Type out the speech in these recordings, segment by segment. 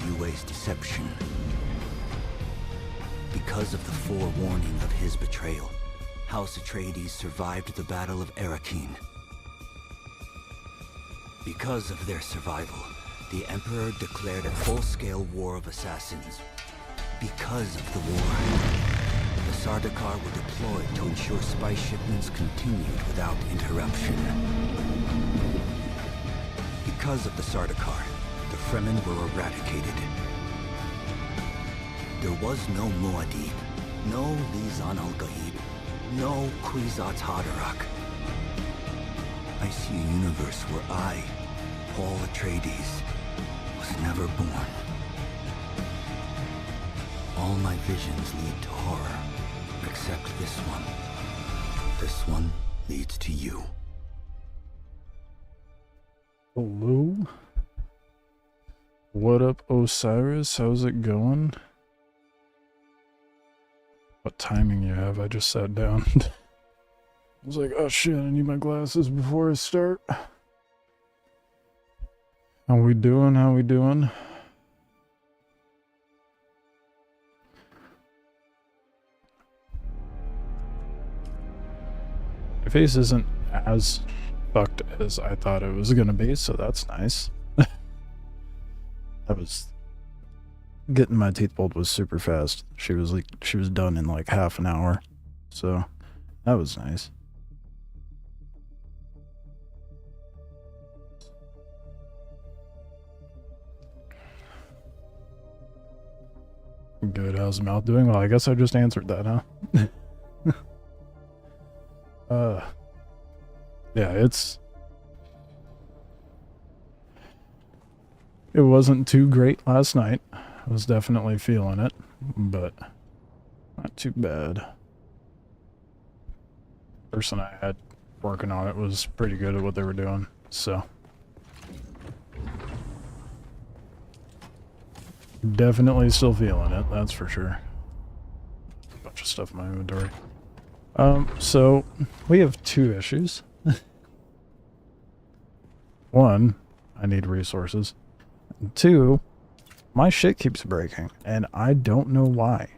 Yue's deception. Because of the forewarning of his betrayal, House Atreides survived the Battle of Arrakeen. Because of their survival, the Emperor declared a full-scale war of assassins. Because of the war, the Sardaukar were deployed to ensure spice shipments continued without interruption. Because of the Sardaukar, the Fremen were eradicated. There was no Muad'Dib, no Lisan al-Gaib, no Kwisatz Haderach. I see a universe where I, Paul Atreides, was never born. All my visions lead to horror, except this one. This one leads to you. Hello? What up, Osiris? How's it going? What timing you have? I just sat down. I was like, oh shit, I need my glasses before I start. How we doing? How we doing? My face isn't as fucked as I thought it was gonna be, so that's nice. Getting my teeth pulled was super fast. She was done in like half an hour. So that was nice. Good, how's the mouth doing? Well, I guess I just answered that, huh? Yeah, it wasn't too great last night. I was definitely feeling it, but not too bad. The person I had working on it was pretty good at what they were doing, so. Definitely still feeling it, that's for sure. A bunch of stuff in my inventory. So, we have two issues. One, I need resources. Two, my shit keeps breaking, and I don't know why.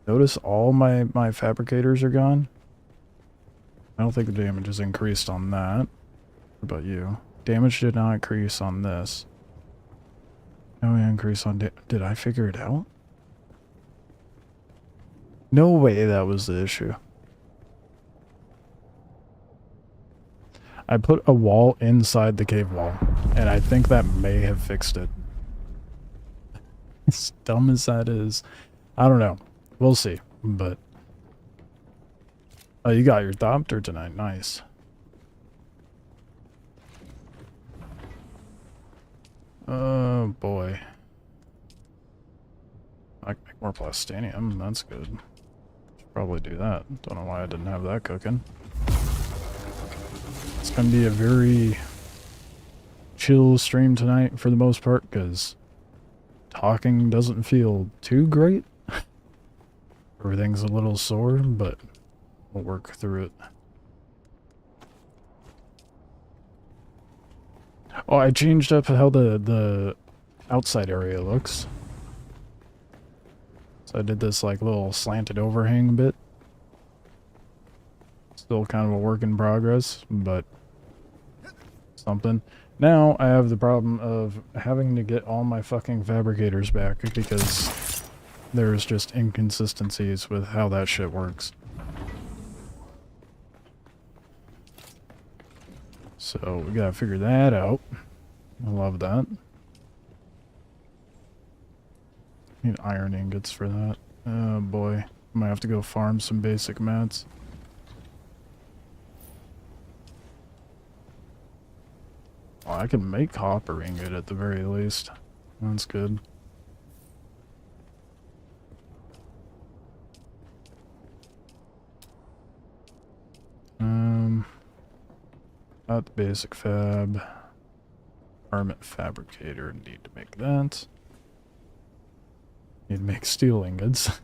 Notice all my fabricators are gone. I don't think the damage is increased on that. What about you? Damage did not increase on this. No increase on did I figure it out? No way that was the issue. I put a wall inside the cave wall, and I think that may have fixed it. As dumb as that is, I don't know. We'll see, but... Oh, you got your Thopter tonight. Nice. Oh, boy. I can make more plastinium. That's good. Should probably do that. Don't know why I didn't have that cooking. It's going to be a very chill stream tonight for the most part, because talking doesn't feel too great. Everything's a little sore, but we'll work through it. Oh, I changed up how the outside area looks. So I did this like little slanted overhang bit. Still kind of a work in progress, but something. Now I have the problem of having to get all my fucking fabricators back because there's just inconsistencies with how that shit works. So we gotta figure that out. I love that. Need iron ingots for that. Oh boy. I might have to go farm some basic mats. Well, I can make copper ingot at the very least. That's good. Not the basic fab. Armament fabricator, need to make that. Need to make steel ingots.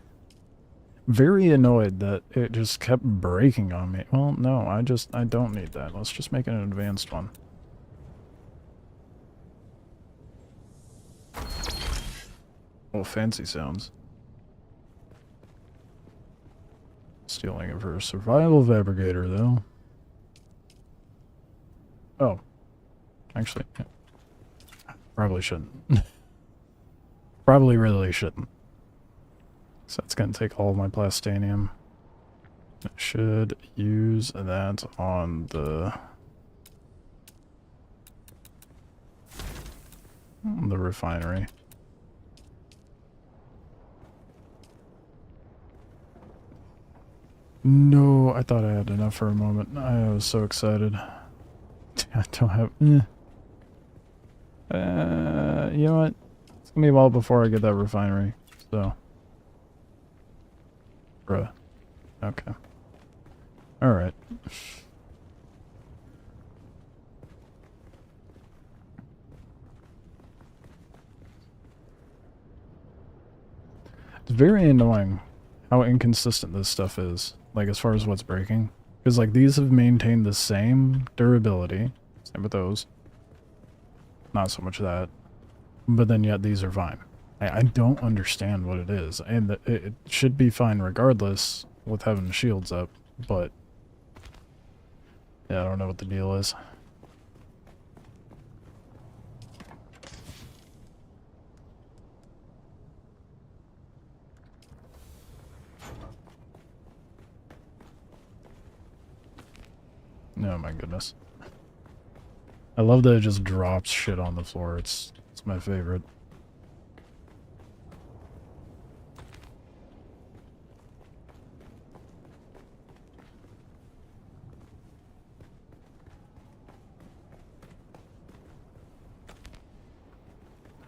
Very annoyed that it just kept breaking on me. Well, no, I don't need that. Let's just make an advanced one. Oh, fancy sounds. Stealing it for a survival fabricator, though. Oh. Actually, yeah. Probably shouldn't. Probably really shouldn't. So that's gonna take all of my plastanium. I should use that on the refinery. No, I thought I had enough for a moment. I was so excited. I don't have... you know what? It's gonna be a while before I get that refinery, so... Bruh. Okay. Alright. It's very annoying how inconsistent this stuff is, like as far as what's breaking. Because like these have maintained the same durability, same with those. Not so much that. But then yet these are fine. I don't understand what it is. And it should be fine regardless with having shields up, but... yeah, I don't know what the deal is. Oh my goodness. I love that it just drops shit on the floor. It's my favorite.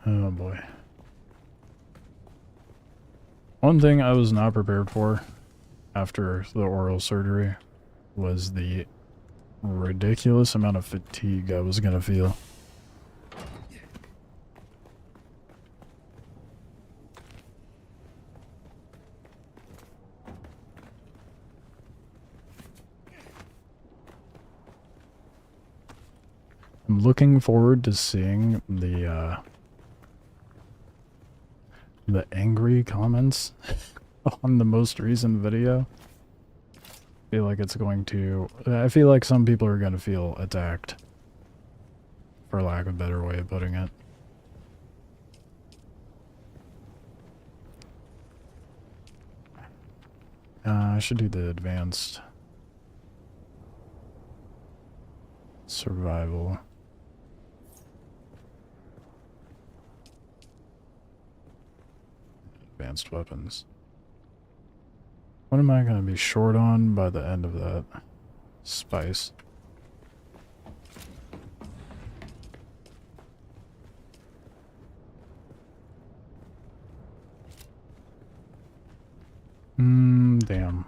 Oh boy. One thing I was not prepared for after the oral surgery was the ridiculous amount of fatigue I was gonna feel. I'm looking forward to seeing the angry comments on the most recent video. I feel like it's going to... I feel like some people are going to feel attacked. For lack of a better way of putting it. I should do the advanced survival. Advanced weapons. What am I going to be short on by the end of that? Spice. Damn.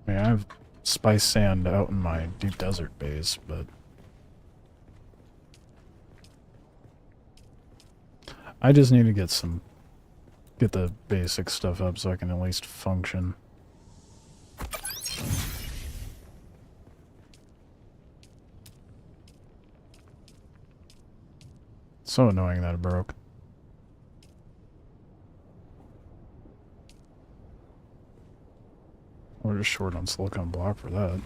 I mean, I have spice sand out in my deep desert base, but... I just need to get the basic stuff up so I can at least function. So annoying that it broke. We're just short on silicon block for that.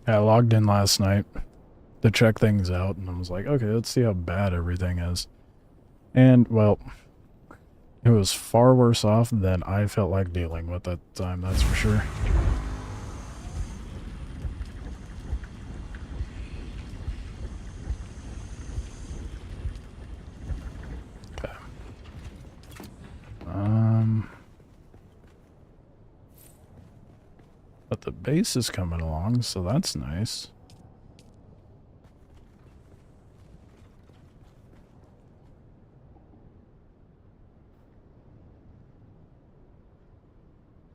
Yeah, I logged in last night to check things out, and I was like, okay, let's see how bad everything is. And, well, it was far worse off than I felt like dealing with at the time, that's for sure. Okay. But the base is coming along, so that's nice.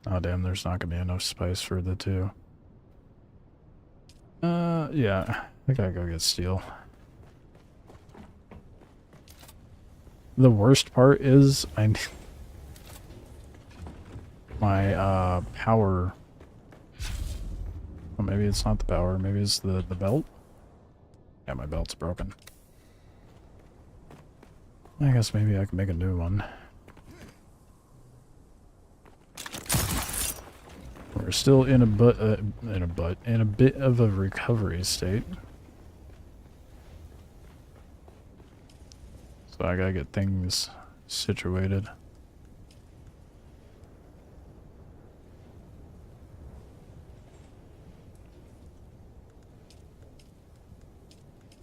Oh damn, there's not gonna be enough spice for the two. Yeah, I gotta go get steel. The worst part is I need my Well, maybe it's not the power. Maybe it's the belt. Yeah, my belt's broken. I guess maybe I can make a new one. We're still in a bit of a recovery state. So I gotta get things situated.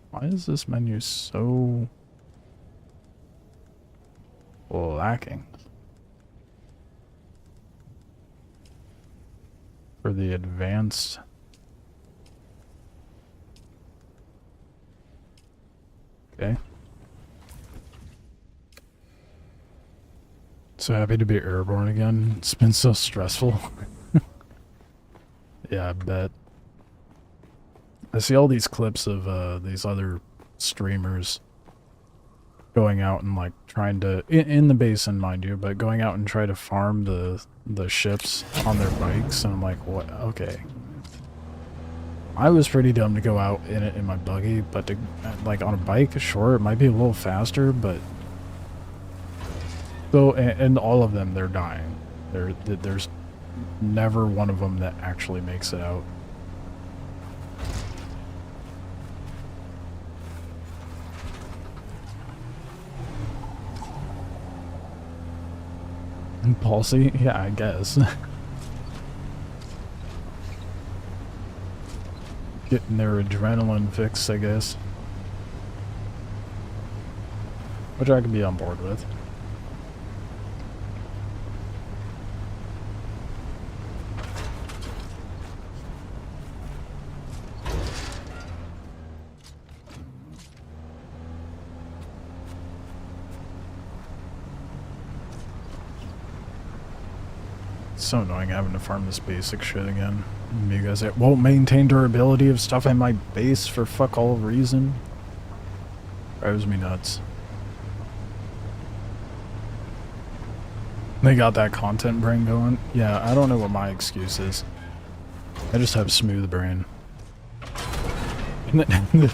Why is this menu so lacking? For the advanced. Okay. So happy to be airborne again. It's been so stressful. Yeah, I bet. I see all these clips of these other streamers going out and like trying to in the basin, mind you, but going out and try to farm the ships on their bikes, and I'm like, what? Okay. I was pretty dumb to go out in my buggy, but to like on a bike, sure, it might be a little faster, but so and all of them, they're dying. There's never one of them that actually makes it out. Palsy? Yeah, I guess. Getting their adrenaline fix, I guess. Which I could be on board with. It's so annoying having to farm this basic shit again. You guys that won't maintain durability of stuff in my base for fuck all reason. Drives me nuts. They got that content brain going. Yeah, I don't know what my excuse is. I just have smooth brain. And the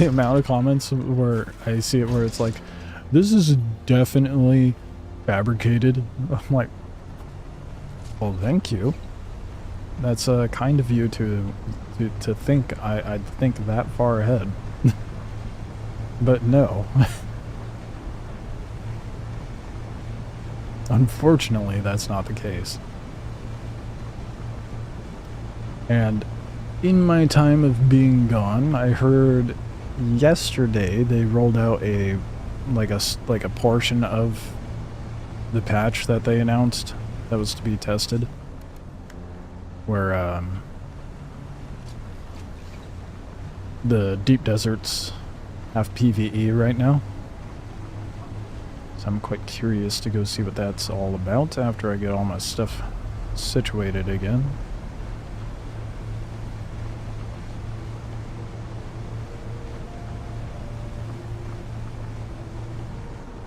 amount of comments where I see it where it's like, this is definitely fabricated. I'm like, well, thank you. That's kind of you to think I'd think that far ahead. But no. Unfortunately, that's not the case. And in my time of being gone, I heard yesterday they rolled out a portion of the patch that they announced that was to be tested, where the deep deserts have PvE right now. So I'm quite curious to go see what that's all about after I get all my stuff situated again.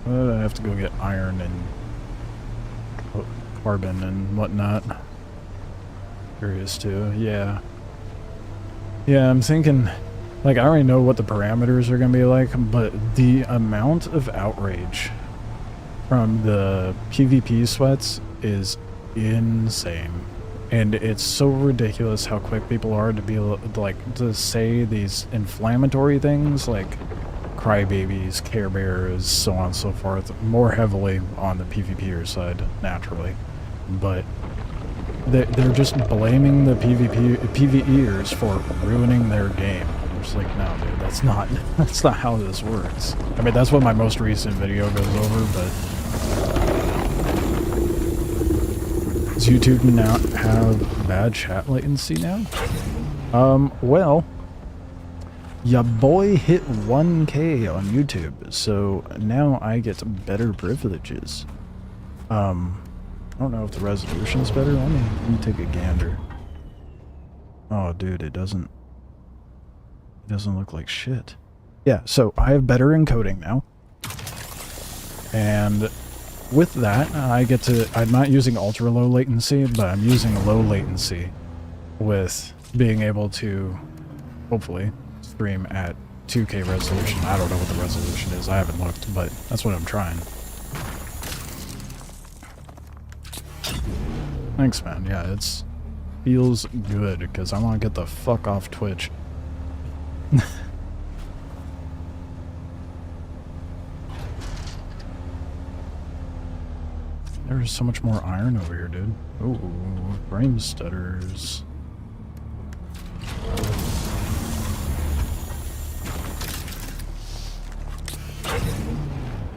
But I have to go get iron and carbon and whatnot. Curious too, yeah. Yeah, I'm thinking, like, I already know what the parameters are gonna be like, but the amount of outrage from the PvP sweats is insane. And it's so ridiculous how quick people are to be like to say these inflammatory things like crybabies, care bears, so on and so forth, more heavily on the PvPer side, naturally. But they're just blaming the PvEers for ruining their game. I'm just like, no, dude, that's not how this works. I mean, that's what my most recent video goes over, but does YouTube now have bad chat latency now? Well, ya boy hit 1K on YouTube, so now I get better privileges. I don't know if the resolution's better. Let me take a gander. Oh, dude, it doesn't look like shit. Yeah, so I have better encoding now. And with that, I'm not using ultra low latency, but I'm using low latency with being able to, hopefully, stream at 2K resolution. I don't know what the resolution is. I haven't looked, but that's what I'm trying. Thanks, man. Yeah, it's feels good because I want to get the fuck off Twitch. There's so much more iron over here, dude. Ooh, frame stutters.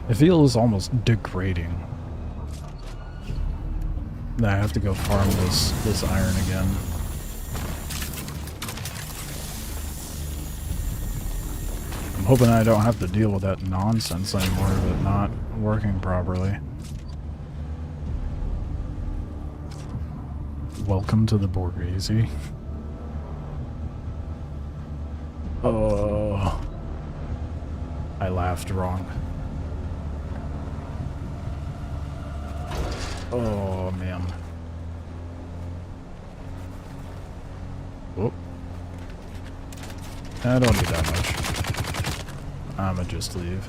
It feels almost degrading. I have to go farm this iron again. I'm hoping I don't have to deal with that nonsense anymore of it not working properly. Welcome to the Borghese. Oh, I laughed wrong. Oh, man. Whoop. I don't need that much. I'ma just leave.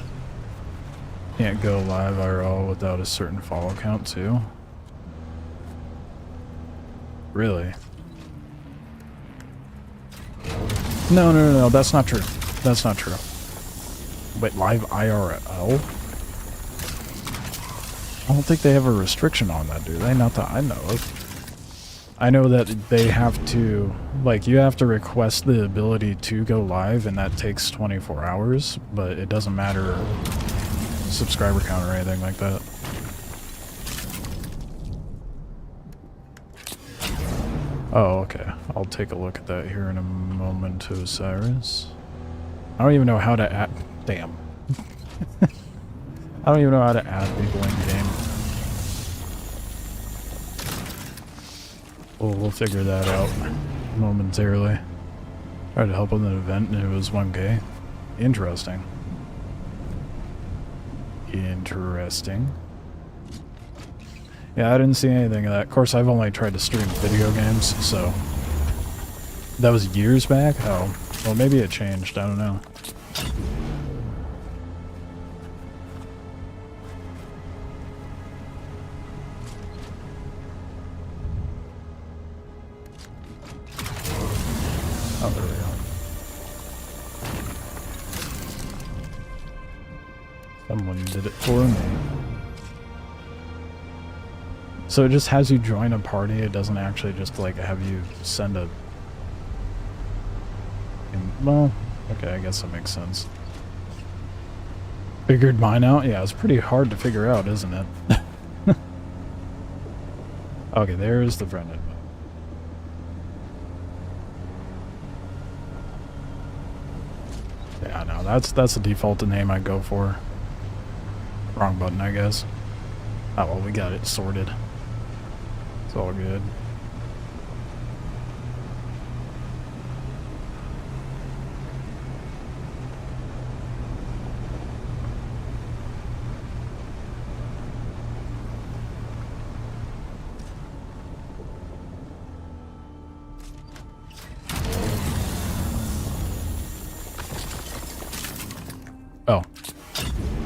Can't go live IRL without a certain follow count, too. Really? No, that's not true. That's not true. Wait, live IRL? I don't think they have a restriction on that, do they? Not that I know of. I know that they have to, like, you have to request the ability to go live, and that takes 24 hours, but it doesn't matter subscriber count or anything like that. Oh, okay. I'll take a look at that here in a moment, Osiris. I don't even know how to add... Damn. I don't even know how to add people in-game. We'll figure that out momentarily. Tried to help with an event and it was 1K. Interesting. Interesting. Yeah, I didn't see anything of that. Of course, I've only tried to stream video games, so... That was years back? Oh. Well, maybe it changed. I don't know. Oh, there we go. Someone did it for me. So it just has you join a party, it doesn't actually just like have you send a... Well, okay, I guess that makes sense. Figured mine out? Yeah, it's pretty hard to figure out, isn't it? Okay, there's the friend invite. Yeah, no, that's the default name I go for. Wrong button, I guess. Oh, well, we got it sorted. It's all good. Oh,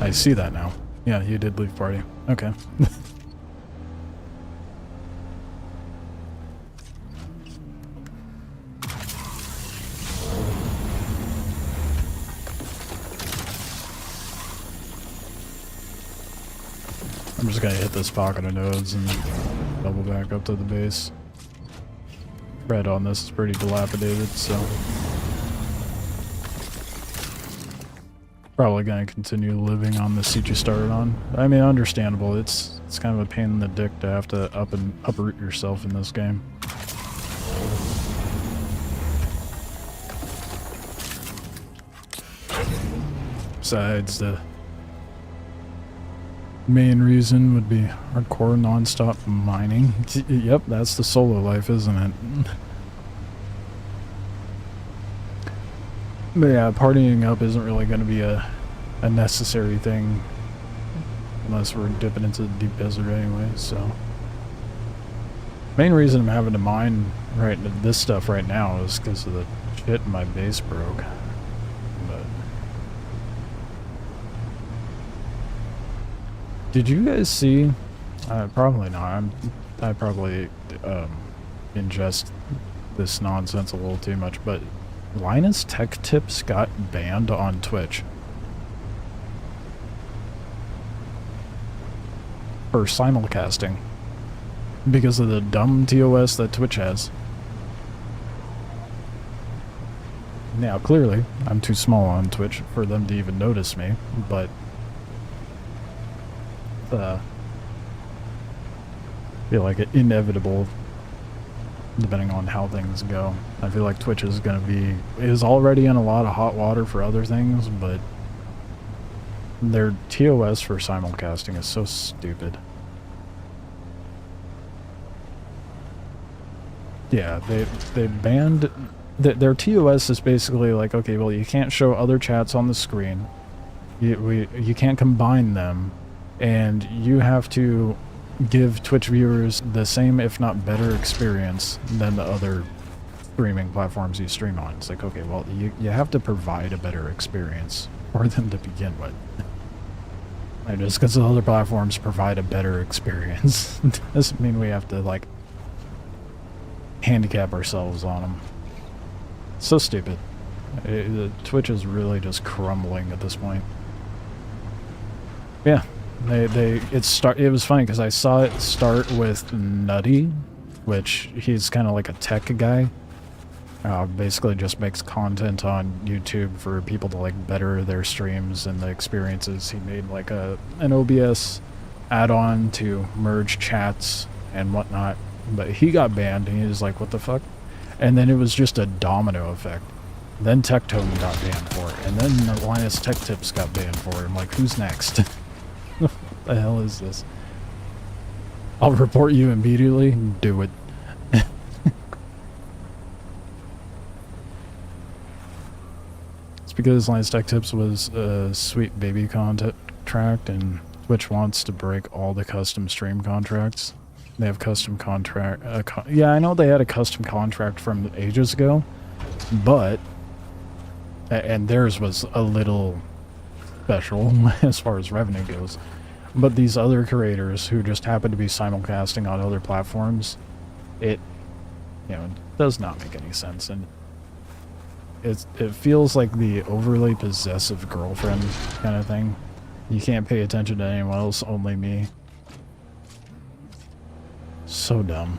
I see that now. Yeah, you did leave party. Okay. I'm just gonna hit this pocket of nodes and double back up to the base. Red on this is pretty dilapidated, so... Probably gonna continue living on the seat you started on. I mean, understandable. It's kind of a pain in the dick to have to uproot yourself in this game. Besides, the main reason would be hardcore non-stop mining. Yep, that's the solo life, isn't it? But yeah, partying up isn't really going to be a necessary thing unless we're dipping into the deep desert anyway, so... Main reason I'm having to mine this stuff right now is because of the shit my base broke. But did you guys see? Probably not. I probably ingest this nonsense a little too much, but Linus Tech Tips got banned on Twitch for simulcasting because of the dumb TOS that Twitch has. Now, clearly, I'm too small on Twitch for them to even notice me, but I feel like it's inevitable depending on how things go. I feel like Twitch is already in a lot of hot water for other things, but their TOS for simulcasting is so stupid. Yeah, they banned... Their TOS is basically like, okay, well, you can't show other chats on the screen. You can't combine them. And you have to give Twitch viewers the same, if not better, experience than the other streaming platforms you stream on. It's like, okay, well, you have to provide a better experience for them to begin with. And just because the other platforms provide a better experience doesn't mean we have to, like, handicap ourselves on them. So stupid. Twitch is really just crumbling at this point. Yeah. It was funny because I saw it start with Nutty, which he's kind of like a tech guy. Basically just makes content on YouTube for people to like better their streams and the experiences. He made like an OBS add-on to merge chats and whatnot, but he got banned and he was like, what the fuck? And then it was just a domino effect. Then Tectone got banned for it, and then Linus Tech Tips got banned for it. I'm like, who's next? What the hell is this? I'll report you immediately. Do it. It's because Linus Tech Tips was a sweet baby contract, and Twitch wants to break all the custom stream contracts. They have custom contract. Yeah, I know they had a custom contract from ages ago, but and theirs was a little special as far as revenue goes. But these other creators who just happen to be simulcasting on other platforms, it does not make any sense, and it feels like the overly possessive girlfriend kind of thing. You can't pay attention to anyone else, only me. So dumb.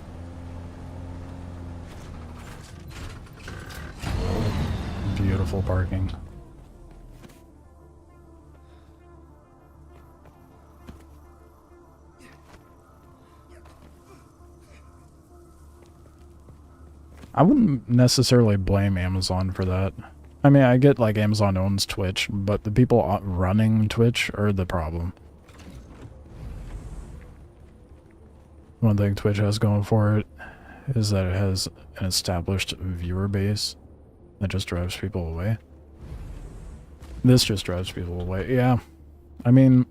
Beautiful parking. I wouldn't necessarily blame Amazon for that. I mean, I get like Amazon owns Twitch, but the people running Twitch are the problem. One thing Twitch has going for it is that it has an established viewer base that just drives people away. This just drives people away. Yeah. I mean,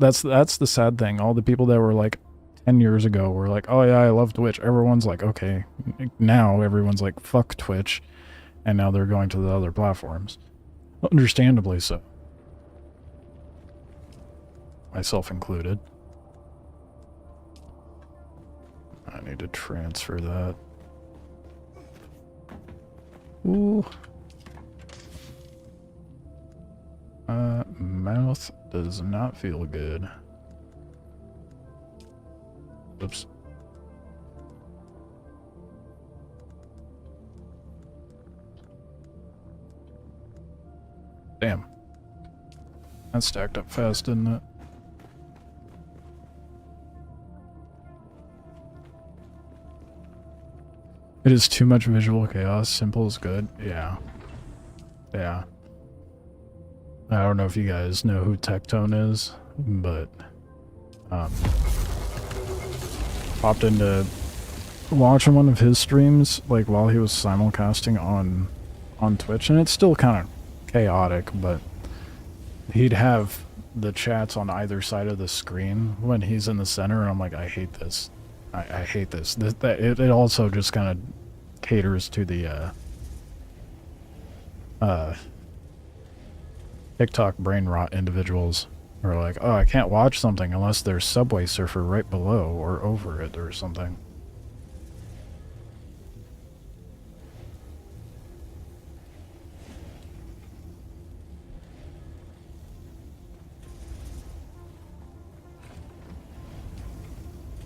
that's the sad thing. All the people that were like 10 years ago were like, oh yeah, I love Twitch. Everyone's like, okay. Now everyone's like, fuck Twitch. And now they're going to the other platforms. Understandably so. Myself included. I need to transfer that. Ooh. Mouth does not feel good. Oops. Damn. That stacked up fast, didn't it? It is too much visual chaos. Simple is good. Yeah. Yeah. I don't know if you guys know who Tectone is, but popped into watching one of his streams like while he was simulcasting on Twitch, and it's still kind of chaotic, but he'd have the chats on either side of the screen when he's in the center, and I'm like, I hate this. I hate this. It also just kind of caters to the TikTok brain rot individuals who are like, oh, I can't watch something unless there's Subway Surfer right below or over it or something.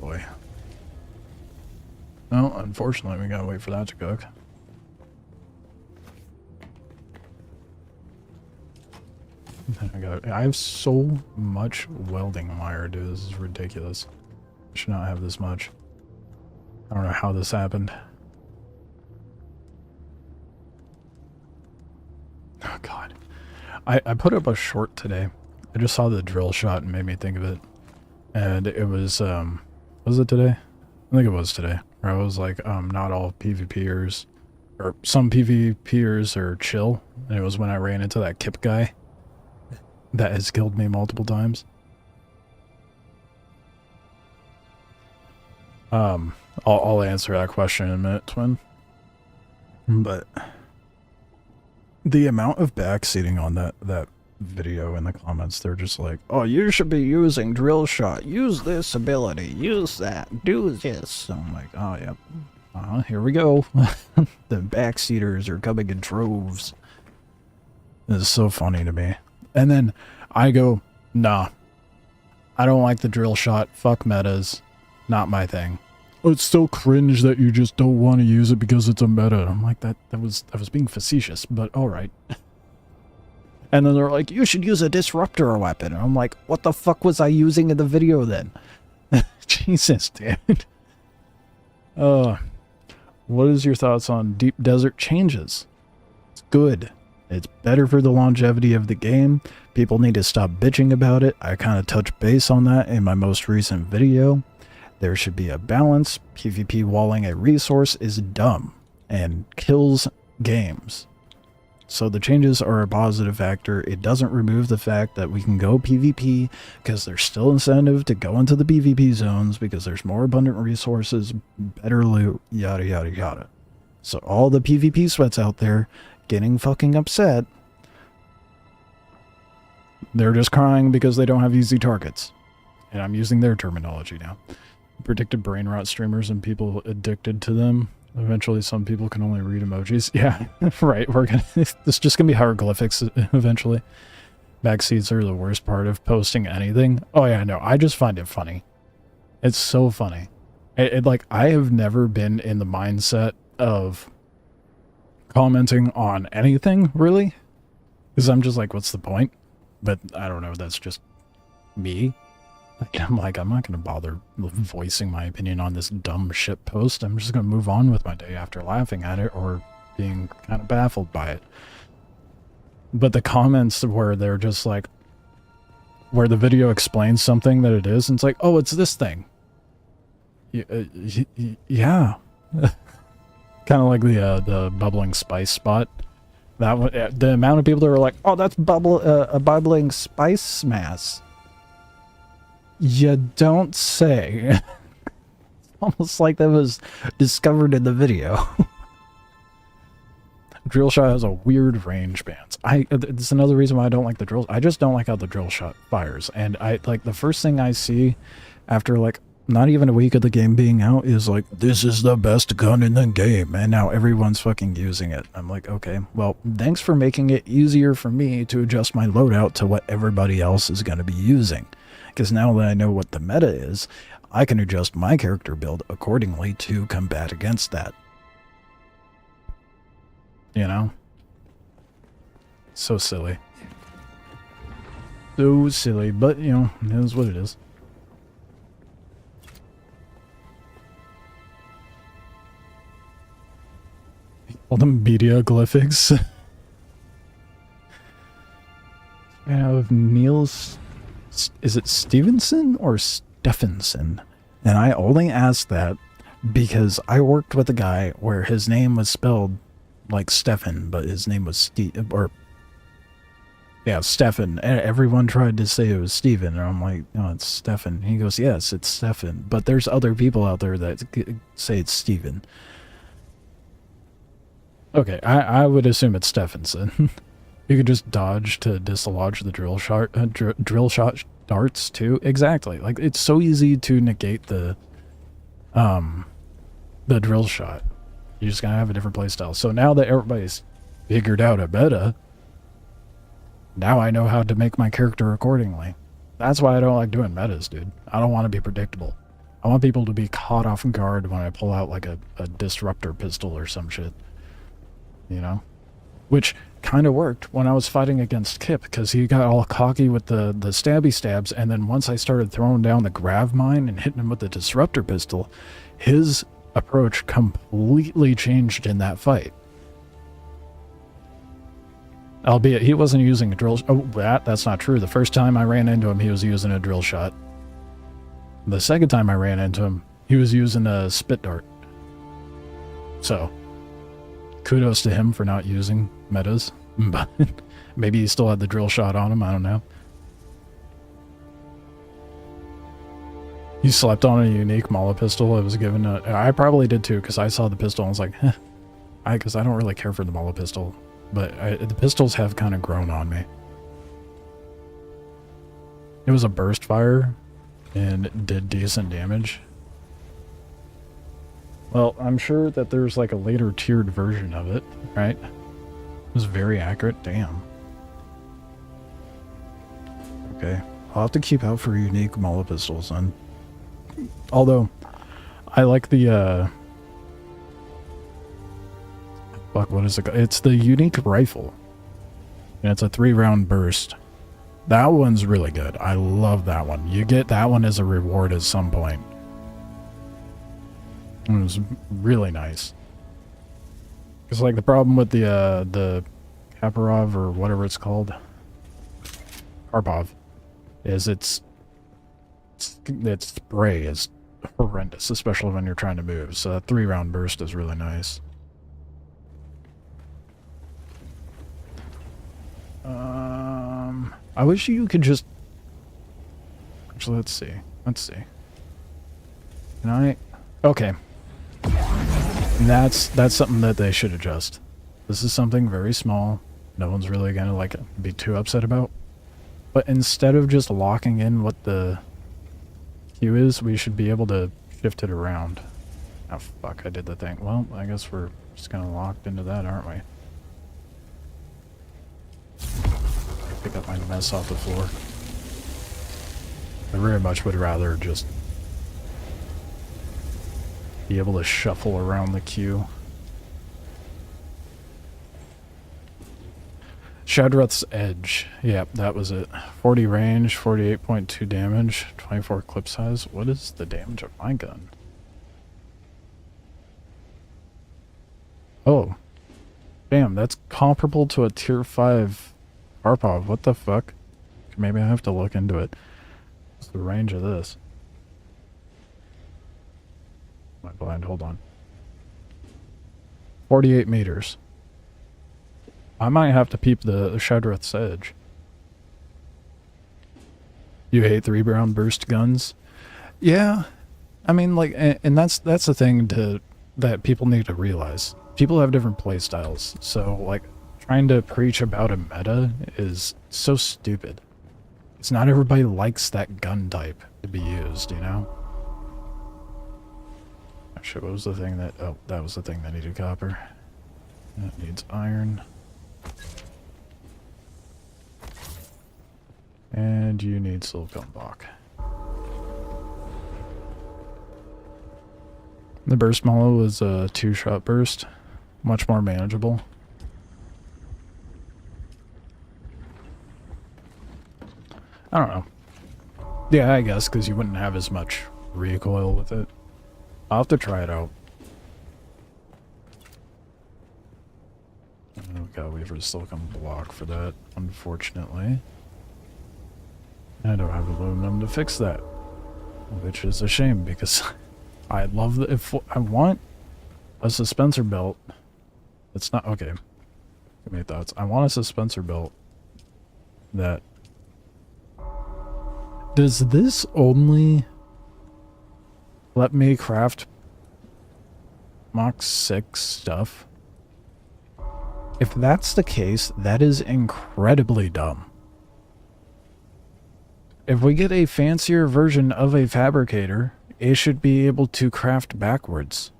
Boy. No, unfortunately, we gotta wait for that to cook. I have so much welding wire, dude. This is ridiculous. I should not have this much. I don't know how this happened. Oh, God. I put up a short today. I just saw the drill shot and made me think of it. And it was it today? I think it was today. Where I was like, not all PvPers, or some PvPers are chill. And it was when I ran into that Kip guy that has killed me multiple times. I'll answer that question in a minute, Twin. But the amount of backseating on that video in the comments, they're just like, oh, you should be using drill shot, use this ability, use that, do this. So I'm like, oh, yep. Here we go. The backseaters are coming in droves. This is so funny to me. And then I go, nah, I don't like the drill shot. Fuck metas. Not my thing. Oh, it's so cringe that you just don't want to use it because it's a meta. I'm like, I was being facetious, but alright. And then they're like, you should use a disruptor weapon. And I'm like, what the fuck was I using in the video then? Jesus, dude. What is your thoughts on Deep Desert changes? It's good. It's better for the longevity of the game. People need to stop bitching about it. I kind of touched base on that in my most recent video. There should be a balance. PvP walling a resource is dumb and kills games. So the changes are a positive factor. It doesn't remove the fact that we can go PvP because there's still incentive to go into the PvP zones because there's more abundant resources, better loot, yada yada yada. So all the PvP sweats out there getting fucking upset, they're just crying because they don't have easy targets. And I'm using their terminology now. Predicted brain rot streamers and people addicted to them. Eventually some people can only read emojis. Yeah, right. This is just gonna be hieroglyphics eventually. Backseats are the worst part of posting anything. Oh yeah, no, I just find it funny. It's so funny. Like, I have never been in the mindset of commenting on anything, really. Because I'm just like, what's the point? But I don't know, that's just me. I'm not going to bother voicing my opinion on this dumb shit post. I'm just going to move on with my day after laughing at it or being kind of baffled by it. But the comments where they're just like, where the video explains something that it is, and it's like, oh, it's this thing. Yeah. Kind of like the bubbling spice spot. That one, the amount of people that were like, oh, that's a bubbling spice mass. You don't say. It's almost like that was discovered in the video. Drill shot has a weird range bands. It's another reason why I don't like the drill. I just don't like how the drill shot fires. And like the first thing I see after like not even a week of the game being out is like, this is the best gun in the game, and now everyone's fucking using it. I'm like, okay, well, thanks for making it easier for me to adjust my loadout to what everybody else is going to be using. Because now that I know what the meta is, I can adjust my character build accordingly to combat against that. You know? So silly. So silly, but, you know, it is what it is. All the media glyphics. I have Niels... Is it Stevenson or Stephenson? And I only asked that because I worked with a guy where his name was spelled like Stefan, but his name was Steve, or Yeah, Stefan. Everyone tried to say it was Steven, and I'm like, no, it's Stefan. He goes, yes, it's Stefan. But there's other people out there that say it's Steven. Okay, I would assume it's Stephenson. You could just dodge to dislodge the drill shot darts too. Exactly. Like, it's so easy to negate the drill shot. You just gotta have a different playstyle. So now that everybody's figured out a meta, now I know how to make my character accordingly. That's why I don't like doing metas, dude. I don't want to be predictable. I want people to be caught off guard when I pull out like a disruptor pistol or some shit. You know? Which kind of worked when I was fighting against Kip, because he got all cocky with the stabby stabs, and then once I started throwing down the grav mine and hitting him with the disruptor pistol, his approach completely changed in that fight. Albeit he wasn't using a drill. Oh, that's not true. The first time I ran into him, he was using a drill shot. The second time I ran into him, he was using a spit dart. So, kudos to him for not using metas. But maybe he still had the drill shot on him. I don't know. He slept on a unique Mala pistol. It was given I probably did too, because I saw the pistol and I was like, huh. Because I don't really care for the Mala pistol. But the pistols have kind of grown on me. It was a burst fire and it did decent damage. Well, I'm sure that there's like a later tiered version of it, right? It was very accurate. Damn. Okay. I'll have to keep out for unique Mala pistols then. Although, I like the, fuck, what is it called? It's the unique rifle. And it's a 3-round burst. That one's really good. I love that one. You get that one as a reward at some point. It was really nice. Because, like, the problem with the Kaparov, or whatever it's called, Karpov, is its spray is horrendous, especially when you're trying to move. So that 3-round burst is really nice. I wish you could just... Actually, let's see. Let's see. Can I... Okay. That's something that they should adjust. This is something very small. No one's really gonna, like, be too upset about. But instead of just locking in what the queue is, we should be able to shift it around. Oh, fuck, I did the thing. Well, I guess we're just kind of locked into that, aren't we? Pick up my mess off the floor. I very much would rather just be able to shuffle around the queue. Shadroth's Edge. Yep, that was it. 40 range, 48.2 damage, 24 clip size. What is the damage of my gun? Oh. Damn, that's comparable to a tier 5 Karpov. What the fuck? Maybe I have to look into it. What's the range of this? Am I blind? Hold on. 48 meters. I might have to peep the Shadroth's Edge. You hate 3-round burst guns? Yeah. I mean, like, and that's the thing that people need to realize. People have different play styles, so, like, trying to preach about a meta is so stupid. It's not everybody likes that gun type to be used, you know? Actually, what was the thing that... Oh, that was the thing that needed copper. That needs iron. And you need silicone block. The burst Molo was a 2-shot burst. Much more manageable. I don't know. Yeah, I guess, because you wouldn't have as much recoil with it. I'll have to try it out. Oh god, we have a silicone block for that, unfortunately. I don't have aluminum to fix that. Which is a shame, because I love the... If I want a suspensor belt... It's not... Okay. Give me thoughts. I want a suspensor belt that... Does this only let me craft Mach 6 stuff? If that's the case, that is incredibly dumb. If we get a fancier version of a fabricator, it should be able to craft backwards.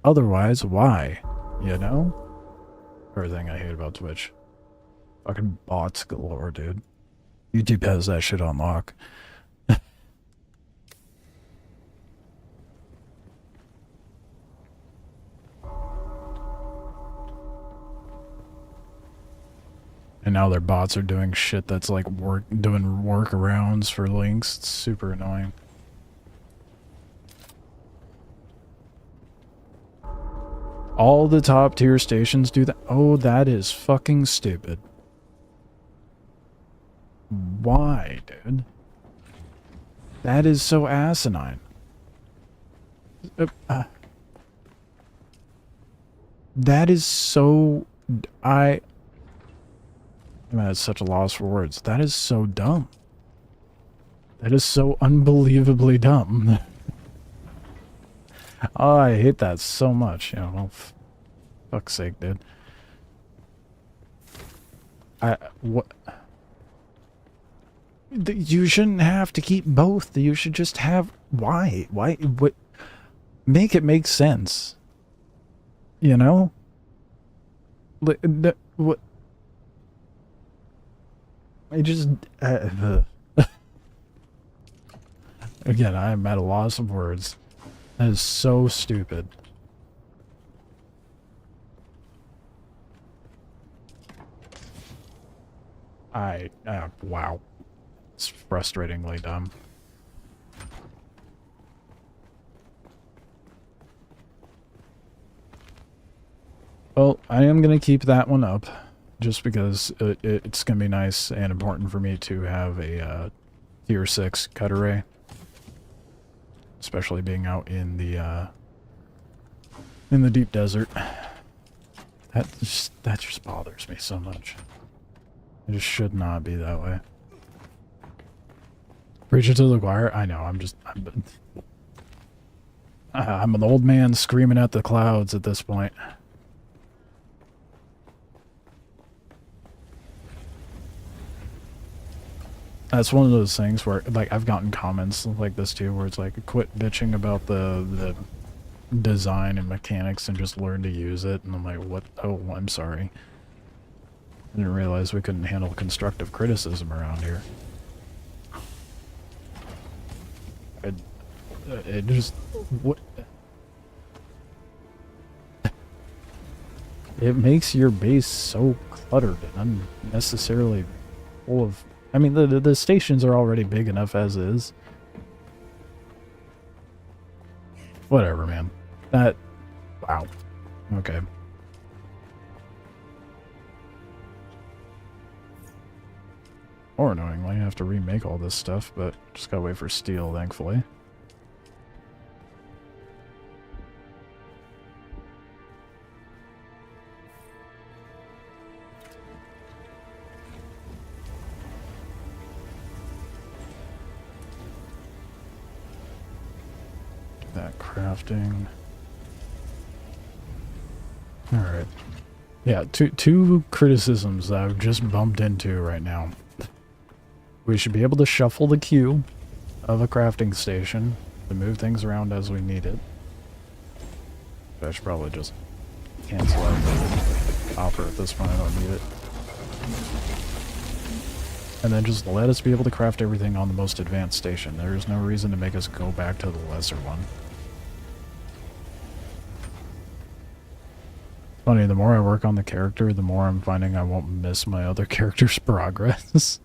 Otherwise, why? You know? Everything I hate about Twitch. Fucking bots galore, dude. YouTube has that shit on lock. And now their bots are doing shit that's like doing workarounds for links. It's super annoying. All the top tier stations do that. Oh, that is fucking stupid. Why, dude? That is so asinine. That is so... I'm at such a loss for words. That is so dumb. That is so unbelievably dumb. Oh, I hate that so much. You know, well, fuck's sake, dude. What? You shouldn't have to keep both. You should just have... Why? Why? What? Make it make sense. You know? What? I just... Again, I'm at a loss of words. That is so stupid. Wow. It's frustratingly dumb. Well, I am going to keep that one up, just because it's going to be nice and important for me to have a tier 6 cut array. Especially being out in the deep desert. That just bothers me so much. It just should not be that way. Preach it to the choir. I know. I'm an old man screaming at the clouds at this point. That's one of those things where, like, I've gotten comments like this too, where it's like, quit bitching about the design and mechanics and just learn to use it. And I'm like, what? Oh, I'm sorry. I didn't realize we couldn't handle constructive criticism around here. It just... What? It makes your base so cluttered and unnecessarily full of... I mean, the stations are already big enough as is. Whatever, man. That... Wow. Okay. More annoyingly, I have to remake all this stuff, but just gotta wait for steel, thankfully. That crafting. Alright. Yeah, two criticisms that I've just bumped into right now. We should be able to shuffle the queue of a crafting station to move things around as we need it. I should probably just cancel out the offer at this point. I don't need it. And then just let us be able to craft everything on the most advanced station. There is no reason to make us go back to the lesser one. Funny, the more I work on the character, the more I'm finding I won't miss my other character's progress.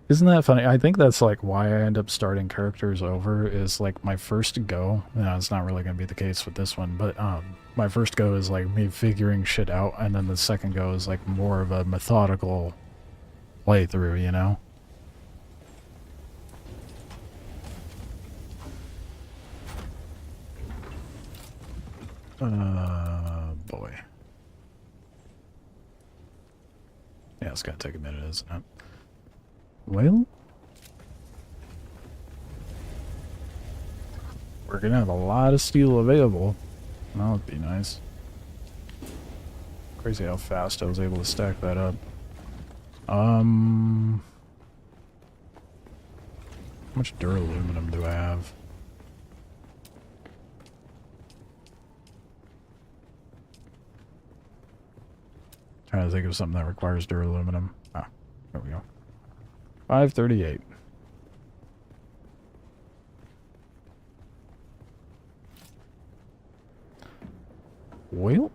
Isn't that funny? I think that's like why I end up starting characters over, is like my first go, and it's not really going to be the case with this one, but my first go is like me figuring shit out, and then the second go is like more of a methodical playthrough, you know? Boy. Yeah, it's gonna take a minute, isn't it? Well, we're gonna have a lot of steel available. That would be nice. Crazy how fast I was able to stack that up. How much duraluminum do I have? Trying to think of something that requires duraluminum. Ah, there we go. 538. Well,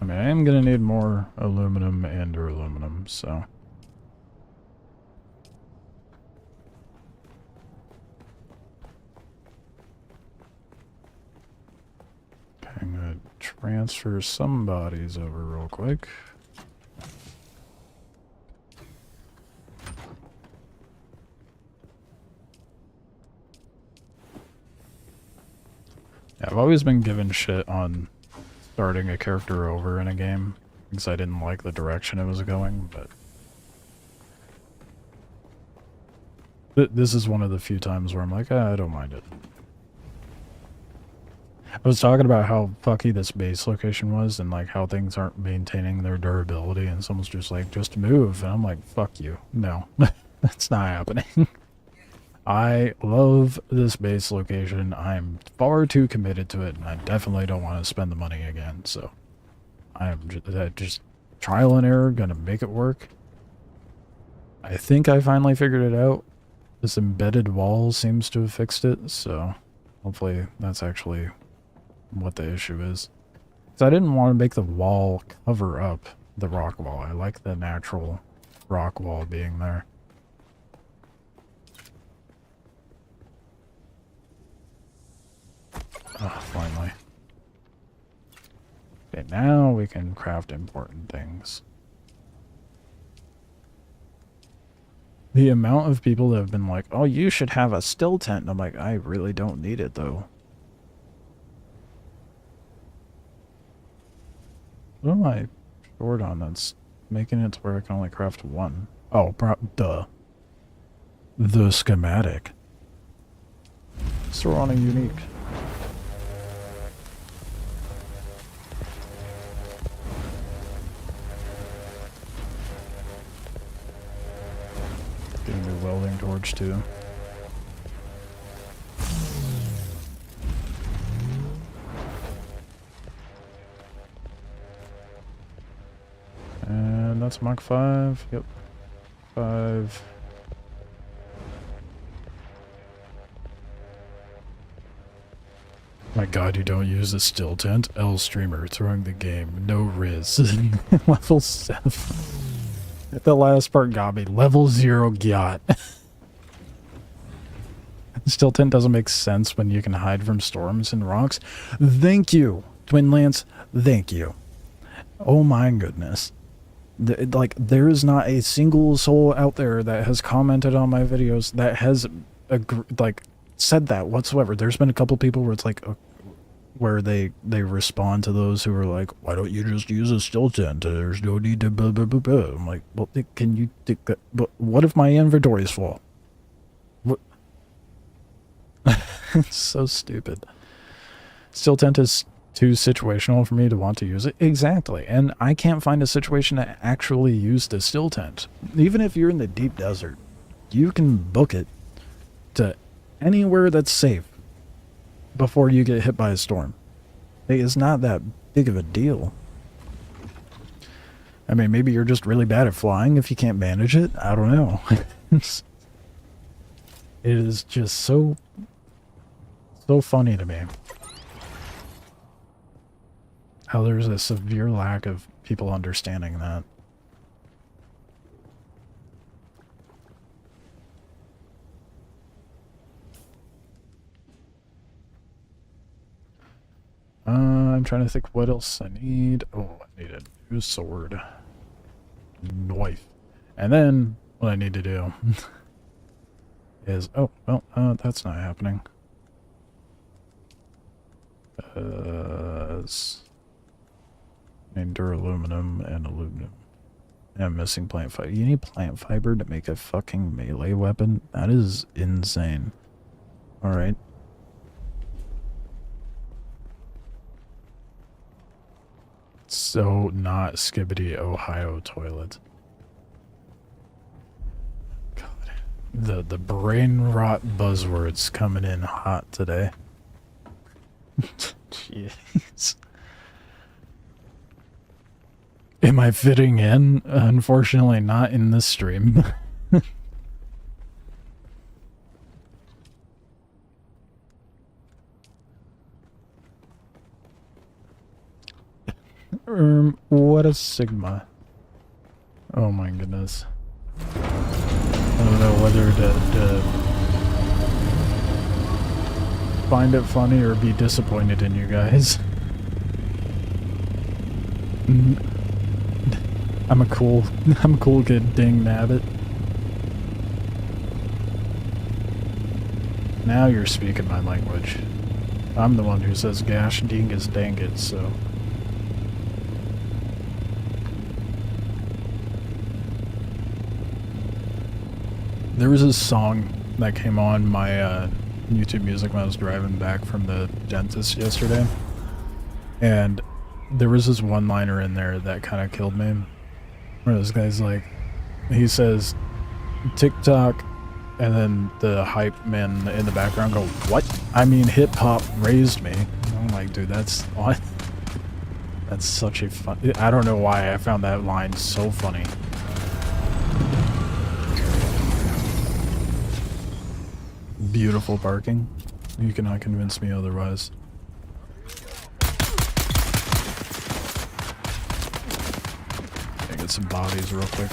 I mean, I am gonna need more aluminum and duraluminum, so. Okay, I'm gonna transfer some bodies over real quick. Yeah, I've always been given shit on starting a character over in a game because I didn't like the direction it was going, but this is one of the few times where I'm like, I don't mind it. I was talking about how fucky this base location was and like how things aren't maintaining their durability, and someone's just like, just move, and I'm like, fuck you. No, that's not happening. I love this base location. I'm far too committed to it, and I definitely don't want to spend the money again, so I'm just trial and error, gonna make it work. I think I finally figured it out. This embedded wall seems to have fixed it, so hopefully that's actually what the issue is. Because I didn't want to make the wall cover up the rock wall. I like the natural rock wall being there. Oh, finally. Okay, now we can craft important things. The amount of people that have been like, oh, you should have a still tent. And I'm like, I really don't need it, though. What am I short on that's making it to where I can only craft one? Oh, duh. The schematic. Let's throw on a unique. Get a new welding torch, too. And that's Mach 5. Yep. 5. My god, you don't use the still tent? L streamer throwing the game. No Riz. Level 7. The last part got me. Level 0 got. Still tent doesn't make sense when you can hide from storms and rocks. Thank you, Twin Lance. Thank you. Oh my goodness. Like, there is not a single soul out there that has commented on my videos that has, like, said that whatsoever. There's been a couple people where it's like, where they respond to those who are like, why don't you just use a still tent? There's no need to blah, blah, blah, blah. I'm like, well, can you, but what if my inventory is full? What? It's so stupid. Still tent is too situational for me to want to use it. Exactly. And I can't find a situation to actually use the still tent. Even if you're in the deep desert, you can book it to anywhere that's safe before you get hit by a storm. It's not that big of a deal. I mean, maybe you're just really bad at flying if you can't manage it. I don't know. It is just so funny to me how there's a severe lack of people understanding that. I'm trying to think what else I need. Oh, I need a new sword. Knife. And then what I need to do is, oh, well, that's not happening. need duraluminum and aluminum. And I'm missing plant fiber. You need plant fiber to make a fucking melee weapon? That is insane. Alright. So not Skibbity Ohio toilet. God. The brain rot buzzwords coming in hot today. Jeez. Am I fitting in? Unfortunately not in this stream. What a sigma. Oh my goodness. I don't know whether to find it funny or be disappointed in you guys. I'm a cool kid, ding nabbit. Now you're speaking my language. I'm the one who says gash dingus dangit, so... There was this song that came on my YouTube music when I was driving back from the dentist yesterday. And there was this one-liner in there that kind of killed me. Where this guy's like, he says, TikTok, and then the hype men in the background go, what? I mean, hip-hop raised me. And I'm like, dude, that's what? That's such a fun... I don't know why I found that line so funny. Beautiful parking. You cannot convince me otherwise. Get some bodies real quick.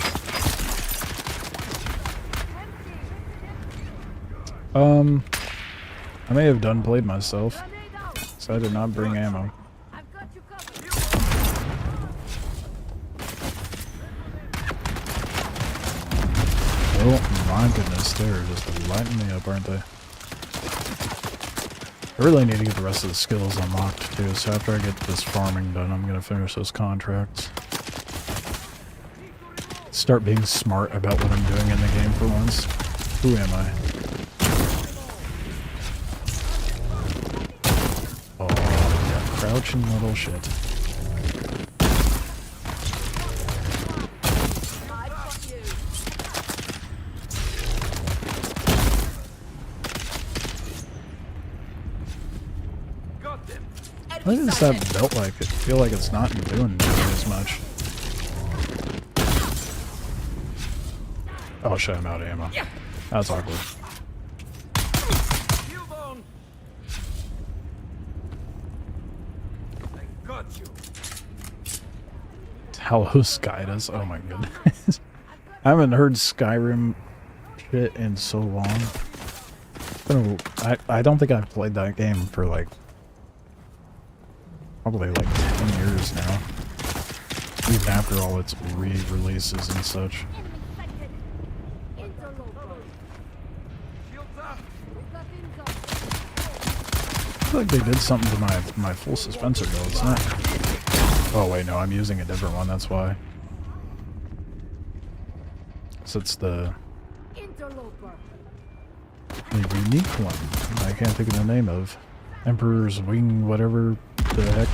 I may have done played myself, so I did not bring ammo. Oh my goodness, they're just lighting me up, aren't they? I really need to get the rest of the skills unlocked too, so after I get this farming done, I'm gonna finish those contracts. Start being smart about what I'm doing in the game for once. Who am I? Oh, yeah, crouching little shit. Why does that belt like it? Feel like it's not doing as much. Oh shit, I'm out of ammo. That's awkward. Talos guide us. Oh my goodness. I haven't heard Skyrim shit in so long. I don't think I've played that game for like probably like 10 years now. Even after all its re-releases and such. I feel like they did something to my full suspensor build. It's not... Oh wait, no, I'm using a different one, that's why. So it's the unique one. I can't think of the name of. Emperor's Wing, whatever the heck.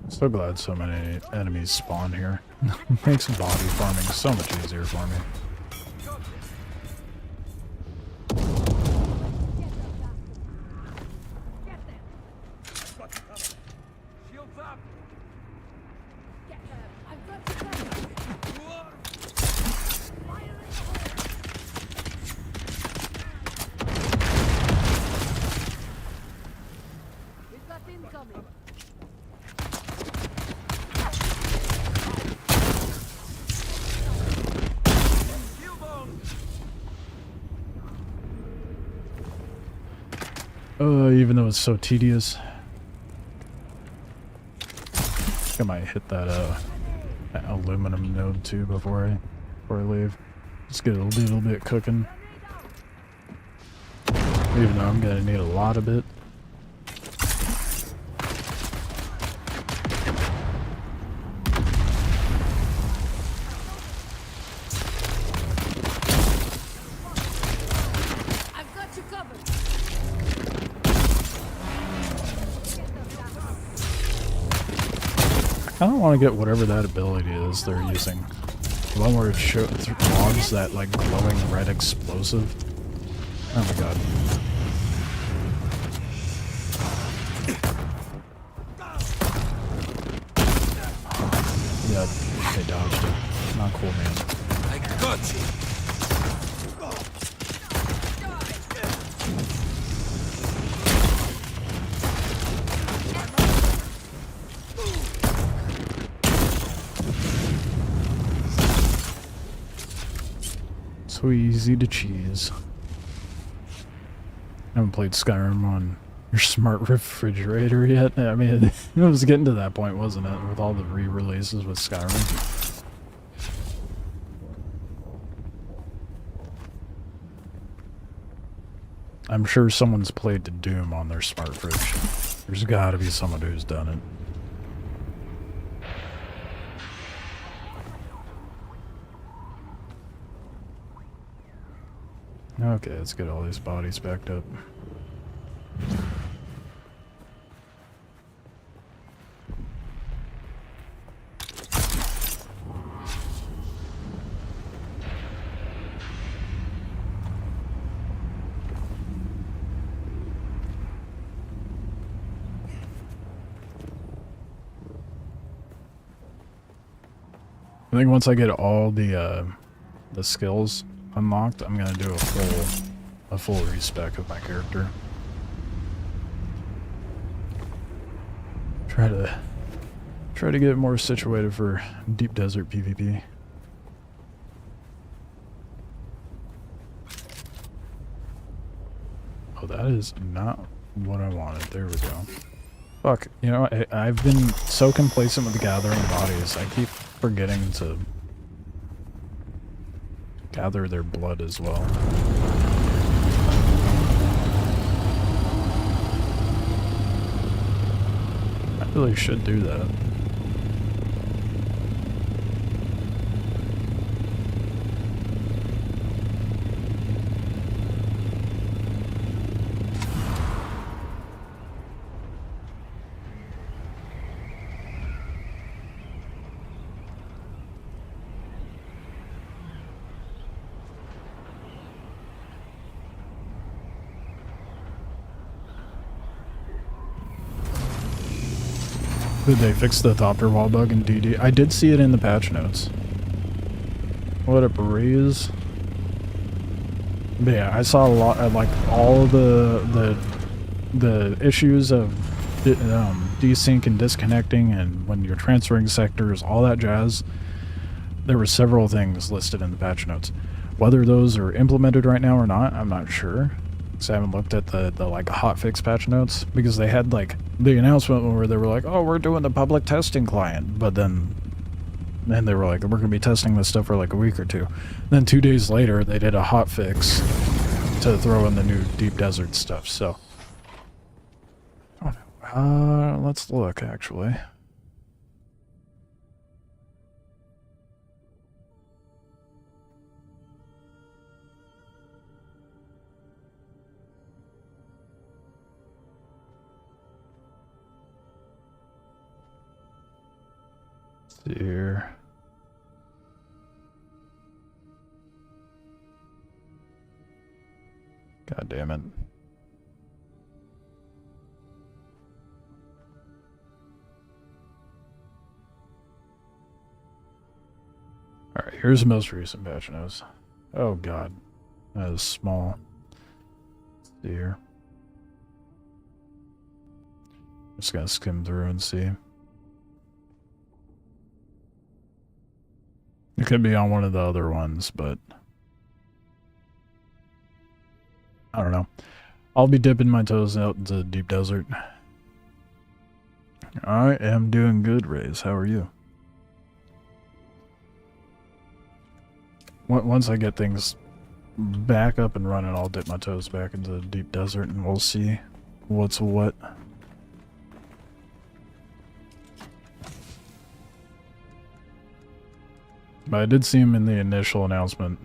So glad so many enemies spawn here. Makes body farming so much easier for me. Even though it's so tedious. I might hit that aluminum node too before I leave. Just get a little bit cooking. Even though I'm gonna need a lot of it. I've got you covered. I don't want to get whatever that ability is they're using. The one where it logs that like glowing red explosive. Oh my god. Yeah, they dodged it. Not cool, man. I got you. So easy to cheese. I haven't played Skyrim on your smart refrigerator yet. I mean, it was getting to that point, wasn't it? With all the re-releases with Skyrim. I'm sure someone's played the Doom on their smart fridge. There's gotta be someone who's done it. Okay, let's get all these bodies backed up. I think once I get all the skills unlocked, I'm gonna do a full respec of my character. Try to get more situated for deep desert PvP. Oh, that is not what I wanted. There we go. Fuck, you know, I've been so complacent with the gathering bodies, I keep forgetting to gather their blood as well. I really should do that. Did they fix the Thopter wall bug in DD? I did see it in the patch notes. What a breeze. But yeah, I saw a lot of, like, all the issues of desync and disconnecting, and when you're transferring sectors, all that jazz. There were several things listed in the patch notes. Whether those are implemented right now or not, I'm not sure. Because I haven't looked at the like hotfix patch notes, because they had like the announcement where they were like, oh, we're doing the public testing client, but then they were like, we're going to be testing this stuff for like a week or two. Then 2 days later, they did a hotfix to throw in the new deep desert stuff. So I don't know. Let's look actually. Here. God damn it. Alright, here's the most recent patch notes. Oh god. That is small. Let's see here. Just gonna skim through and see. It could be on one of the other ones, but I don't know. I'll be dipping my toes out into the deep desert. I am doing good, Raze. How are you? Once I get things back up and running, I'll dip my toes back into the deep desert and we'll see what's what. But I did see him in the initial announcement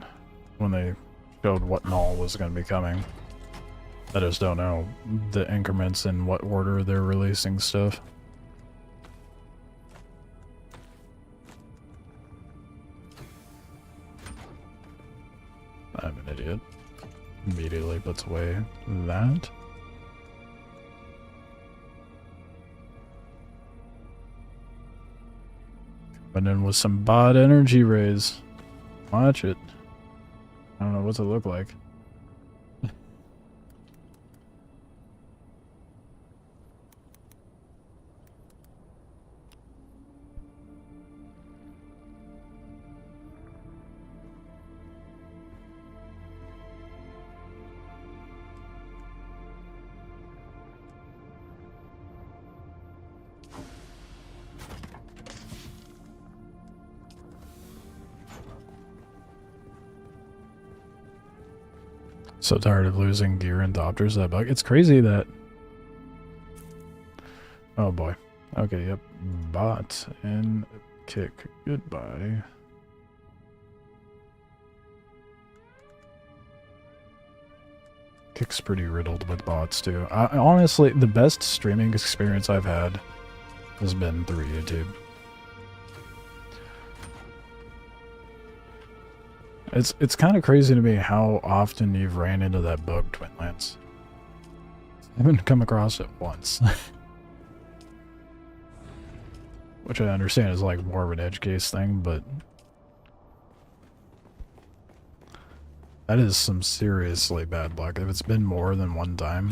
when they showed what Null was going to be coming. I just don't know the increments in what order they're releasing stuff. I'm an idiot. Immediately puts away that. And then with some bot energy raise. Watch it. I don't know what's it look like. So tired of losing gear and Doctors that bug. It's crazy that... Oh boy. Okay, yep. Bot and kick. Goodbye. Kick's pretty riddled with bots too. Honestly, the best streaming experience I've had has been through YouTube. It's kind of crazy to me how often you've ran into that bug, Twinlance. I haven't come across it once. Which I understand is like more of an edge case thing, but... that is some seriously bad luck. If it's been more than one time...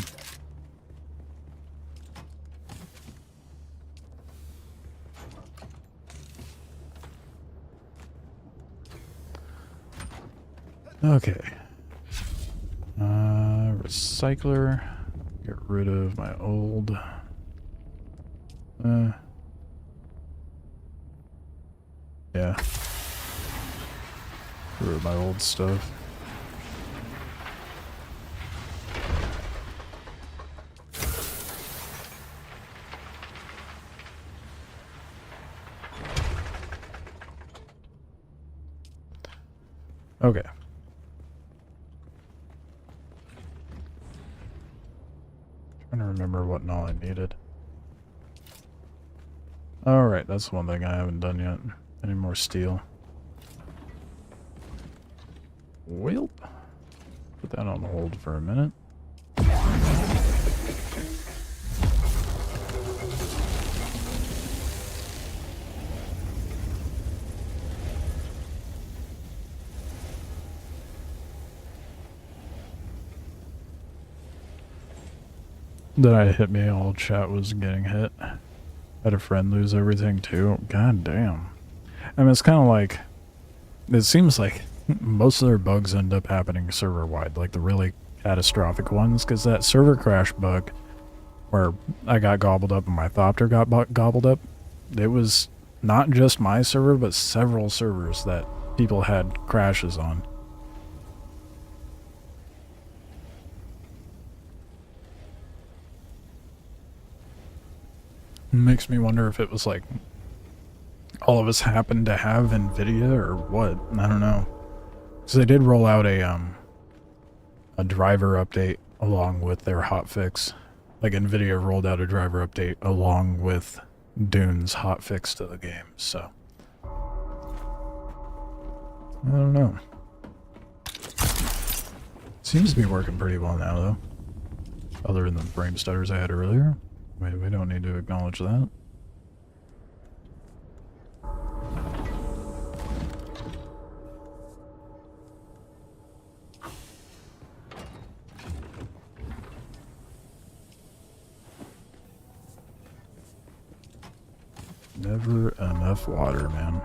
Okay. Recycler. Get rid of my old... yeah. Get rid of my old stuff. Okay. Trying to remember what all I needed. Alright, that's one thing I haven't done yet. Any more steel? Welp. Put that on hold for a minute. Then I hit me, all chat was getting hit. Had a friend lose everything too. God damn. I mean, it's kind of like... it seems like most of their bugs end up happening server-wide, like the really catastrophic ones, because that server crash bug, where I got gobbled up and my Thopter got gobbled up, it was not just my server, but several servers that people had crashes on. Makes me wonder if it was like all of us happened to have NVIDIA or what. I don't know. So they did roll out a driver update along with their hotfix. Like NVIDIA rolled out a driver update along with Dune's hotfix to the game. So I don't know. Seems to be working pretty well now though. Other than the frame stutters I had earlier. We don't need to acknowledge that. Never enough water, man.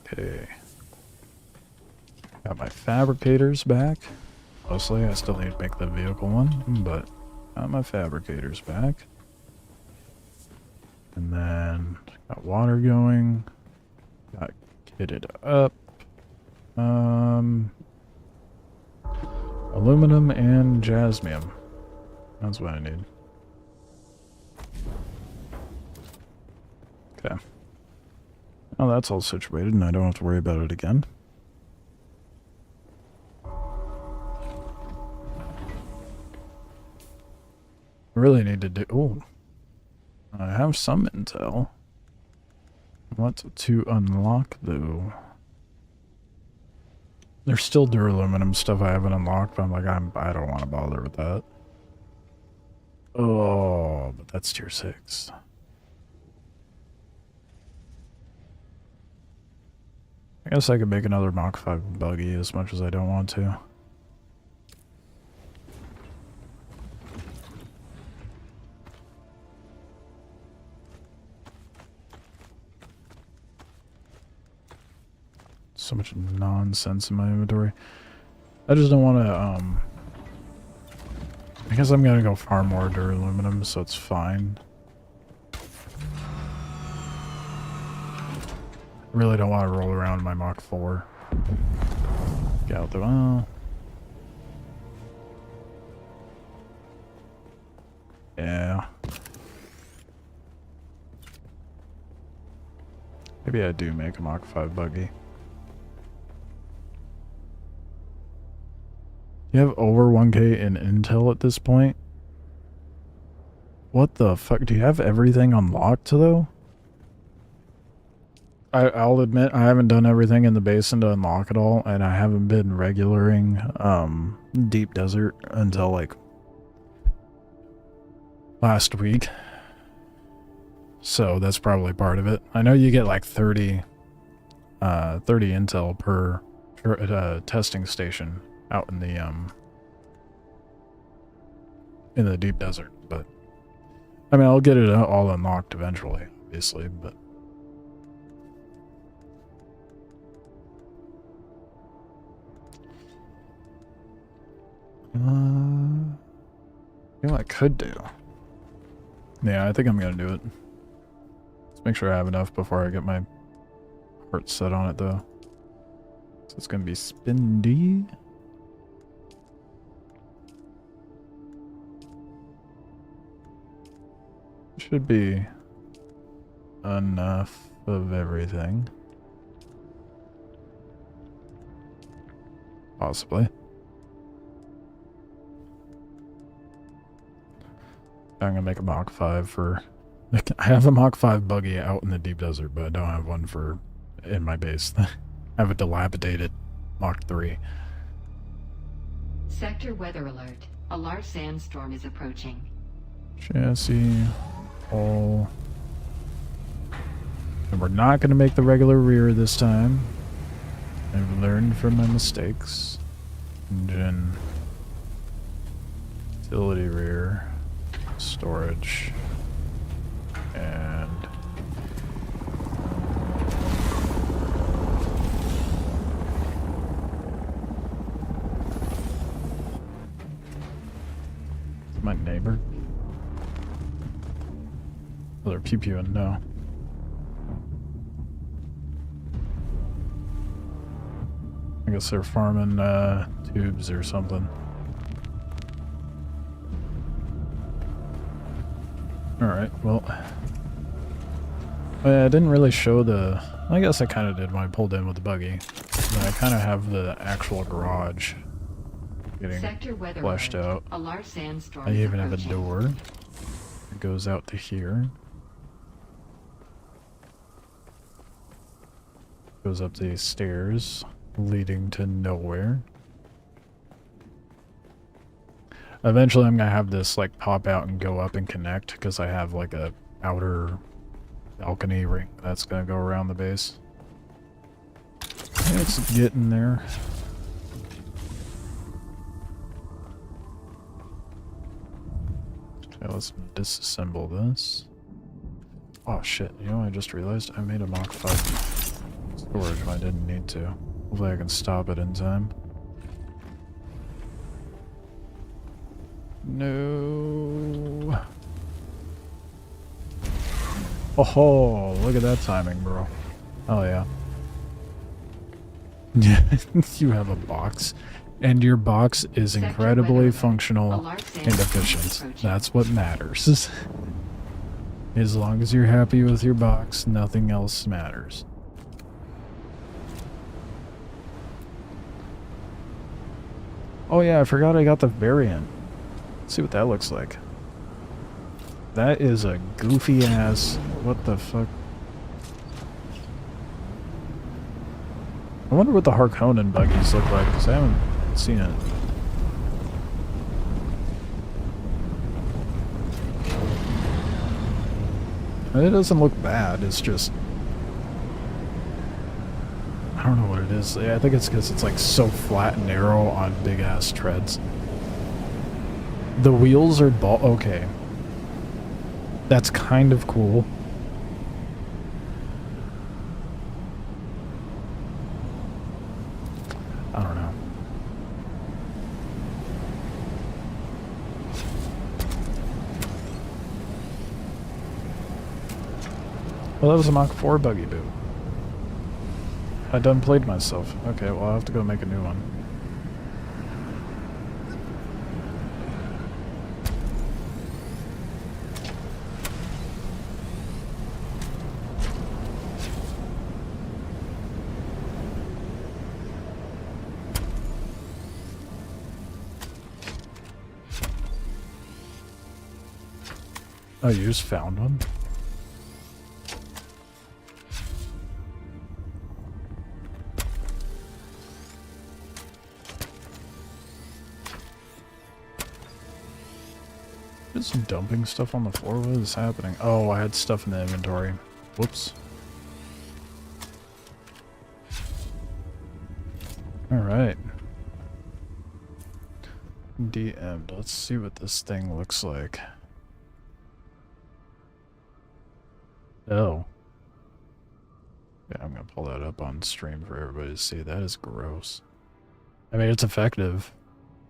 Okay. Got my fabricators back. Mostly, I still need to make the vehicle one, but got my fabricators back. And then got water going. Got kitted up. Aluminum and jasmium. That's what I need. Okay. Now that's all situated and I don't have to worry about it again. I really need to do... Oh. I have some intel. What to unlock, though? There's still duraluminum stuff I haven't unlocked, but I'm like, I don't want to bother with that. Oh, but that's tier 6. I guess I could make another Mach 5 buggy as much as I don't want to. So much nonsense in my inventory. I just don't want to, I guess I'm gonna go farm more duraluminum, so it's fine. I really don't want to roll around in my Mach 4. Get out the... well... yeah. Maybe I do make a Mach 5 buggy. You have over 1K in intel at this point? What the fuck? Do you have everything unlocked, though? I'll admit I haven't done everything in the basin to unlock it all, and I haven't been regularing Deep Desert until like last week. So that's probably part of it. I know you get like 30 intel per testing station out in the Deep Desert, but I mean I'll get it all unlocked eventually, obviously, but you know what I could do? Yeah, I think I'm gonna do it. Let's make sure I have enough before I get my heart set on it, though. So it's gonna be spendy. Should be enough of everything. Possibly. I'm gonna make a Mach 5 for... I have a Mach 5 buggy out in the Deep Desert, but I don't have one for in my base. I have a dilapidated Mach 3. Sector weather alert. A large sandstorm is approaching. Chassis, all. And we're not gonna make the regular rear this time. I've learned from my mistakes. Engine. Utility rear. Storage. And my neighbor. Oh, they're pew-pewing, no. I guess they're farming tubes or something. Alright, well. I didn't really show the... I guess I kind of did when I pulled in with the buggy. But I kind of have the actual garage getting fleshed out. A large sandstorm I even have a door. It goes out to here. Goes up these stairs, leading to nowhere. Eventually I'm gonna have this like pop out and go up and connect, because I have like a outer balcony ring that's gonna go around the base. It's getting there. Okay, let's disassemble this. Oh shit, you know what I just realized? I made a Mach 5 storage when I didn't need to. Hopefully I can stop it in time. No. Oh, look at that timing, bro. Oh, yeah. You have a box, and your box is Sector incredibly weather alert. functional A large and sandstorm is efficient. approaching. That's what matters. As long as you're happy with your box, nothing else matters. Oh yeah, I forgot I got the variant. Let's see what that looks like. That is a goofy ass... What the fuck? I wonder what the Harkonnen buggies look like, because I haven't seen it. And it doesn't look bad, it's just... I don't know what it is. I think it's because it's like so flat and narrow on big ass treads. The wheels are okay. That's kind of cool. I don't know. Well, that was a Mach 4 buggy boot. I done played myself. Okay, well I'll have to go make a new one. Oh, you just found one? Just dumping stuff on the floor? What is happening? Oh, I had stuff in the inventory. Whoops. Alright. DM'd. Let's see what this thing looks like. Oh. Yeah, I'm gonna pull that up on stream for everybody to see. That is gross. I mean, it's effective,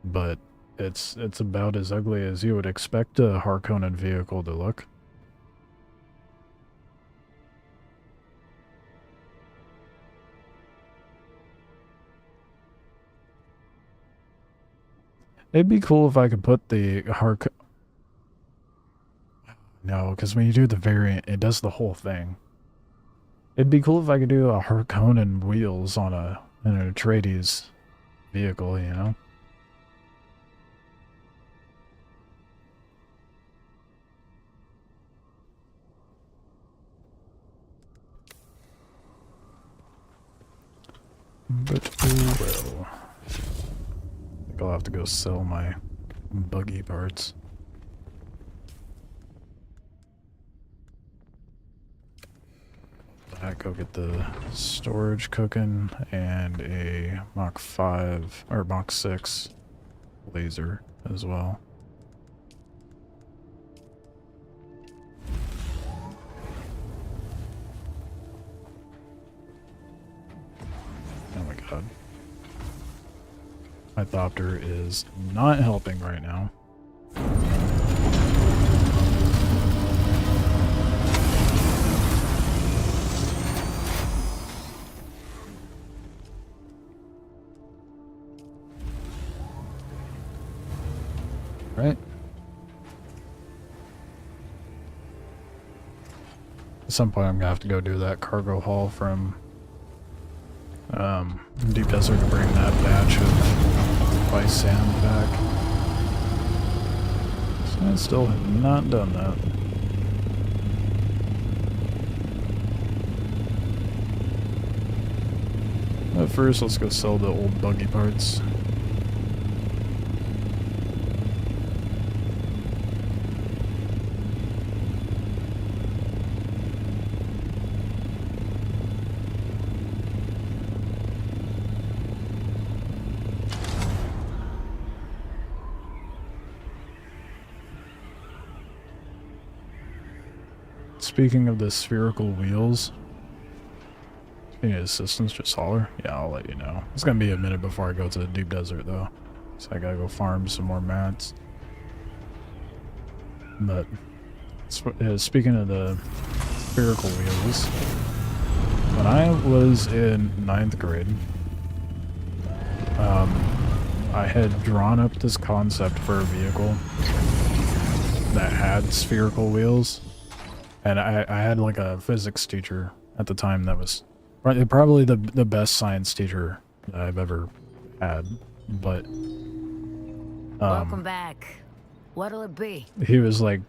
but it's about as ugly as you would expect a Harkonnen vehicle to look. It'd be cool if I could put the No, because when you do the variant, it does the whole thing. It'd be cool if I could do a Harkonnen wheels on an Atreides vehicle, you know? But oh well. I think I'll have to go sell my buggy parts. I go get the storage cooking and a Mach 5 or Mach 6 laser as well. Oh my god. My Thopter is not helping right now. Right? At some point I'm gonna have to go do that cargo haul from Deep Desert to bring that batch of ice sand back. So I still have not done that. But first, let's go sell the old buggy parts. Speaking of the spherical wheels, Any assistance, just holler? Yeah, I'll let you know. It's gonna be a minute before I go to the deep desert, though. So I gotta go farm some more mats. But, speaking of the spherical wheels, when I was in 9th grade, I had drawn up this concept for a vehicle that had spherical wheels. And I had like a physics teacher at the time that was probably the best science teacher that I've ever had. But welcome back. What'll it be? he was like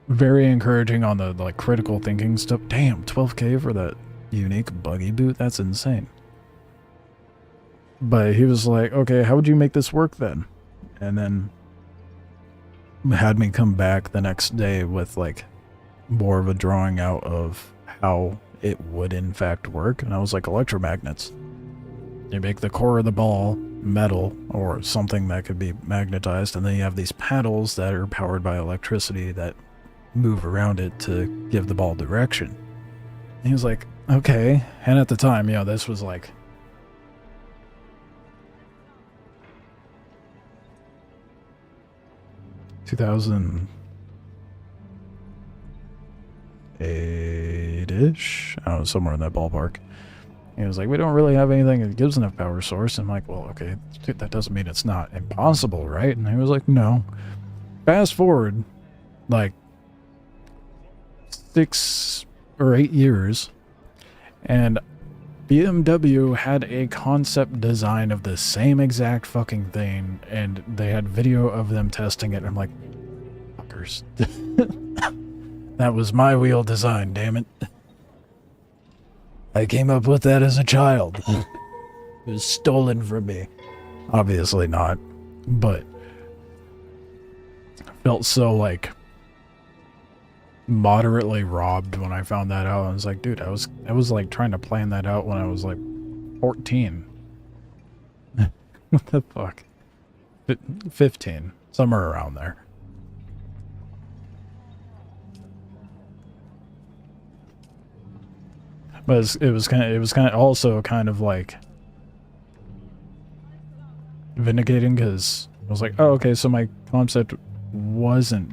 very encouraging on the like critical thinking stuff. Damn, 12K for that unique buggy boot? That's insane. But he was like, okay, how would you make this work then? And then had me come back the next day with like more of a drawing out of how it would in fact work. And I was like, electromagnets. You make the core of the ball metal or something that could be magnetized, and then you have these paddles that are powered by electricity that move around it to give the ball direction. And he was like, okay. And at the time, you know, this was like 2008-ish? I don't know, somewhere in that ballpark. He was like, we don't really have anything that gives enough power source. I'm like, well, okay, that doesn't mean it's not impossible, right? And he was like, no. Fast forward, like, 6 or 8 years, and BMW had a concept design of the same exact fucking thing, and they had video of them testing it. I'm like, fuckers. That was my wheel design, damn it. I came up with that as a child. It was stolen from me. Obviously not, but felt so like moderately robbed when I found that out. I was like, dude, I was like trying to plan that out when I was like 14. What the fuck? 15, somewhere around there. But it was kind of also kind of like vindicating, because I was like, oh, okay, so my concept wasn't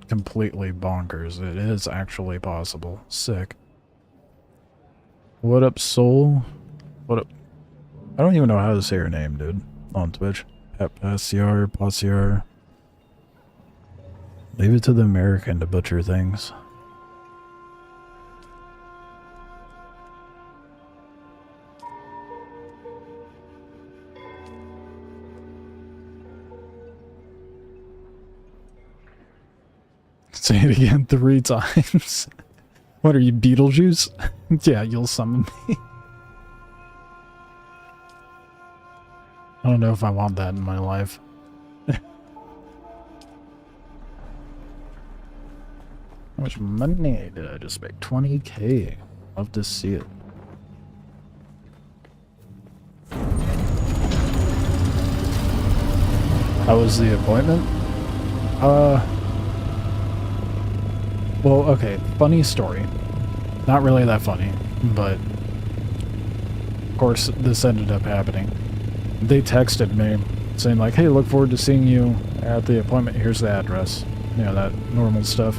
completely bonkers. It is actually possible. Sick. What up, Soul? What up? I don't even know how to say her name, dude, on Twitch. Passiar. Leave it to the American to butcher things. Say it again 3 times. What are you, Beetlejuice? Yeah, you'll summon me. I don't know if I want that in my life. How much money did I just make? 20K. Love to see it. How was the appointment? Well, okay, funny story. Not really that funny, but of course this ended up happening. They texted me saying like, hey, look forward to seeing you at the appointment. Here's the address. You know, that normal stuff.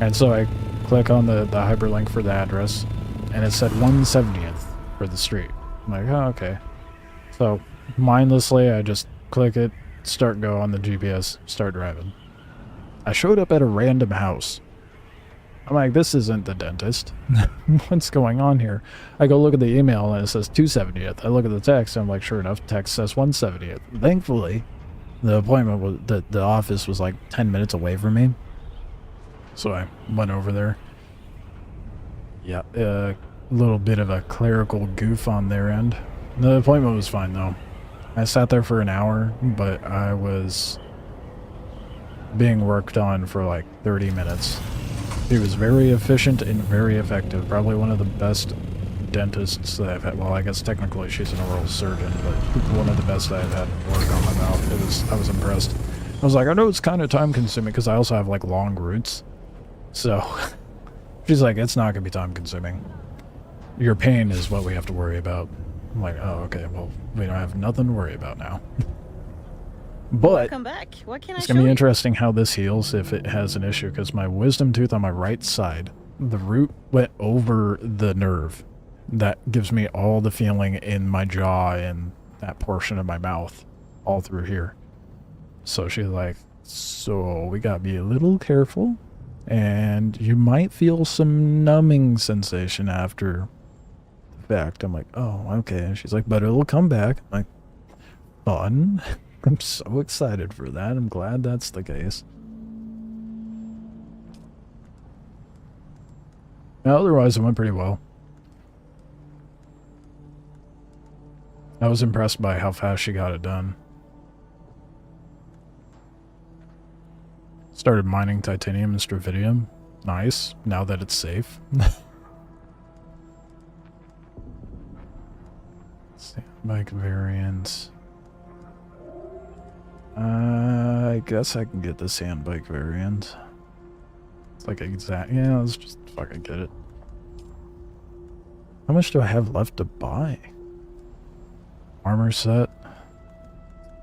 And so I click on the hyperlink for the address, and it said 170th for the street. I'm like, oh, okay. So mindlessly, I just click it, start go on the GPS, start driving. I showed up at a random house. I'm like, this isn't the dentist. What's going on here? I go look at the email and it says 270th. I look at the text and I'm like, sure enough, text says 170th. Thankfully, the appointment was, the office was like 10 minutes away from me. So I went over there. Yeah, a little bit of a clerical goof on their end. The appointment was fine though. I sat there for an hour, but I was being worked on for like 30 minutes. He was very efficient and very effective. Probably one of the best dentists that I've had. Well, I guess technically she's an oral surgeon, but one of the best I've had work on my mouth. I was impressed. I was like, I know it's kind of time consuming because I also have like long roots. So she's like, it's not going to be time consuming. Your pain is what we have to worry about. I'm like, oh, okay, well, we don't have nothing to worry about now. But Come back. What can it's I going to show be you? interesting how this heals if it has an issue, because my wisdom tooth on my right side, the root went over the nerve. That gives me all the feeling in my jaw and that portion of my mouth, all through here. So she's like, so we got to be a little careful, and you might feel some numbing sensation after the fact. I'm like, oh, okay. And she's like, but it'll come back. I'm like, fun. I'm so excited for that. I'm glad that's the case. Now, otherwise, it went pretty well. I was impressed by how fast she got it done. Started mining titanium and stravidium. Nice, now that it's safe. Bike variants. I guess I can get the sand bike variant. It's like exact. Yeah, let's just fucking get it. How much do I have left to buy? Armor set.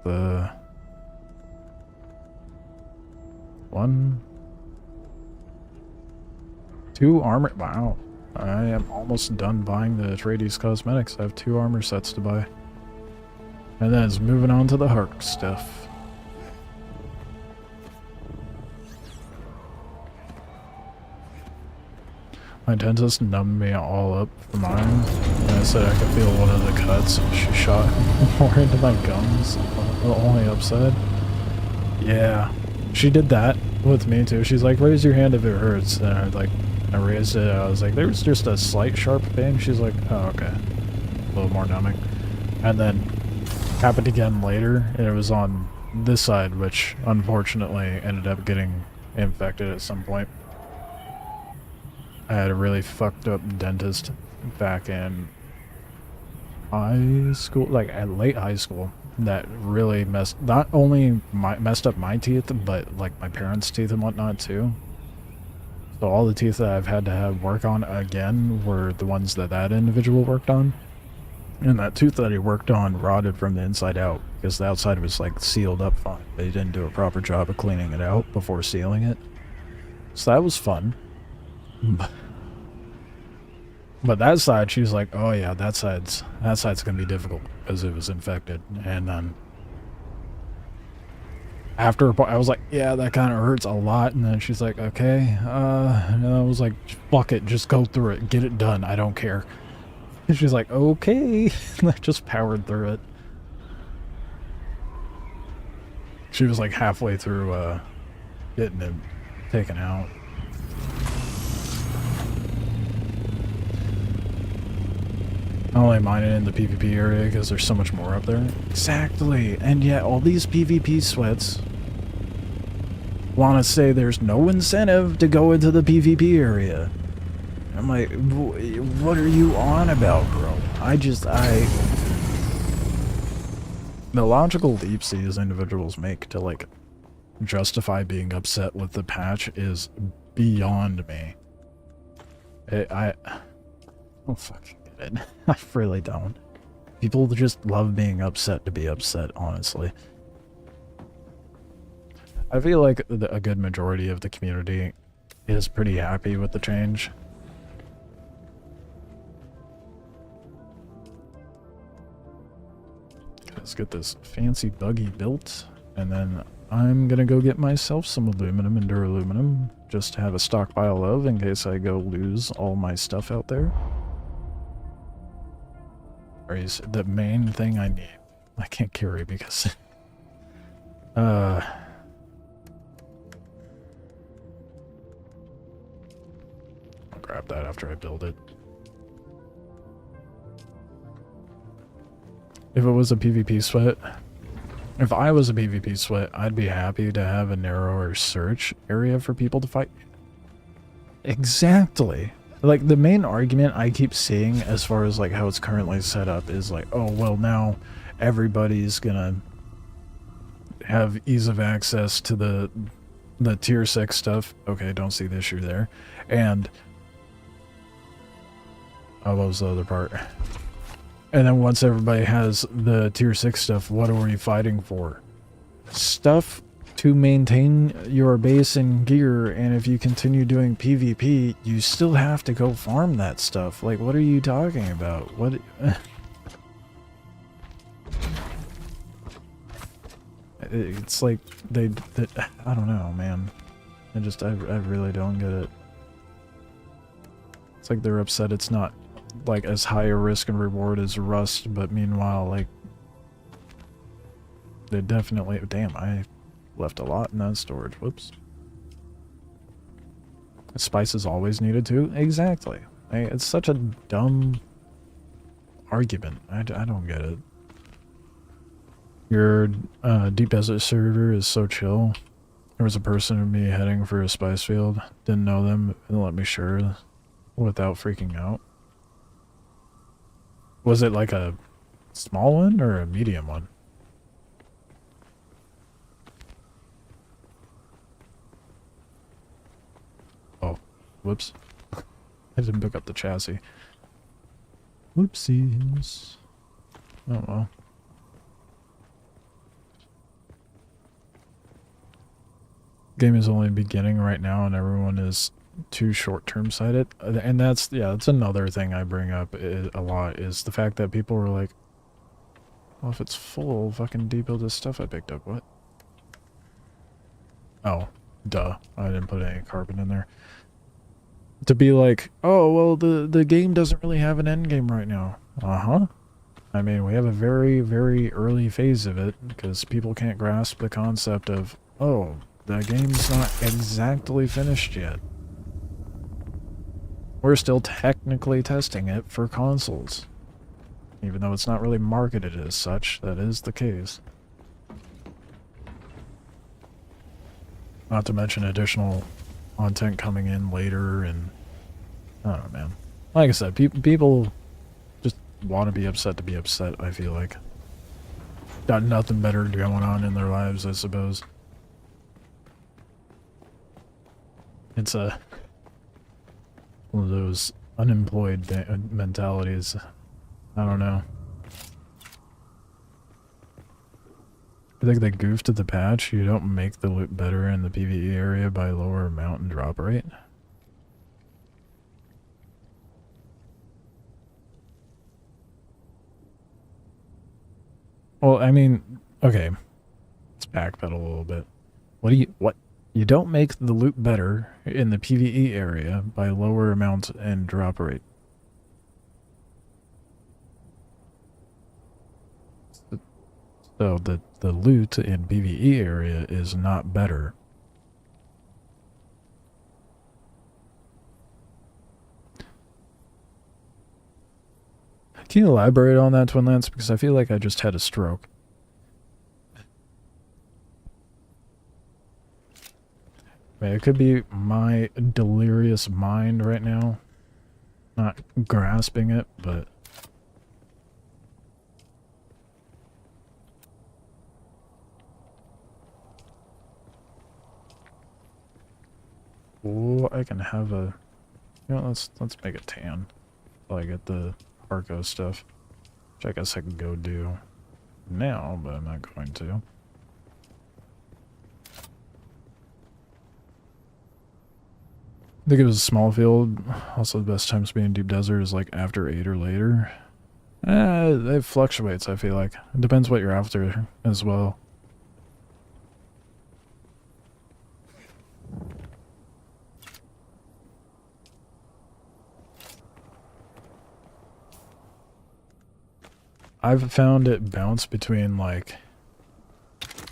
The one. 2 armor. Wow. I am almost done buying the Atreides cosmetics. I have 2 armor sets to buy. And then it's moving on to the Hark stuff. My dentist numbed me all up for mine, and I said I could feel one of the cuts, and she shot more into my gums, the only upside. Yeah, she did that with me too. She's like, raise your hand if it hurts, and I raised it. I was like, there's just a slight sharp pain. She's like, oh, okay, a little more numbing. And then happened again later, and it was on this side, which unfortunately ended up getting infected at some point. I had a really fucked up dentist back in high school, like at late high school, that really not only messed up my teeth, but like my parents' teeth and whatnot too. So all the teeth that I've had to have work on again were the ones that individual worked on. And that tooth that he worked on rotted from the inside out, because the outside was like sealed up fine, but he didn't do a proper job of cleaning it out before sealing it. So that was fun. But that side, she was like, oh yeah, that side's gonna be difficult because it was infected. And then after I was like, yeah, that kind of hurts a lot. And then she's like, okay, and I was like, fuck it, just go through it, get it done, I don't care. And she's like, okay. And I just powered through it. She was like halfway through getting it taken out. I only mine it in the PvP area because there's so much more up there. Exactly, and yet all these PvP sweats want to say there's no incentive to go into the PvP area. I'm like, what are you on about, bro? The logical leaps these individuals make to, like, justify being upset with the patch is beyond me. I don't fucking get it. I really don't. People just love being upset to be upset, honestly. I feel like a good majority of the community is pretty happy with the change. Let's get this fancy buggy built, and then I'm gonna go get myself some aluminum and duraluminum just to have a stockpile of in case I go lose all my stuff out there. Or is the main thing I need. I can't carry because I'll grab that after I build it. If it was a PvP sweat, if I was a PvP sweat, I'd be happy to have a narrower search area for people to fight. Exactly. Like, the main argument I keep seeing as far as, like, how it's currently set up is like, oh, well, now everybody's gonna have ease of access to the tier 6 stuff. Okay, don't see the issue there. And Oh, what was the other part? And then once everybody has the tier 6 stuff, what are you fighting for? Stuff to maintain your base and gear, and if you continue doing PvP, you still have to go farm that stuff. Like, what are you talking about? What? It's like they I don't know, man. I really don't get it. It's like they're upset it's not like as high a risk and reward as Rust, but meanwhile, like, they definitely, damn, I left a lot in that storage. Whoops. Spice is always needed too. Exactly. It's such a dumb argument. I don't get it. Your deep desert server is so chill. There was a person with me heading for a spice field. Didn't know them and let me share without freaking out. Was it like a small one or a medium one? Oh, whoops. I didn't pick up the chassis. Whoopsies. Oh well. Game is only beginning right now and everyone is too short-term sighted. And that's, yeah, that's another thing I bring up a lot, is the fact that people were like, well, if it's full, fucking debuild this stuff I picked up. What? Oh, duh. I didn't put any carbon in there. To be like, oh, well, the game doesn't really have an end game right now. Uh-huh. I mean, we have a very, very early phase of it, because people can't grasp the concept of, oh, the game's not exactly finished yet. We're still technically testing it for consoles. Even though it's not really marketed as such, that is the case. Not to mention additional content coming in later, and I don't know, man. Like I said, people just want to be upset to be upset, I feel like. Got nothing better going on in their lives, I suppose. It's one of those unemployed mentalities. I don't know. I think they goofed at the patch. You don't make the loot better in the PvE area by lower amount and drop rate. Well, I mean, okay. Let's backpedal a little bit. What? You don't make the loot better in the PvE area by lower amount and drop rate. So the loot in PvE area is not better. Can you elaborate on that, Twin Lance? Because I feel like I just had a stroke. It could be my delirious mind right now. Not grasping it, but... Oh, I can have a... You know, let's make it tan. Until I get the Arco stuff. Which I guess I can go do now, but I'm not going to. I think it was a small field. Also, the best times to be in deep desert is like after 8 or later. It fluctuates, I feel like. It depends what you're after as well. I've found it bounce between like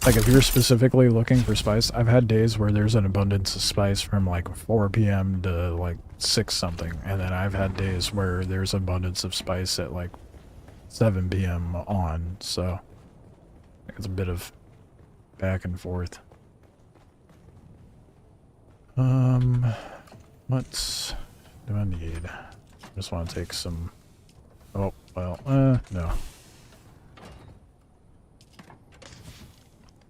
if you're specifically looking for spice, I've had days where there's an abundance of spice from like 4 p.m. to like 6 something, and then I've had days where there's abundance of spice at like 7 p.m. on, so it's a bit of back and forth. What do I need? I just want to take some... Oh, well, no.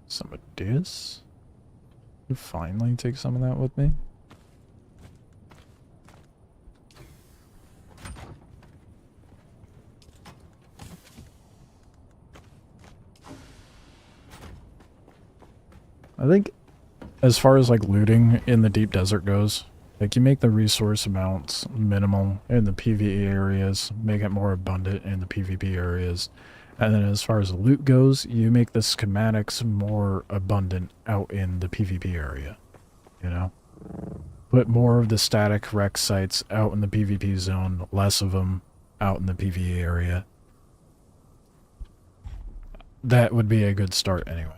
Some of this? You finally take some of that with me? I think as far as like looting in the deep desert goes, like you make the resource amounts minimal in the PvE areas, make it more abundant in the PvP areas. And then as far as loot goes, you make the schematics more abundant out in the PvP area, you know? Put more of the static rec sites out in the PvP zone, less of them out in the PvE area. That would be a good start anyway.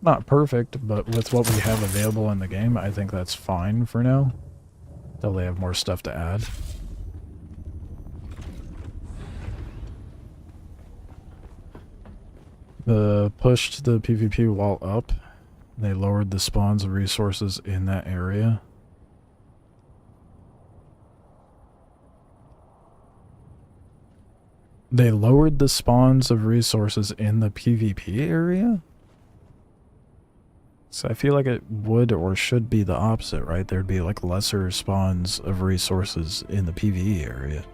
Not perfect, but with what we have available in the game, I think that's fine for now. Until they have more stuff to add. The pushed the PvP wall up. They lowered the spawns of resources in that area. They lowered the spawns of resources in the PvP area? So I feel like it would or should be the opposite, right? There'd be like lesser spawns of resources in the PvE area.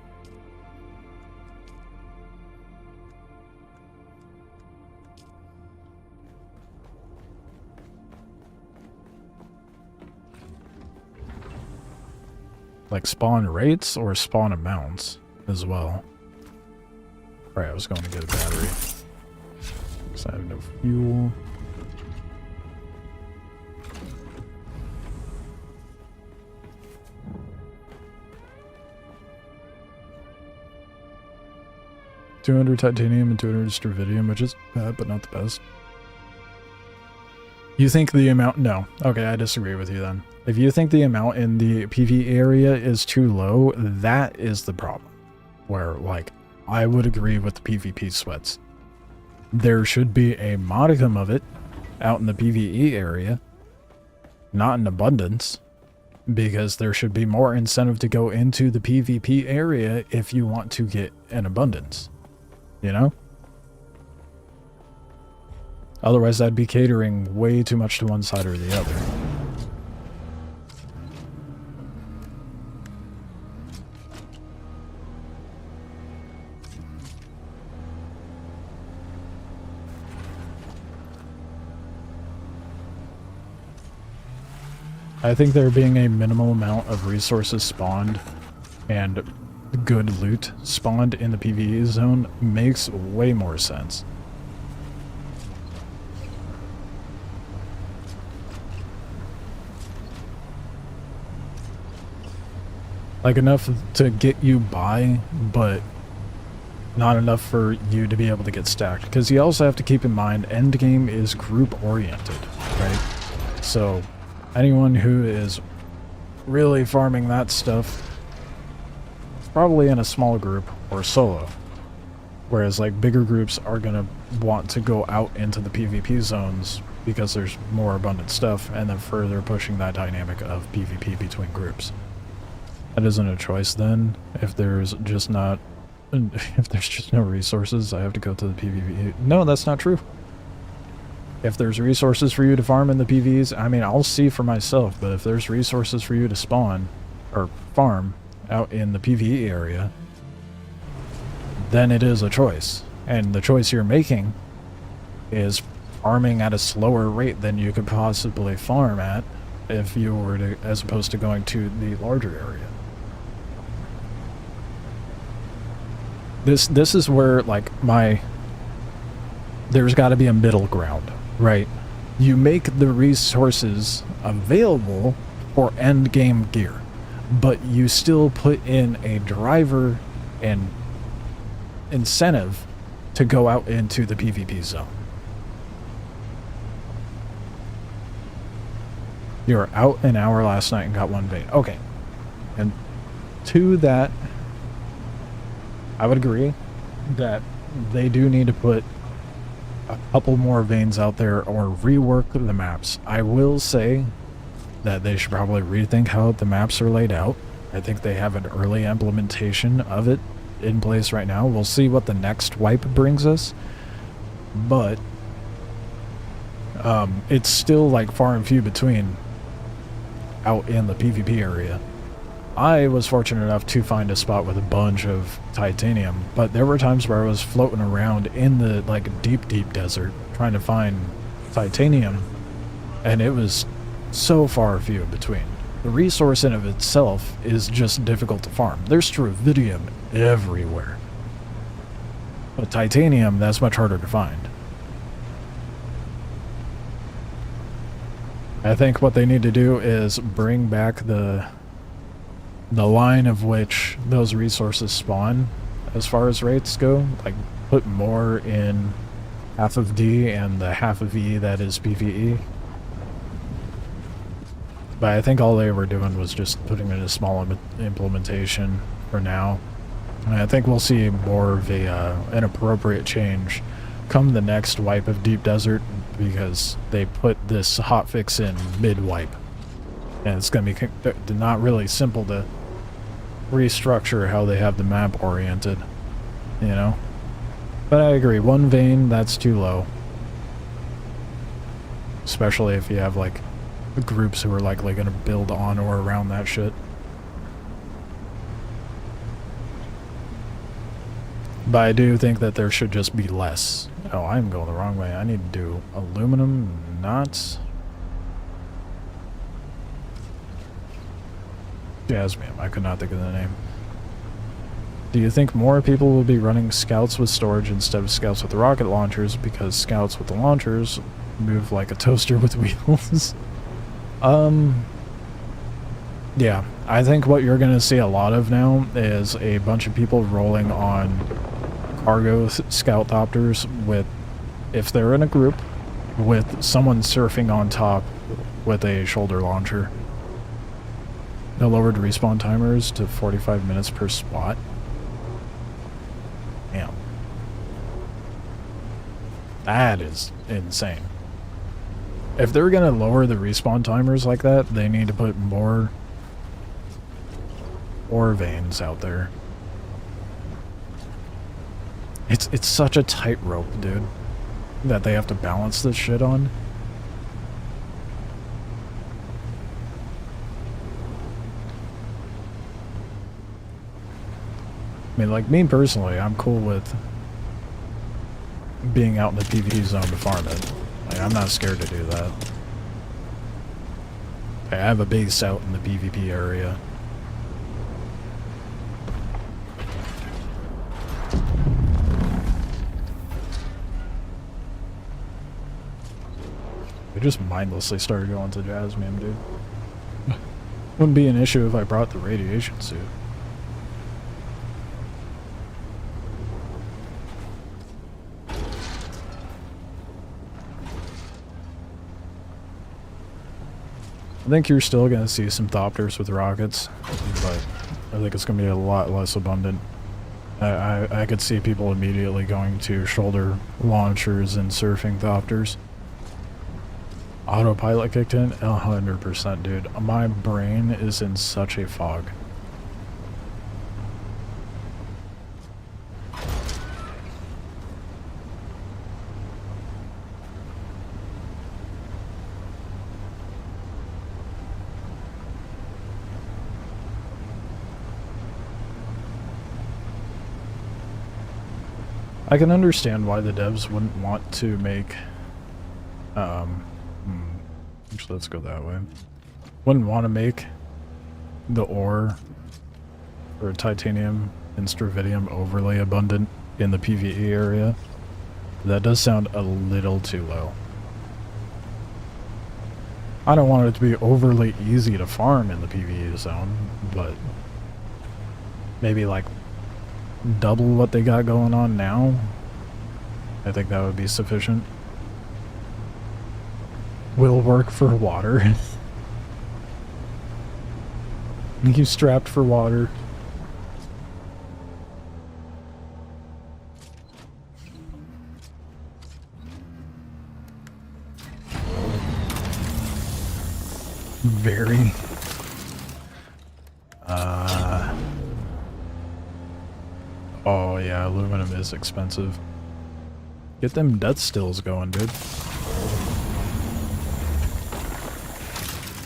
Like spawn rates or spawn amounts as well. Right, I was going to get a battery. Because I have no fuel. $200 titanium and $200 strividium, which is bad, but not the best. You think the amount... No. Okay, I disagree with you then. If you think the amount in the PvE area is too low, that is the problem. Where, like, I would agree with the PvP sweats. There should be a modicum of it out in the PvE area. Not in abundance. Because there should be more incentive to go into the PvP area if you want to get an abundance. You know? Otherwise, I'd be catering way too much to one side or the other. I think there being a minimal amount of resources spawned and good loot spawned in the PvE zone makes way more sense. Like enough to get you by, but not enough for you to be able to get stacked. Because you also have to keep in mind, endgame is group oriented, right? So anyone who is really farming that stuff is probably in a small group or solo. Whereas like bigger groups are gonna want to go out into the PvP zones because there's more abundant stuff, and then further pushing that dynamic of PvP between groups. That isn't a choice then. If there's just no resources, I have to go to the PvP. No, that's not true. If there's resources for you to farm in the PvEs, I mean, I'll see for myself, but if there's resources for you to spawn or farm out in the PvE area, then it is a choice. And the choice you're making is farming at a slower rate than you could possibly farm at if you were to, as opposed to going to the larger area. This is where, like, there's got to be a middle ground, right? You make the resources available for end game gear, but you still put in a driver and incentive to go out into the PvP zone. You were out an hour last night and got one vein. Okay. And to that, I would agree that they do need to put a couple more veins out there or rework the maps. I will say that they should probably rethink how the maps are laid out. I think they have an early implementation of it in place right now. We'll see what the next wipe brings us, but it's still like far and few between out in the PvP area. I was fortunate enough to find a spot with a bunch of titanium, but there were times where I was floating around in the like deep desert trying to find titanium, and it was so far few between. The resource in of itself is just difficult to farm. There's tritium everywhere. But titanium, that's much harder to find. I think what they need to do is bring back the line of which those resources spawn as far as rates go. Like, put more in half of D and the half of E that is PvE. But I think all they were doing was just putting in a small implementation for now. And I think we'll see more of an appropriate change come the next wipe of Deep Desert, because they put this hotfix in mid-wipe. And it's going to be not really simple to restructure how they have the map oriented, you know? But I agree, 1 vein, that's too low. Especially if you have, like, groups who are likely going to build on or around that shit. But I do think that there should just be less. Oh, I'm going the wrong way. I need to do aluminum knots. Jasmine, I could not think of the name. Do you think more people will be running scouts with storage instead of scouts with rocket launchers, because scouts with the launchers move like a toaster with wheels? Yeah, I think what you're going to see a lot of now is a bunch of people rolling on cargo scout copters with, if they're in a group, with someone surfing on top with a shoulder launcher. They lowered respawn timers to 45 minutes per spot. Damn. That is insane. If they're gonna lower the respawn timers like that, they need to put more ore veins out there. It's such a tightrope, dude, that they have to balance this shit on. I mean, like, me personally, I'm cool with being out in the PvP zone to farm it. Like, I'm not scared to do that. I have a base out in the PvP area. I just mindlessly started going to Jasmine, dude. Wouldn't be an issue if I brought the radiation suit. I think you're still going to see some Thopters with rockets, but I think it's going to be a lot less abundant. I could see people immediately going to shoulder launchers and surfing Thopters. Autopilot kicked in? 100%, dude. My brain is in such a fog. I can understand why the devs wouldn't want to make, actually, let's go that way. Wouldn't want to make the ore or titanium and stravidium overly abundant in the PvE area. That does sound a little too low. I don't want it to be overly easy to farm in the PvE zone, but maybe like double what they got going on now. I think that would be sufficient. Will work for water. You strapped for water. Very. Oh yeah, aluminum is expensive. Get them death stills going, dude.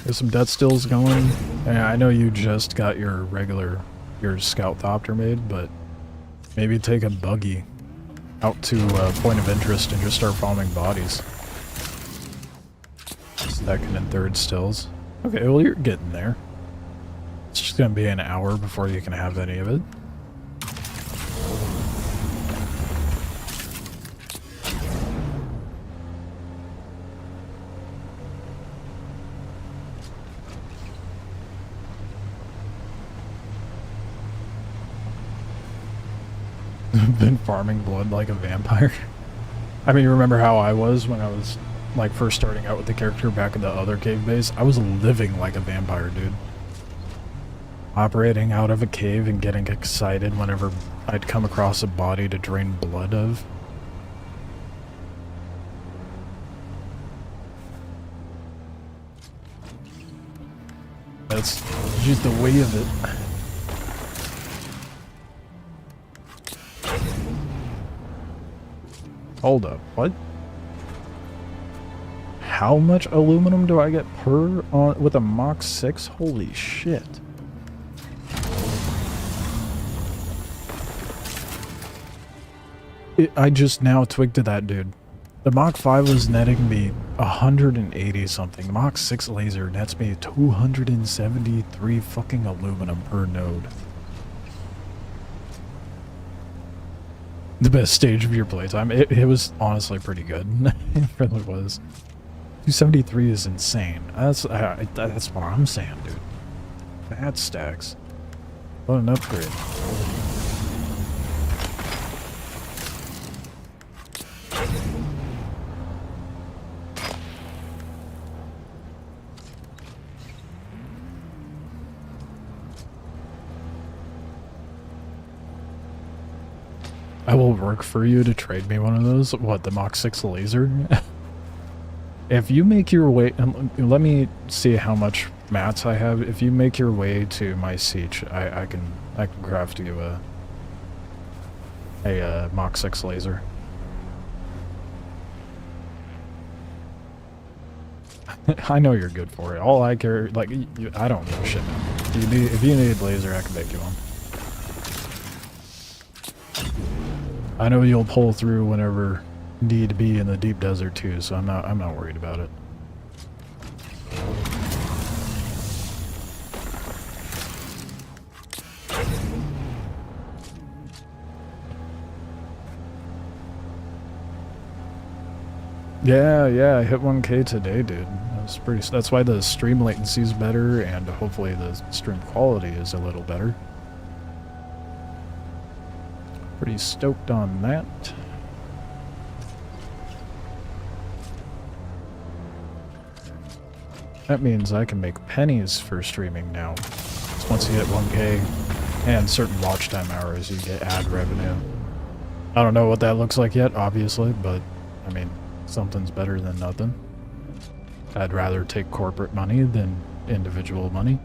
Get some death stills going. Yeah, I know you just got your scout thopter made, but maybe take a buggy out to a point of interest and just start farming bodies. second and third stills. Okay, well you're getting there. It's just gonna be an hour before you can have any of it. Been farming blood like a vampire. I mean, you remember how I was when I was like first starting out with the character back in the other cave base? I was living like a vampire, dude. Operating out of a cave and getting excited whenever I'd come across a body to drain blood of. That's just the way of it. Hold up, what? How much aluminum do I get per with a Mach 6? Holy shit. I just now twigged to that, dude. The Mach 5 was netting me 180 something. Mach 6 laser nets me 273 fucking aluminum per node. The best stage of your playtime. It was honestly pretty good. It really was. 273 is insane. That's what I'm saying, dude. That stacks. What an upgrade. I will work for you to trade me one of those. What, the Mach 6 laser? If you make your way, and let me see how much mats I have. If you make your way to my siege, I can craft you a Mach 6 laser. I know you're good for it. All I care, like, I don't give a shit. If you need laser, I can make you one. I know you'll pull through whenever need be in the deep desert too, so I'm not worried about it. Yeah, I hit 1K today, dude. That's why the stream latency is better, and hopefully the stream quality is a little better. Pretty stoked on that. That means I can make pennies for streaming now. So once you hit 1K and certain watch time hours, you get ad revenue. I don't know what that looks like yet, obviously, but I mean, something's better than nothing. I'd rather take corporate money than individual money.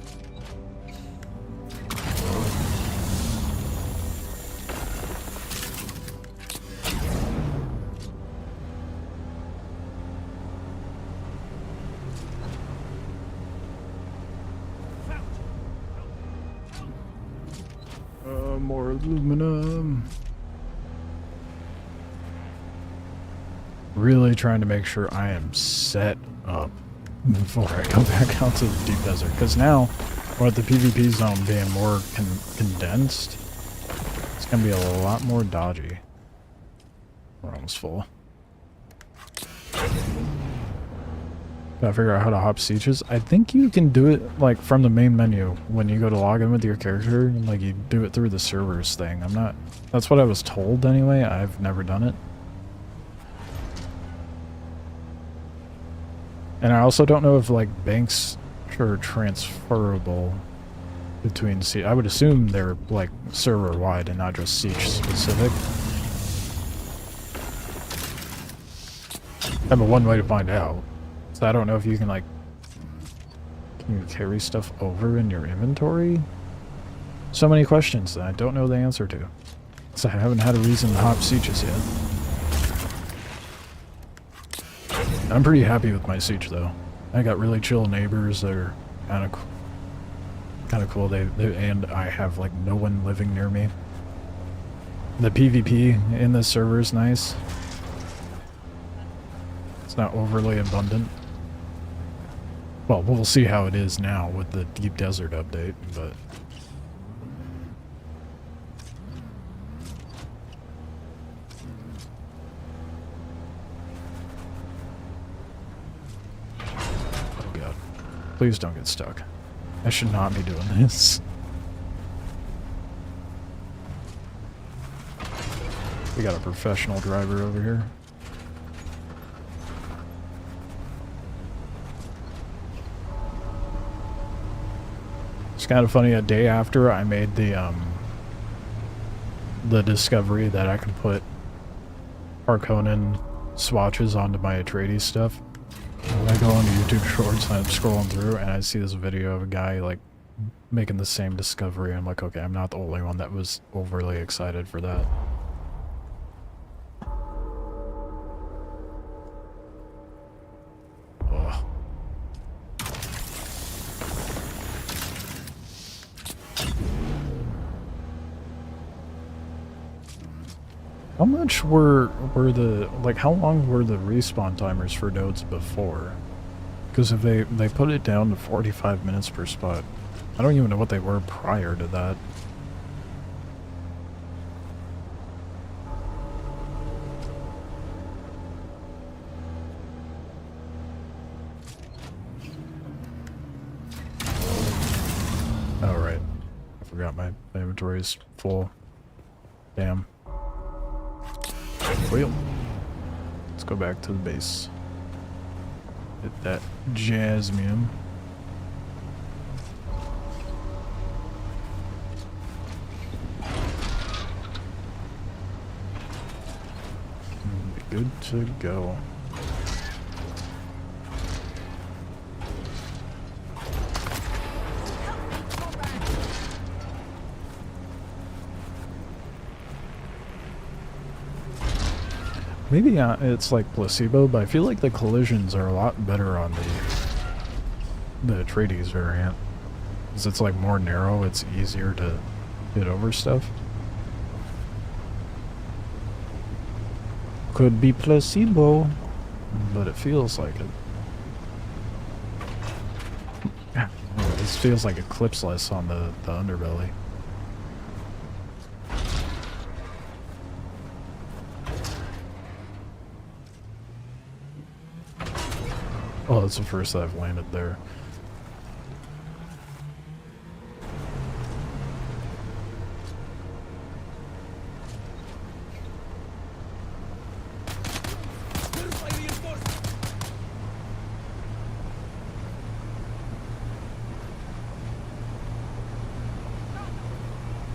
More aluminum. Really trying to make sure I am set up before I go back out to the deep desert. Because now, with the PvP zone being more condensed, it's going to be a lot more dodgy. We're almost full. Gotta figure out how to hop sieges. I think you can do it like from the main menu when you go to log in with your character. Like you do it through the servers thing. That's what I was told anyway. I've never done it. And I also don't know if like banks are transferable between I would assume they're like server wide and not just siege specific. I mean, one way to find out. So I don't know if you can like, can you carry stuff over in your inventory? So many questions that I don't know the answer to. So I haven't had a reason to hop sieges yet. I'm pretty happy with my siege though. I got really chill neighbors that are kind of cool. And I have like no one living near me. The PvP in this server is nice. It's not overly abundant. Well, we'll see how it is now with the Deep Desert update, but... Oh god. Please don't get stuck. I should not be doing this. We got a professional driver over here. It's kind of funny, a day after I made the discovery that I could put Harkonnen swatches onto my Atreides stuff. When I go onto YouTube Shorts and I'm scrolling through and I see this video of a guy like making the same discovery. I'm like, okay, I'm not the only one that was overly excited for that. Ugh. How much were the, like, how long were the respawn timers for nodes before? Because if they put it down to 45 minutes per spot, I don't even know what they were prior to that. Oh, right. I forgot my inventory is full. Damn. Well, let's go back to the base. Hit that jasmine. Good to go. Maybe it's like placebo, but I feel like the collisions are a lot better on the Atreides variant. Because it's like more narrow, it's easier to get over stuff. Could be placebo, but it feels like it. This feels like eclipseless on the underbelly. Oh, that's the first that I've landed there.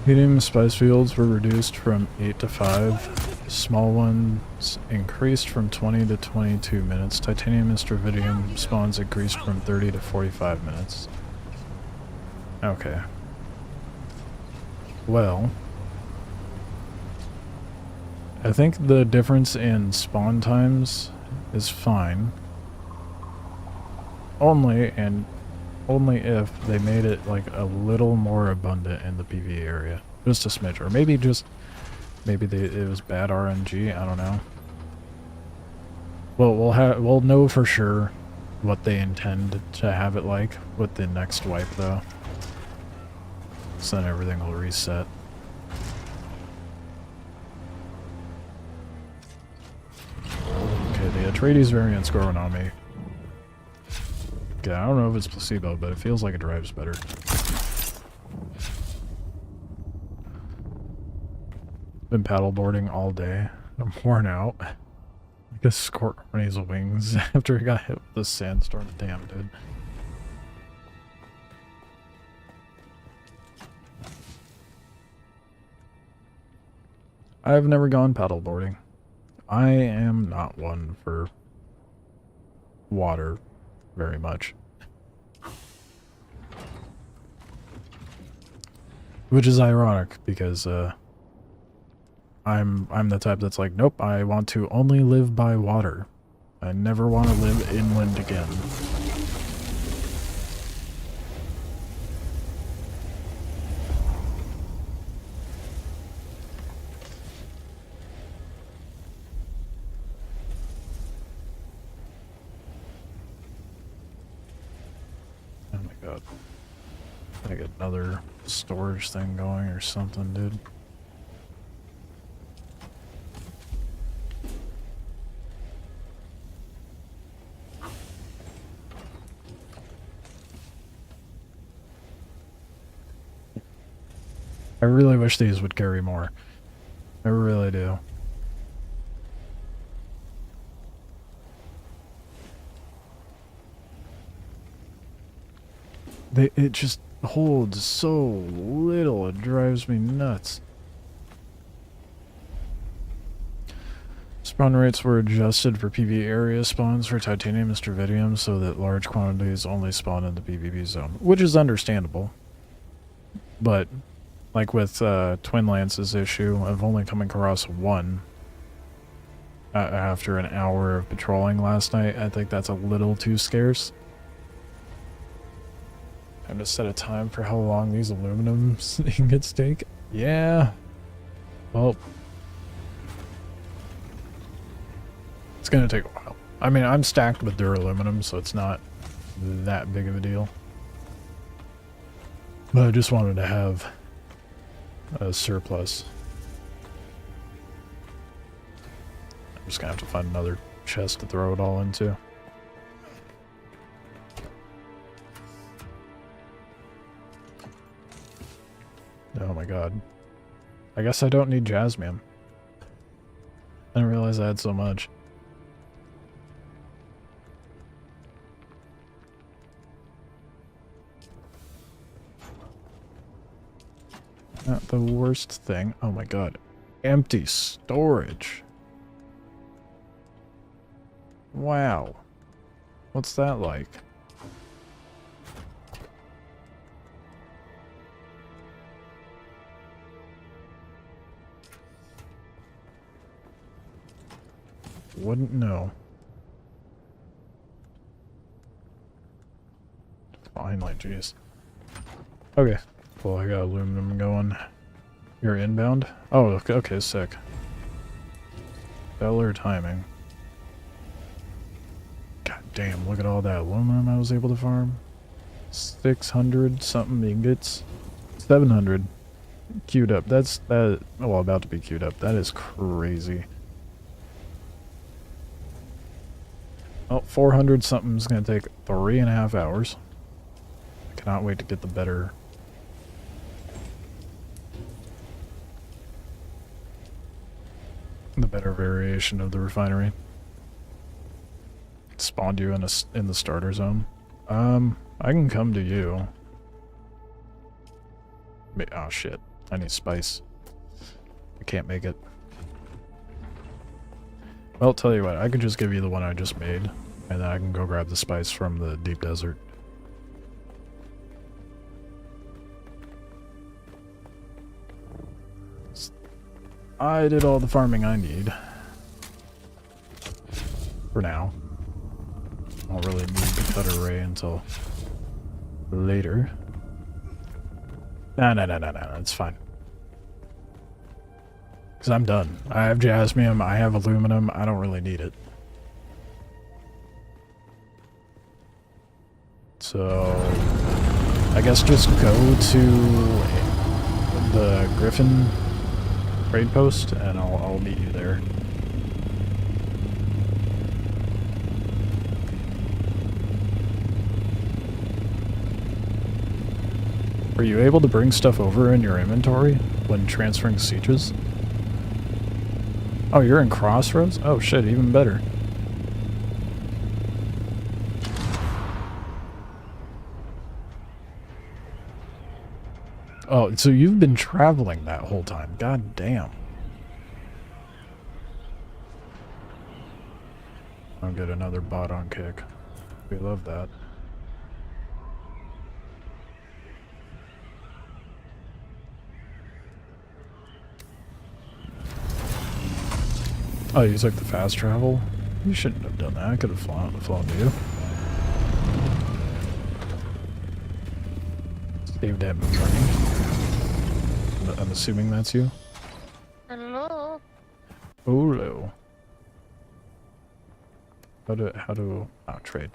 Medium spice fields were reduced from 8 to 5. Small ones increased from 20 to 22 minutes. Titanium and Stravidium spawns increased from 30 to 45 minutes. Okay. Well, I think the difference in spawn times is fine. Only if they made it like a little more abundant in the PvE area. Just a smidge. Or maybe just it was bad RNG, I don't know. Well, we'll know for sure what they intend to have it like with the next wipe though. So then everything will reset. Okay, the Atreides variant's growing on me. Okay, I don't know if it's placebo, but it feels like it drives better. Been paddleboarding all day. I'm worn out. Like a squirt on his wings after he got hit with the sandstorm. Damn, dude. I've never gone paddleboarding. I am not one for water very much. Which is ironic because I'm the type that's like, nope, I want to only live by water. I never want to live inland again. god. I get another storage thing going or something, dude. I really wish these would carry more. I really do. It just holds so little, it drives me nuts. Spawn rates were adjusted for PvE area spawns for titanium and stravidium so that large quantities only spawn in the PvP zone, which is understandable. But, like with Twin Lance's issue of only coming across one after an hour of patrolling last night, I think that's a little too scarce. Time to set a time for how long these aluminum ingots take. Yeah. Well, it's gonna take a while. I mean, I'm stacked with duraluminum, so it's not that big of a deal. But I just wanted to have a surplus. I'm just gonna have to find another chest to throw it all into. Oh my god. I guess I don't need jasmium. I didn't realize I had so much. Not the worst thing. Oh my god. Empty storage. Wow. What's that like? Wouldn't know. Finally, jeez. Okay. Well, I got aluminum going. You're inbound? Oh, okay, sick. Stellar timing. God damn, look at all that aluminum I was able to farm. 600 something ingots. 700 queued up. Well, about to be queued up. That is crazy. Oh, 400 something is going to take 3.5 hours. I cannot wait to get the better variation of the refinery. It spawned you in the starter zone. I can come to you. Oh shit, I need spice. I can't make it. Well, tell you what, I could just give you the one I just made, and then I can go grab the spice from the deep desert. I did all the farming I need. For now. I don't really need the cutter ray until later. No, it's fine. Because I'm done. I have jasmium, I have aluminum, I don't really need it. So, I guess just go to the Griffin raid post and I'll meet you there. Are you able to bring stuff over in your inventory when transferring sieges? Oh, you're in Crossroads? Oh shit, even better. Oh, so you've been traveling that whole time. God damn. I'll get another bot on kick. We love that. Oh, you took the fast travel? You shouldn't have done that. I could have flown to you. Saved that money. I'm assuming that's you. Hello. Hello. How to trade.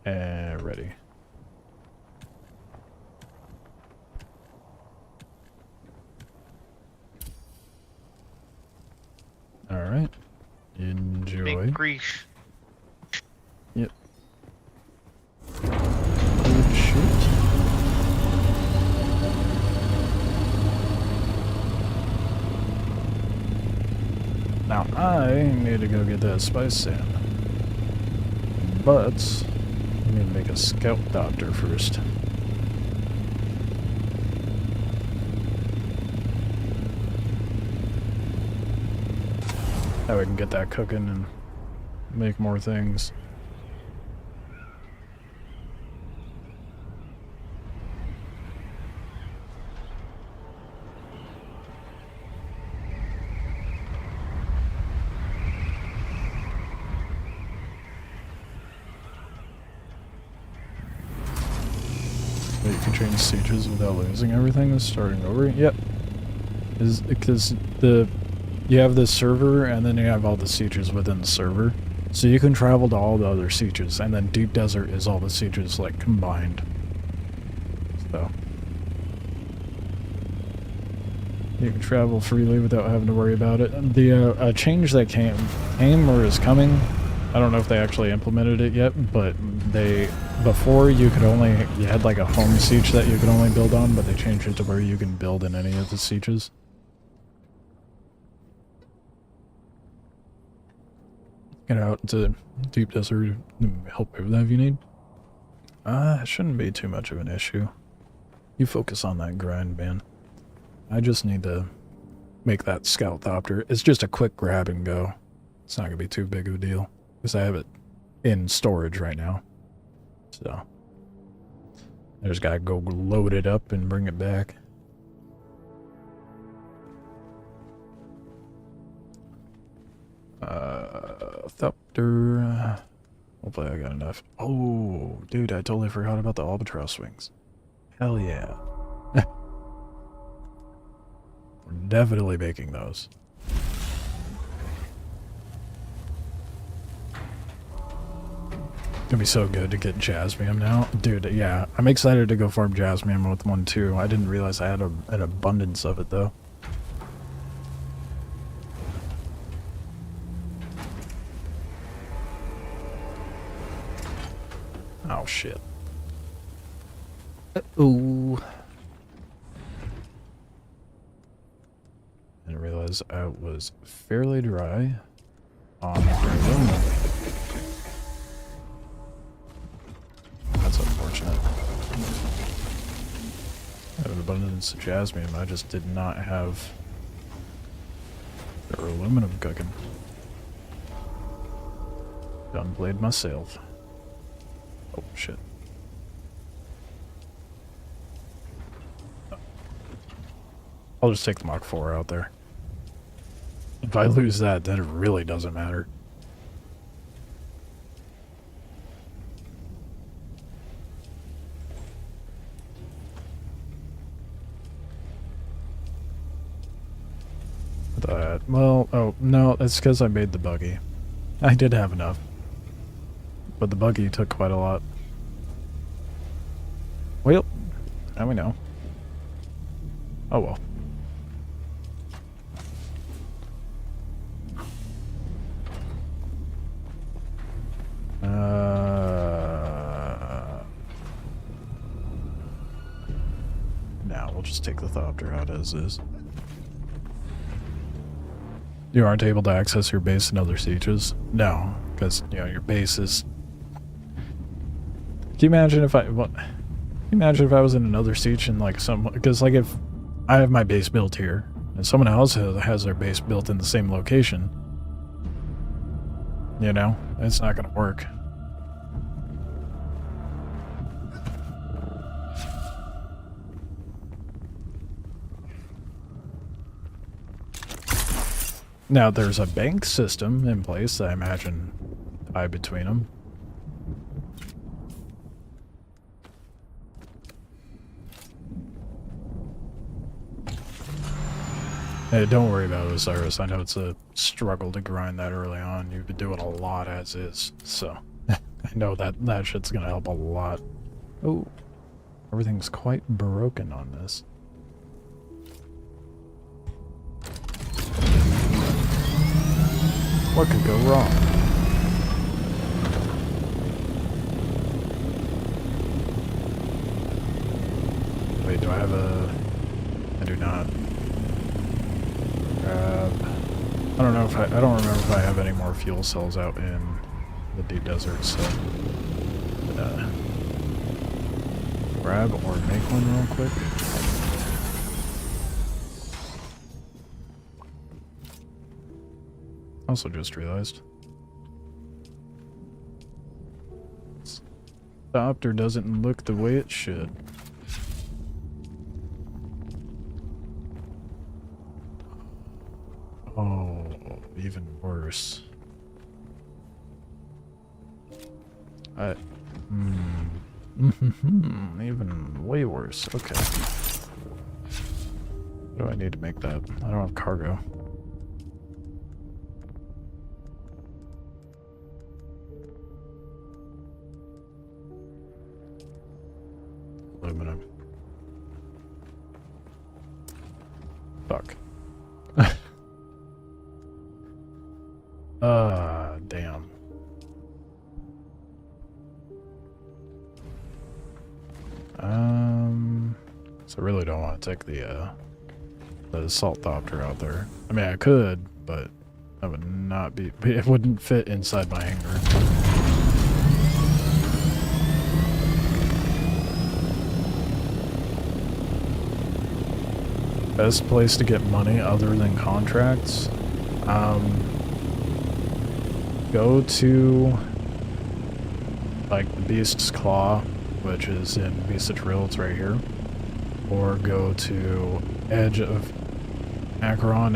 Ready. Alright. Enjoy. Big grease. Yep. Good shit. Now I need to go get that spice sand. But I need to make a scout doctor first. That way we can get that cooking and make more things. Wait, you can change sieges without losing everything and starting over? Yep. Is because you have this server and then you have all the sieges within the server. So you can travel to all the other sieges, and then Deep Desert is all the sieges like combined. So you can travel freely without having to worry about it. The change that came or is coming, I don't know if they actually implemented it yet, but before you had like a home siege that you could only build on, but they changed it to where you can build in any of the sieges. Get out to Deep Desert, help with that if you need. It shouldn't be too much of an issue. You focus on that grind, man. I just need to make that scout thopter. It's just a quick grab and go. It's not gonna be too big of a deal because I have it in storage right now. So I just gotta go load it up and bring it back. Thopter. Hopefully I got enough. Oh, dude, I totally forgot about the albatross wings. Hell yeah. We're definitely making those. Gonna be so good to get jasmine now. Dude, yeah, I'm excited to go farm jasmine with one too. I didn't realize I had an abundance of it though. Oh shit. Ooh. Didn't realize I was fairly dry on Dune. That's unfortunate. I have an abundance of jasmine, I just did not have the aluminum cooking. Done played myself. Oh shit. I'll just take the Mach 4 out there. If I lose that, then it really doesn't matter. Well, oh, no, it's because I made the buggy. I did have enough. But the buggy took quite a lot. Well, now we know. Oh well. Now we'll just take the Thopter out as is. You aren't able to access your base in other sieges? No, because, you know, your base is... Can you imagine if I... What? Can you imagine if I was in another siege and, like, some... Because, like, if I have my base built here, and someone else has their base built in the same location, you know, it's not gonna work. Now, there's a bank system in place, I imagine, tied between them. Hey, don't worry about Osiris. I know it's a struggle to grind that early on. You've been doing a lot as is, so. I know that shit's gonna help a lot. Oh, everything's quite broken on this. What could go wrong? Wait, do I have a... I do not. I don't know if I don't remember if I have any more fuel cells out in the deep desert, so... grab or make one real quick. Also just realized. The Opter doesn't look the way it should. Oh, even worse. Even way worse. Okay. What do I need to make that? I don't have cargo. Aluminum. Fuck. Damn. So I really don't want to take the assault copter out there. I mean, I could, but that would not be... It wouldn't fit inside my hangar. Best place to get money other than contracts? Go to, like, the Beast's Claw, which is in Beast's Drill, it's right here. Or go to Edge of Acheron.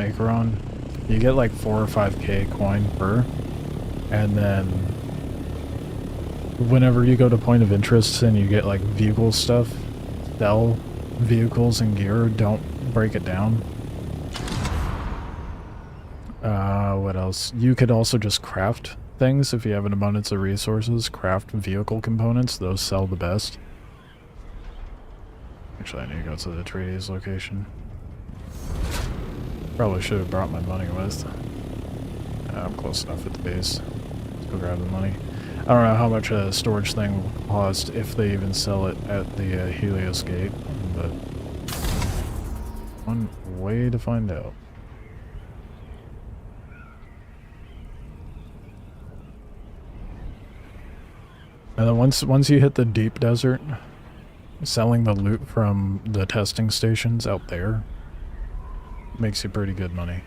You get like 4 or 5k coin per. And then whenever you go to Point of Interest and you get like vehicle stuff, sell vehicles and gear, don't break it down. What else? You could also just craft things if you have an abundance of resources. Craft vehicle components, those sell the best. Actually, I need to go to the Atreides location. Probably should have brought my money with. I'm close enough at the base. Let's go grab the money. I don't know how much a storage thing will cost if they even sell it at the Helios Gate, but one way to find out. And then once you hit the deep desert, selling the loot from the testing stations out there makes you pretty good money.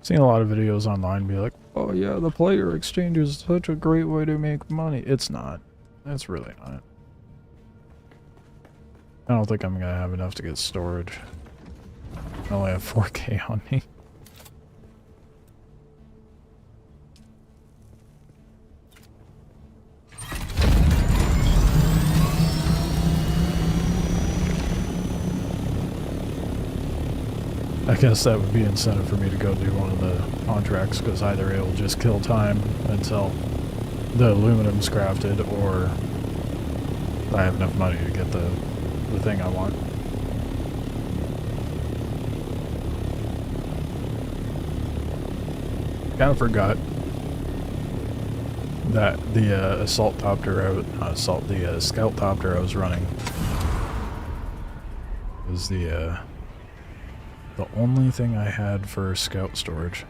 Seen a lot of videos online be like, oh yeah, the player exchange is such a great way to make money. It's not. It's really not. I don't think I'm gonna have enough to get storage. I only have 4k on me. I guess that would be incentive for me to go do one of the contracts, because either it'll just kill time until the aluminum's crafted, or I have enough money to get the thing I want. Kind of forgot that the assault copter, the scout copter I was running was the only thing I had for scout storage.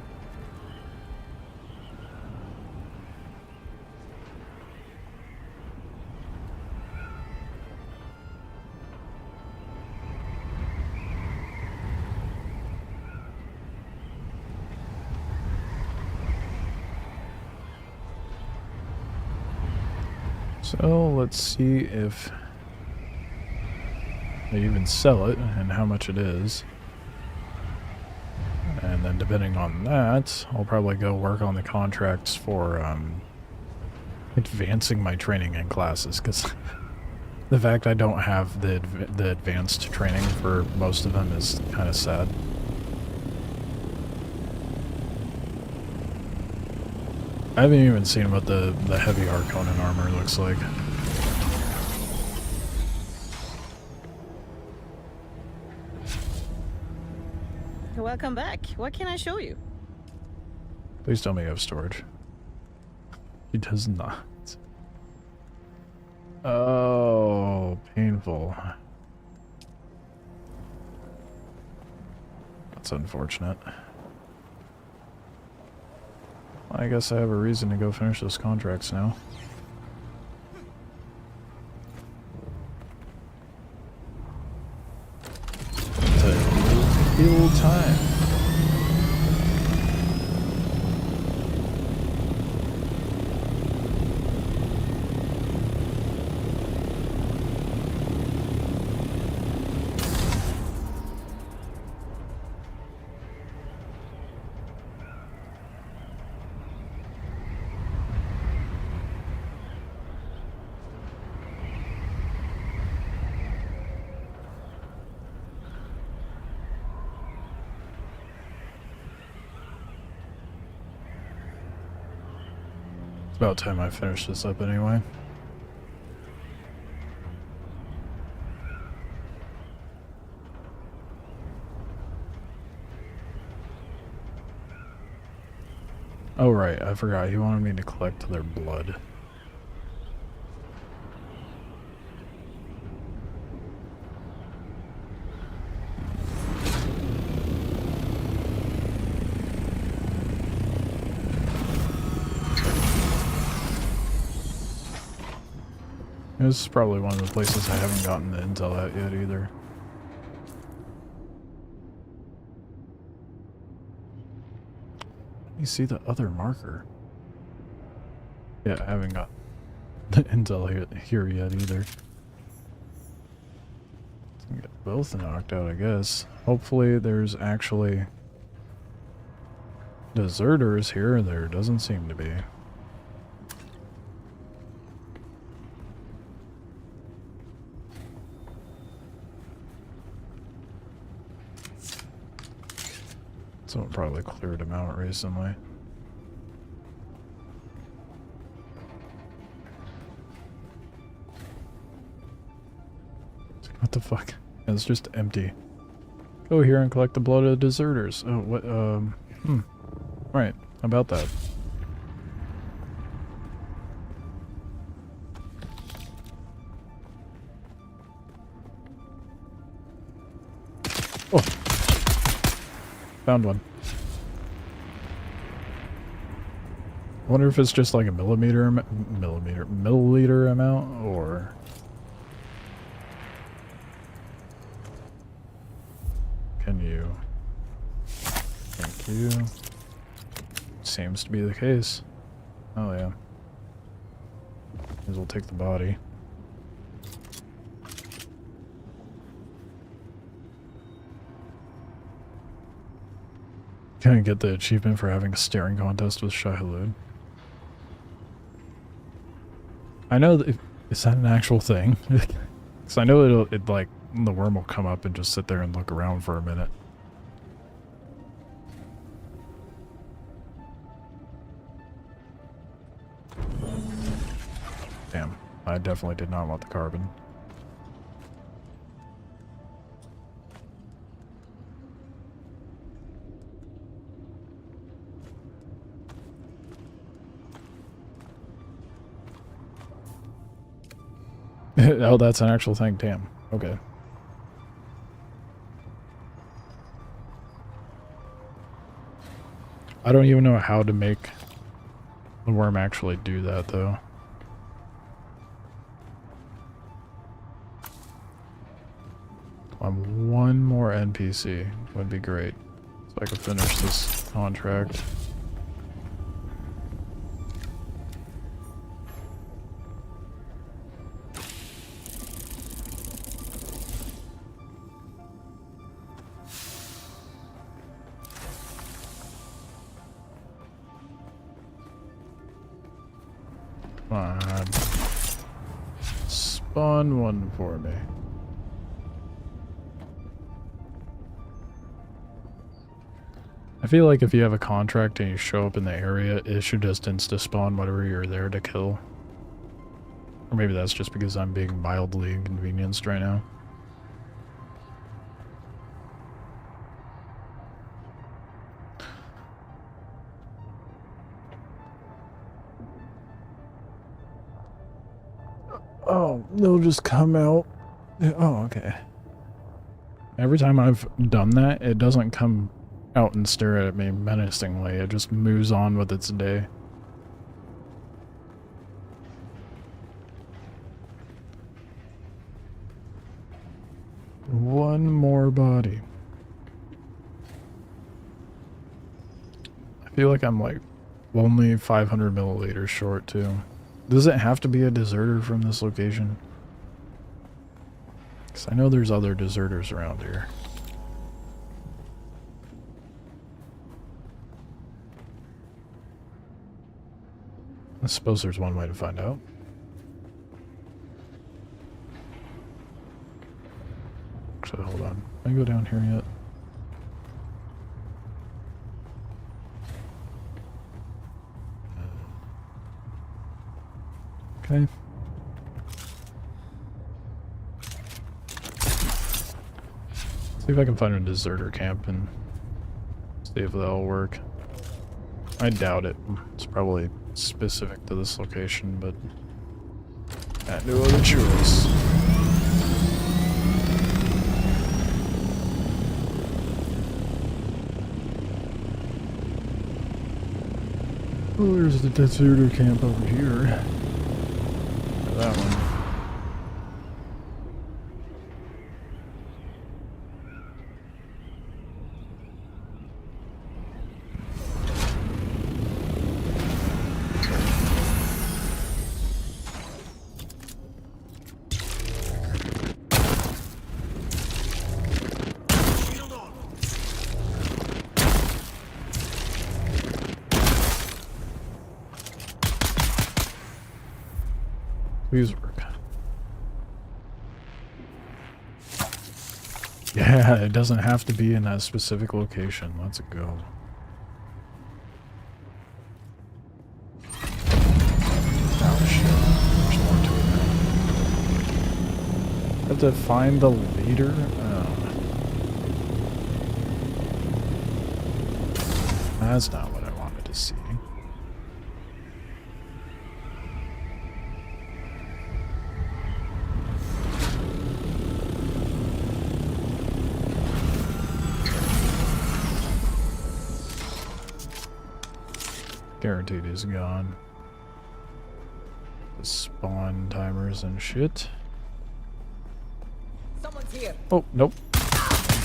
So let's see if they even sell it and how much it is. And then depending on that, I'll probably go work on the contracts for advancing my training in classes, because The fact I don't have the advanced training for most of them is kind of sad. I haven't even seen what the heavy Harkonnen armor looks like. Welcome back. What can I show you? Please tell me you have storage. He does not. Oh, painful. That's unfortunate. I guess I have a reason to go finish those contracts now. To kill time. About time I finish this up anyway. Oh right, I forgot. He wanted me to collect their blood. This is probably one of the places I haven't gotten the intel at yet either. Let me see the other marker. Yeah, I haven't got the intel here yet either. Get both knocked out, I guess. Hopefully there's actually deserters here. There doesn't seem to be. Someone probably cleared him out recently. What the fuck? It's just empty. Go here and collect the blood of the deserters. Oh, what, Right, how about that? Oh! Found one. I wonder if it's just like a milliliter amount, or... Can you... Thank you. Seems to be the case. Oh yeah. May as well take the body. Can I get the achievement for having a staring contest with Shai-Hulud? I know that... Is that an actual thing? Because I know like, the worm will come up and just sit there and look around for a minute. Damn, I definitely did not want the carbon. Oh, that's an actual thing. Damn. Okay. I don't even know how to make the worm actually do that, though. One more NPC would be great, so I could finish this contract. Spawn one for me. I feel like if you have a contract and you show up in the area, it should just insta-spawn whatever you're there to kill. Or maybe that's just because I'm being mildly inconvenienced right now. Oh, they'll just come out. Oh, okay. Every time I've done that, it doesn't come out and stare at me menacingly. It just moves on with its day. One more body. I feel like I'm like only 500 milliliters short too. Does it have to be a deserter from this location? Because I know there's other deserters around here. I suppose there's one way to find out. Actually, hold on. Can I go down here yet? Okay. See if I can find a deserter camp and see if that'll work. I doubt it. It's probably specific to this location, but I had no other choice. Oh, there's the deserter camp over here. That one. Please work. Yeah, it doesn't have to be in that specific location. Let's go. Oh shit. There's more to it now. Have to find the leader? That's not what I wanted to see. Guaranteed he's gone. The spawn timers and shit. Someone's here. Oh, nope.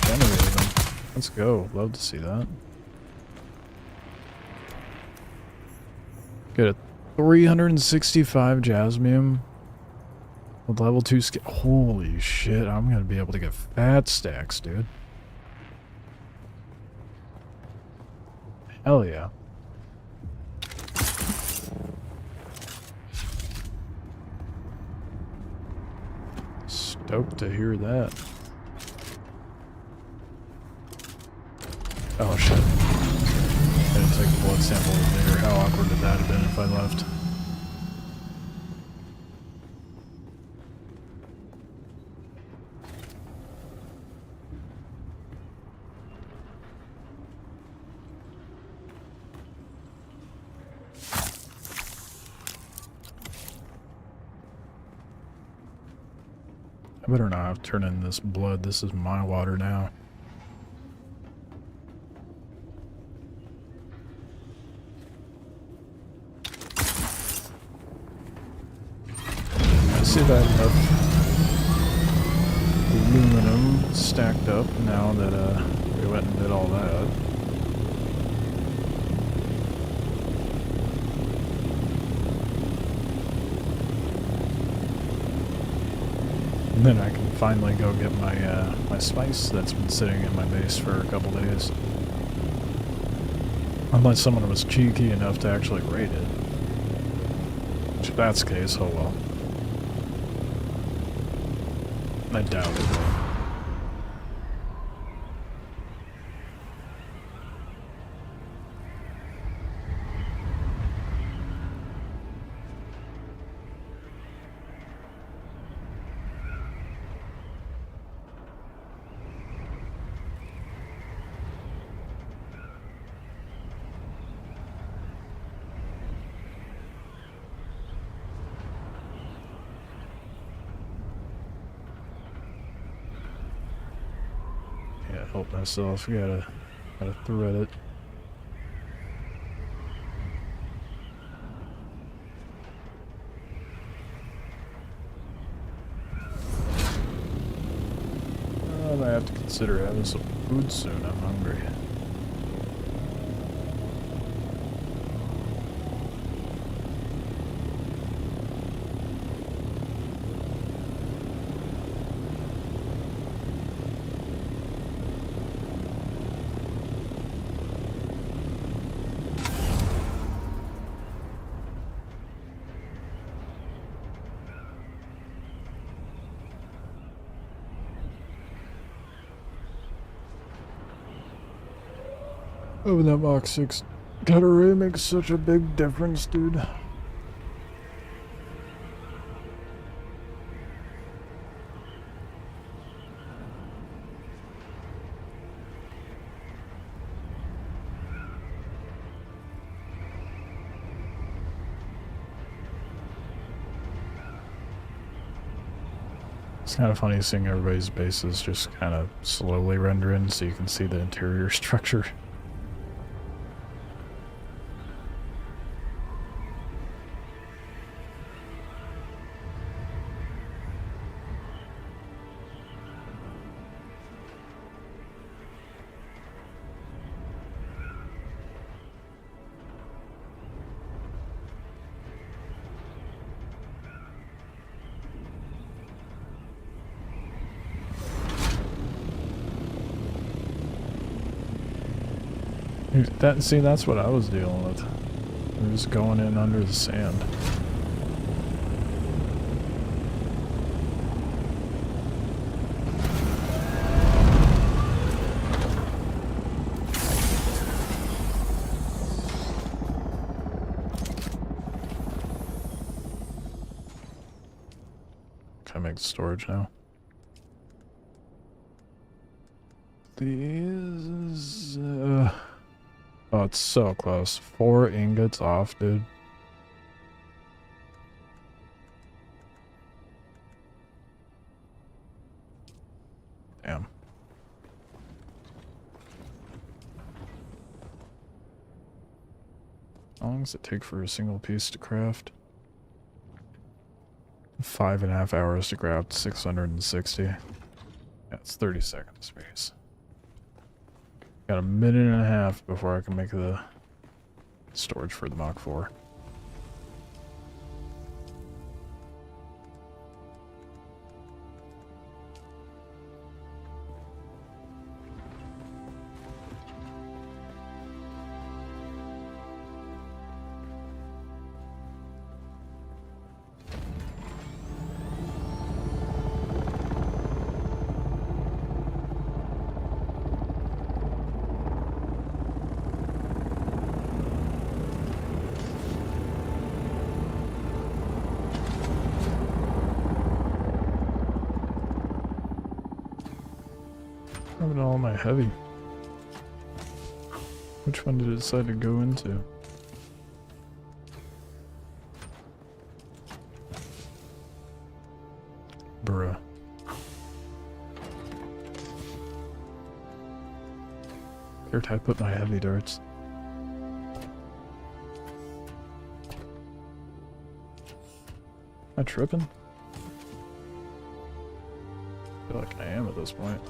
Generated them. Let's go. Love to see that. Get a 365 Jasmium with level 2 skill. Holy shit, I'm gonna be able to get fat stacks, dude. Hell yeah. Stoked to hear that. Oh shit. I didn't take a blood sample later. How awkward would that have been if I left? I better not have to turn in this blood. This is my water now. Let's see if I have enough aluminum stacked up now that we went and did all that. And then I can finally go get my my spice that's been sitting in my base for a couple days. Unless someone was cheeky enough to actually raid it. Which if that's the case, oh well. I doubt it will. Can't help myself. Gotta thread it. I might have to consider having some food soon. I'm hungry. Having that Mach 6 array makes such a big difference, dude. It's kind of funny seeing everybody's bases just kind of slowly render in so you can see the interior structure. That's what I was dealing with. It was going in under the sand. Can I make storage now? These, oh, it's so close. 4 ingots off, dude. Damn. How long does it take for a single piece to craft? 5.5 hours to craft 660. That's 30 seconds space. Got a minute and a half before I can make the storage for the Mach 4. Having all my heavy. Which one did it decide to go into? Bruh. Where did I put my heavy darts? Am I tripping? I feel like I am at this point.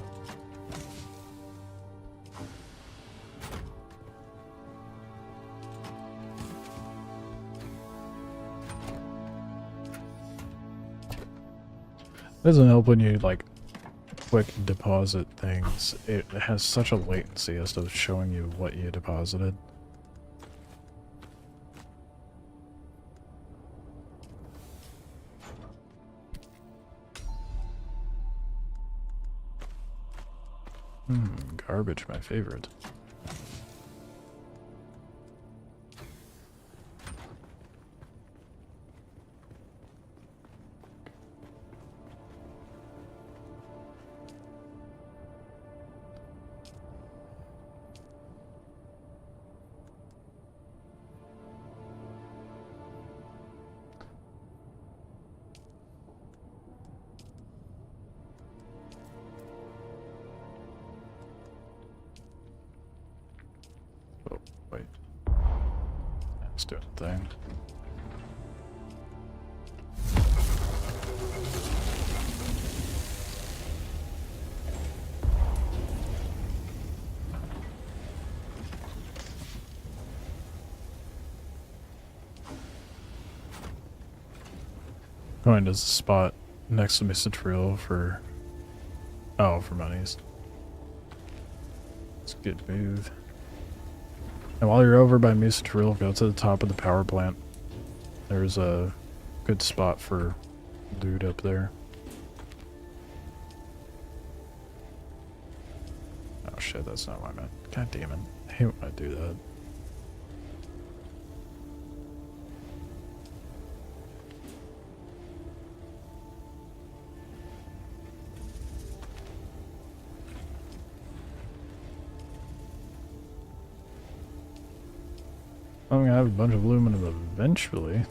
Doesn't help when you like quick deposit things. It has such a latency as to showing you what you deposited. Garbage, my favorite. Oh, wait. It's doing a thing. Going to the spot next to Mr. Trill for... Oh, for monies. It's a good move. And while you're over by Mr. Trill, go to the top of the power plant. There's a good spot for loot up there. Oh shit, that's not what I meant. God damn it. I hate when I do that. I'm gonna have a bunch of aluminum eventually.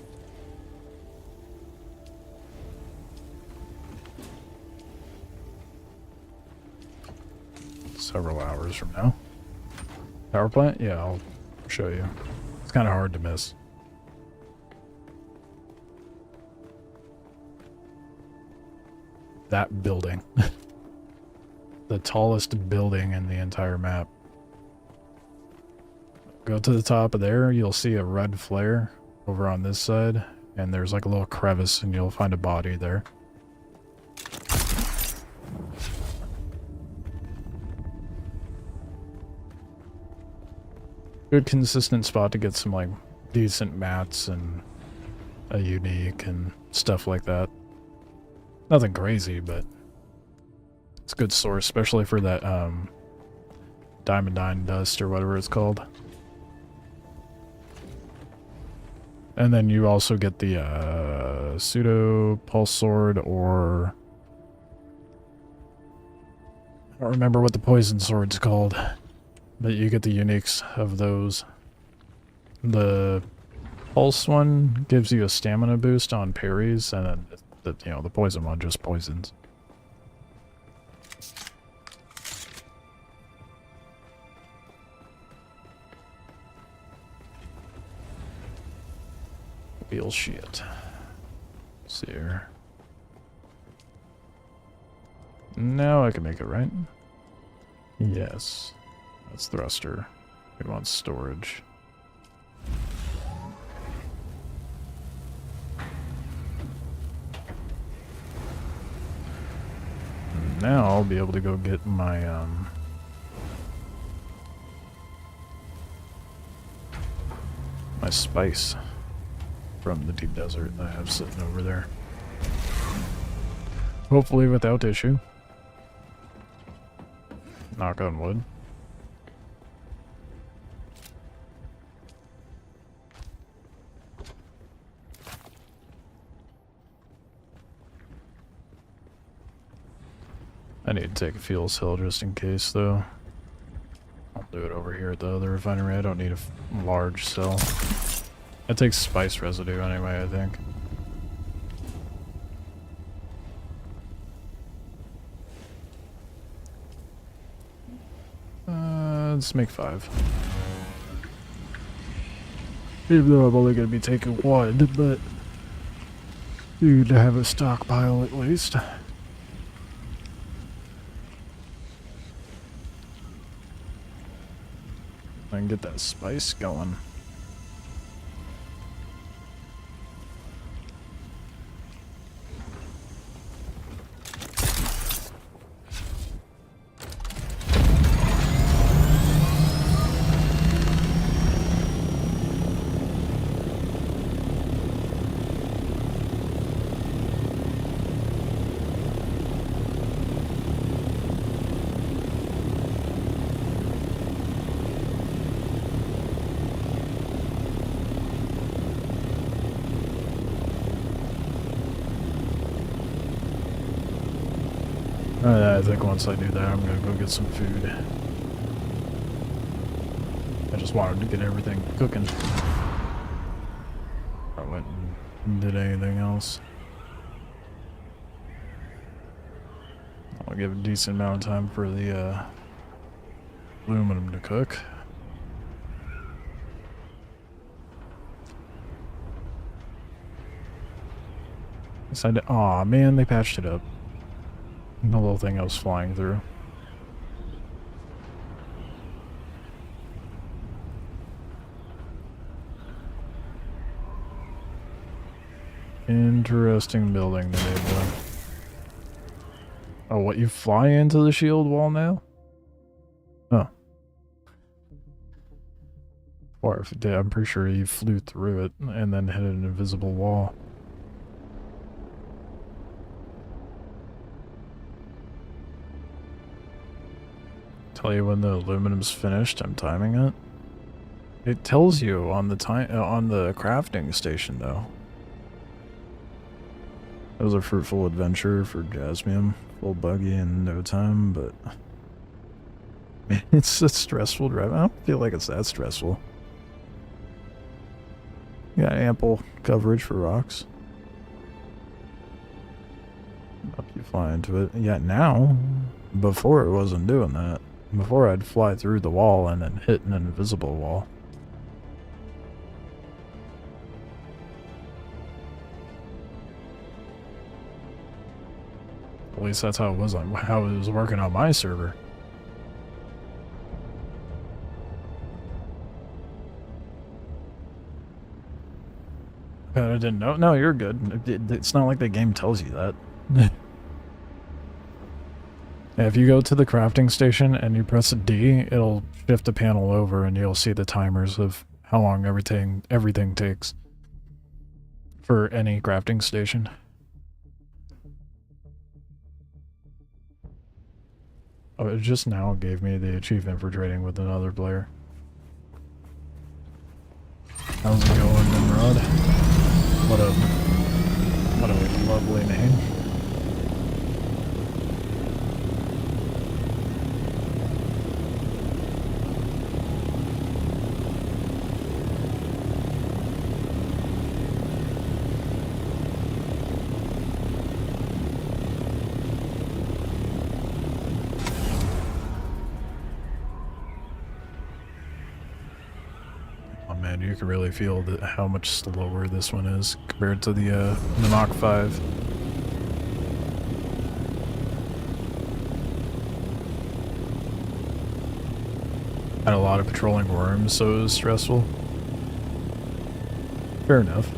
Several hours from now. Power plant? Yeah, I'll show you. It's kind of hard to miss. That building. The tallest building in the entire map. Go to the top of there, you'll see a red flare over on this side, and there's like a little crevice and you'll find a body there. Good consistent spot to get some like decent mats and a unique and stuff like that. Nothing crazy, but it's a good source, especially for that diamondine dust or whatever it's called. And then you also get the pseudo pulse sword, or I don't remember what the poison sword's called, but you get the uniques of those. The pulse one gives you a stamina boost on parries, and then the poison one just poisons. Wheel shit. See here. Now I can make it, right? Yes. That's thruster. We want storage. Now I'll be able to go get my my spice from the deep desert that I have sitting over there. Hopefully without issue. Knock on wood. I need to take a fuel cell just in case, though. I'll do it over here at the other refinery. I don't need a large cell. It takes spice residue anyway, I think. Let's make 5. Even though I'm only going to be taking 1, but you need to have a stockpile at least. I can get that spice going. I think once I do that, I'm gonna go get some food. I just wanted to get everything cooking. I went and did anything else. I'll give a decent amount of time for the aluminum to cook. Aw, man, they patched it up. The little thing I was flying through. Interesting building that they've done. Oh, what, you fly into the shield wall now? Oh. Or if it did, I'm pretty sure you flew through it and then hit an invisible wall. Tell you when the aluminum's finished. I'm timing it. It tells you on the on the crafting station though. It was a fruitful adventure for Jasmine. Full buggy in no time, but it's a stressful drive. I don't feel like it's that stressful. You got ample coverage for rocks. Up you fly into it. Yeah, now. Before it wasn't doing that. Before I'd fly through the wall and then hit an invisible wall. At least that's how it was on how it was working on my server. I didn't know. No, you're good. It's not like the game tells you that. If you go to the crafting station and you press a D, it'll shift the panel over and you'll see the timers of how long everything takes for any crafting station. Oh, it just now gave me the achievement for trading with another player. How's it going, Nimrod? What a lovely name. You can really feel how much slower this one is compared to the Mach 5. Had a lot of patrolling worms, so it was stressful. Fair enough.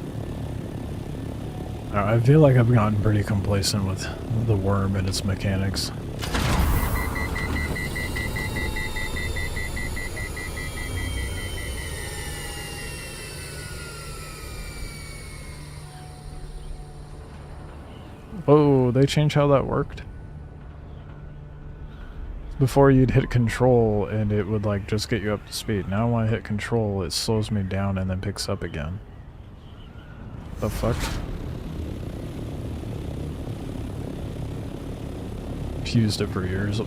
I feel like I've gotten pretty complacent with the worm and its mechanics. Oh, they changed how that worked? Before you'd hit control and it would like just get you up to speed. Now when I hit control, it slows me down and then picks up again. The fuck? I've used it for years.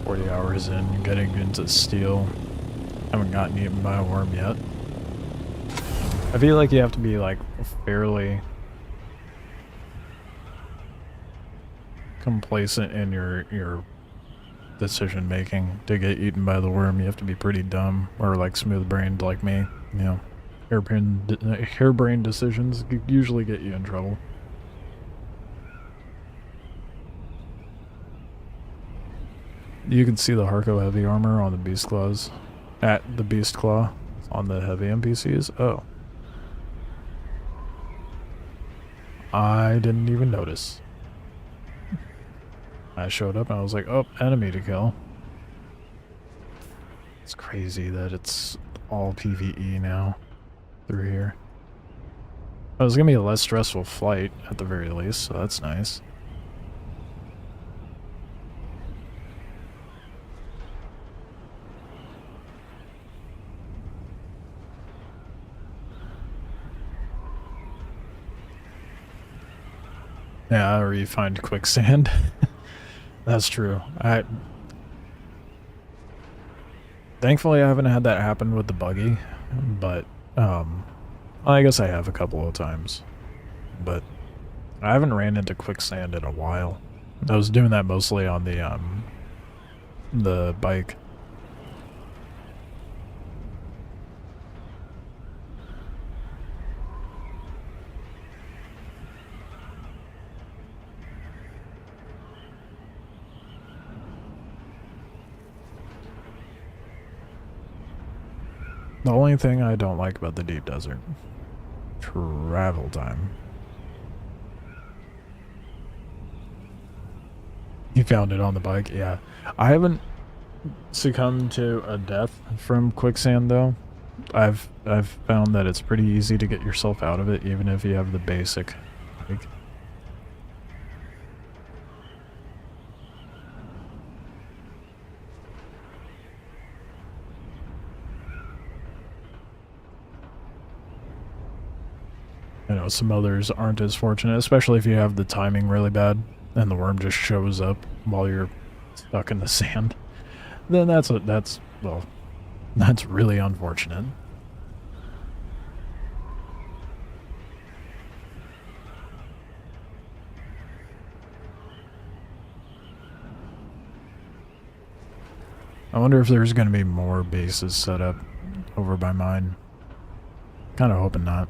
40 hours in, getting into steel. Haven't gotten eaten by a worm yet. I feel like you have to be like fairly complacent in your decision making to get eaten by the worm. You have to be pretty dumb or like smooth brained like me. You know, harebrained decisions usually get you in trouble. You can see the Harco heavy armor on the beast claws at the beast claw on the heavy NPCs. Oh. I didn't even notice. I showed up and I was like, oh, enemy to kill. It's crazy that it's all PvE now through here. It was gonna be a less stressful flight at the very least, so that's nice. Yeah, or you find quicksand. That's true. Thankfully I haven't had that happen with the buggy, but I guess I have a couple of times. But I haven't ran into quicksand in a while. I was doing that mostly on the bike. The only thing I don't like about the deep desert, travel time. You found it on the bike? Yeah. I haven't succumbed to a death from quicksand though. I've found that it's pretty easy to get yourself out of it even if you have the basic bike. I know some others aren't as fortunate, especially if you have the timing really bad and the worm just shows up while you're stuck in the sand. Then that's really unfortunate. I wonder if there's going to be more bases set up over by mine. Kind of hoping not.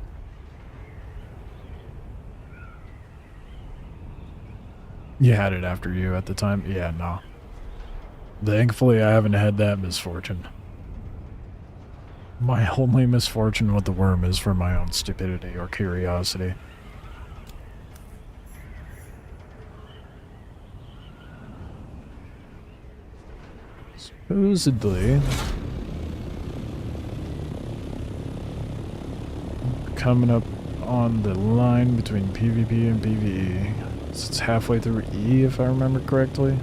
You had it after you at the time? Yeah, no. Thankfully, I haven't had that misfortune. My only misfortune with the worm is for my own stupidity or curiosity. Supposedly, coming up on the line between PvP and PvE. It's halfway through E, if I remember correctly.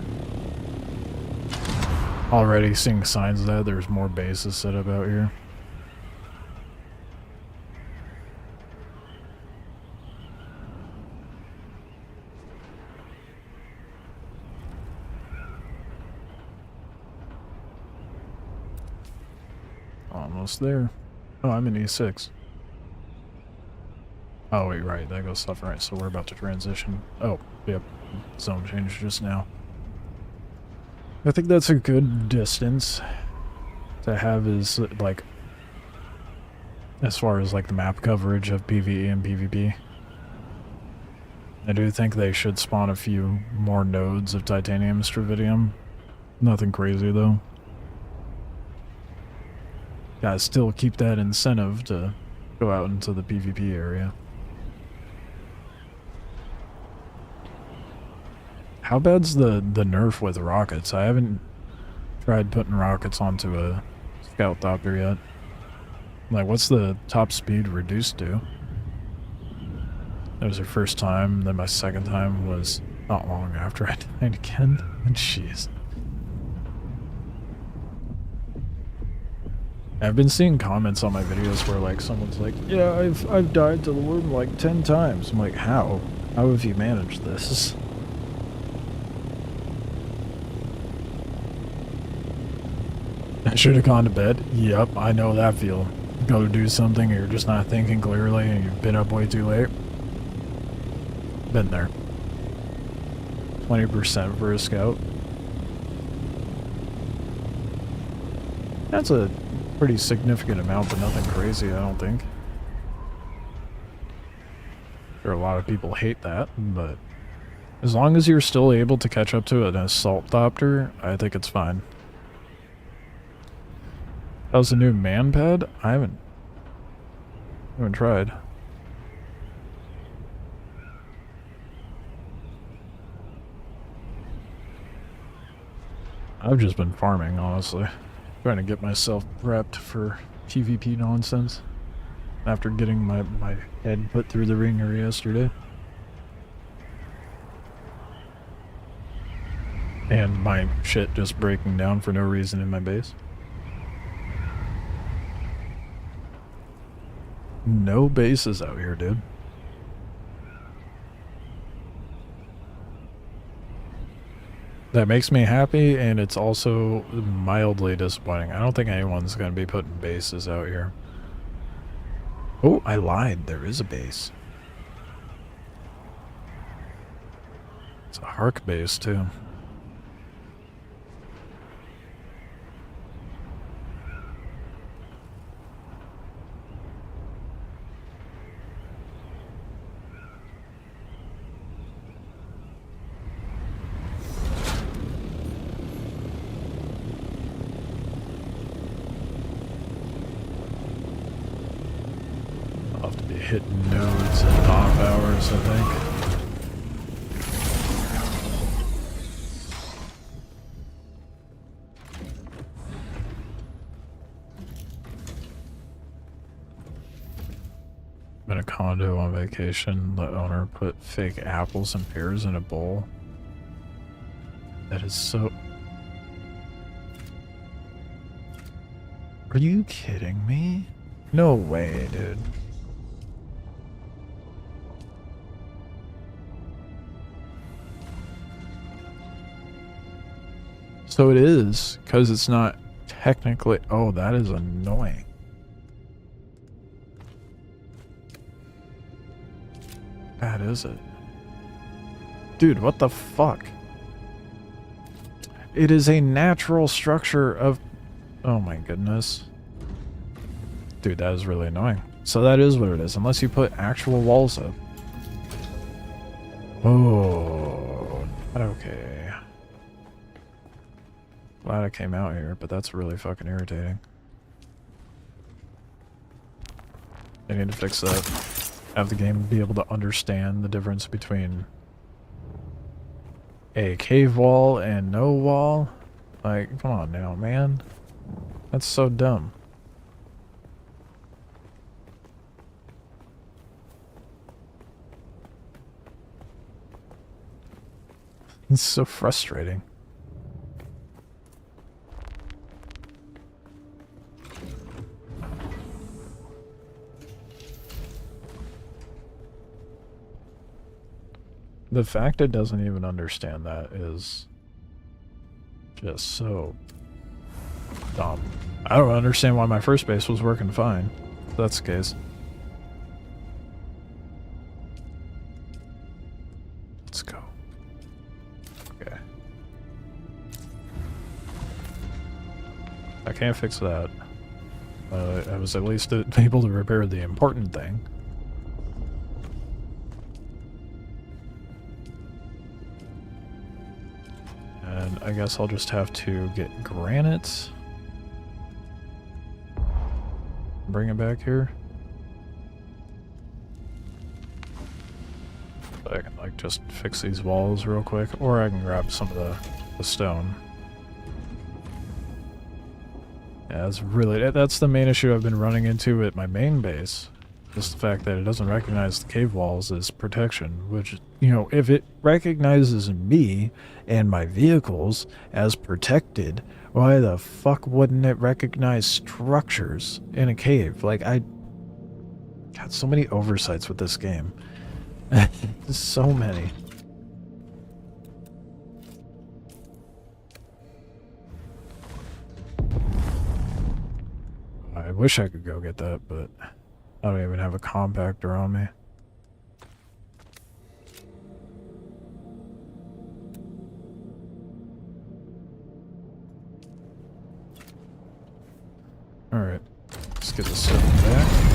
Already seeing signs that there's more bases set up out here. Almost there. Oh, I'm in E6. Oh, wait, right. That goes left, right. So we're about to transition. Oh, yep. Zone change just now. I think that's a good distance to have is, like, as far as, like, the map coverage of PvE and PvP. I do think they should spawn a few more nodes of titanium stravidium. Nothing crazy, though. Gotta still keep that incentive to go out into the PvP area. How bad's the nerf with rockets? I haven't tried putting rockets onto a scout thopter yet. Like, what's the top speed reduced to? That was your first time, then my second time was not long after I died again. Jeez. I've been seeing comments on my videos where, like, someone's like, yeah, I've died to the worm like 10 times. I'm like, how? How have you managed this? I should have gone to bed. Yep, I know that feel. Go to do something and you're just not thinking clearly and you've been up way too late. Been there. 20% for a scout. That's a pretty significant amount, but nothing crazy, I don't think. Sure, a lot of people hate that, but as long as you're still able to catch up to an assault thopter, I think it's fine. How's the new man pad? I haven't tried. I've just been farming, honestly. Trying to get myself prepped for PvP nonsense. After getting my head put through the ringer yesterday. And my shit just breaking down for no reason in my base. No bases out here, dude. That makes me happy, and it's also mildly disappointing. I don't think anyone's going to be putting bases out here. Oh, I lied. There is a base. It's a Hark base, too. I'll have to be hitting nodes at off hours, I think. In a condo on vacation, the owner put fake apples and pears in a bowl. That is so... Are you kidding me? No way, dude. So it is, because it's not technically... Oh, that is annoying. Bad is it? Dude, what the fuck? It is a natural structure of... Oh my goodness. Dude, that is really annoying. So that is what it is, unless you put actual walls up. Oh, not okay. Glad I came out here, but that's really fucking irritating. I need to fix that. Have the game be able to understand the difference between a cave wall and no wall. Like, come on now, man. That's so dumb. It's so frustrating. The fact it doesn't even understand that is just so dumb. I don't understand why my first base was working fine. If that's the case. Let's go. Okay. I can't fix that. I was at least able to repair the important thing. And I guess I'll just have to get granite. Bring it back here. So I can like just fix these walls real quick, or I can grab some of the stone. Yeah, that's the main issue I've been running into at my main base. Just the fact that it doesn't recognize the cave walls as protection, which, you know, if it recognizes me and my vehicles as protected, why the fuck wouldn't it recognize structures in a cave? Like, I got so many oversights with this game. So many. I wish I could go get that, but I don't even have a compactor on me. Alright, let's get this stuff back.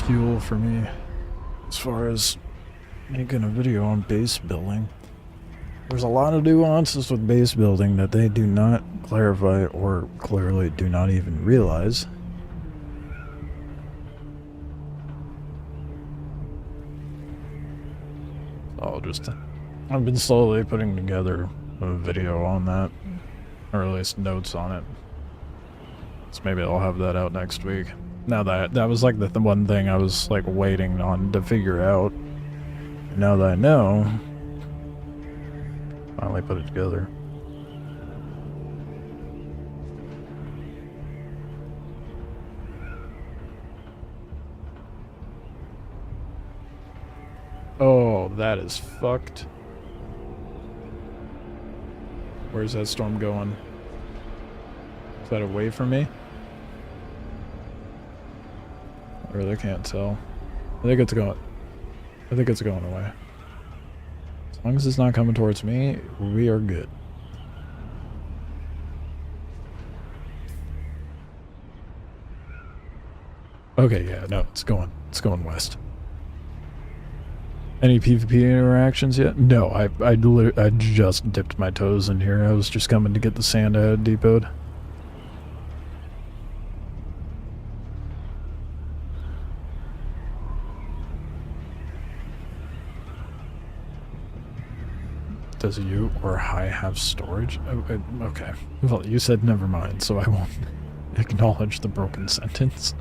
Fuel for me as far as making a video on base building. There's a lot of nuances with base building that they do not clarify or clearly do not even realize. I've been slowly putting together a video on that, or at least notes on it. So maybe I'll have that out next week. Now that was like the one thing I was like waiting on to figure out. Now that I know, finally put it together. Oh, that is fucked. Where's that storm going? Is that away from me? I really can't tell. I think it's going away. As long as it's not coming towards me, we are good. Okay, yeah, no, it's going west. Any PvP interactions yet? No, I just dipped my toes in here. I was just coming to get the sand I had depoted. Does you or I have storage? Okay. Well, you said never mind, so I won't acknowledge the broken sentence.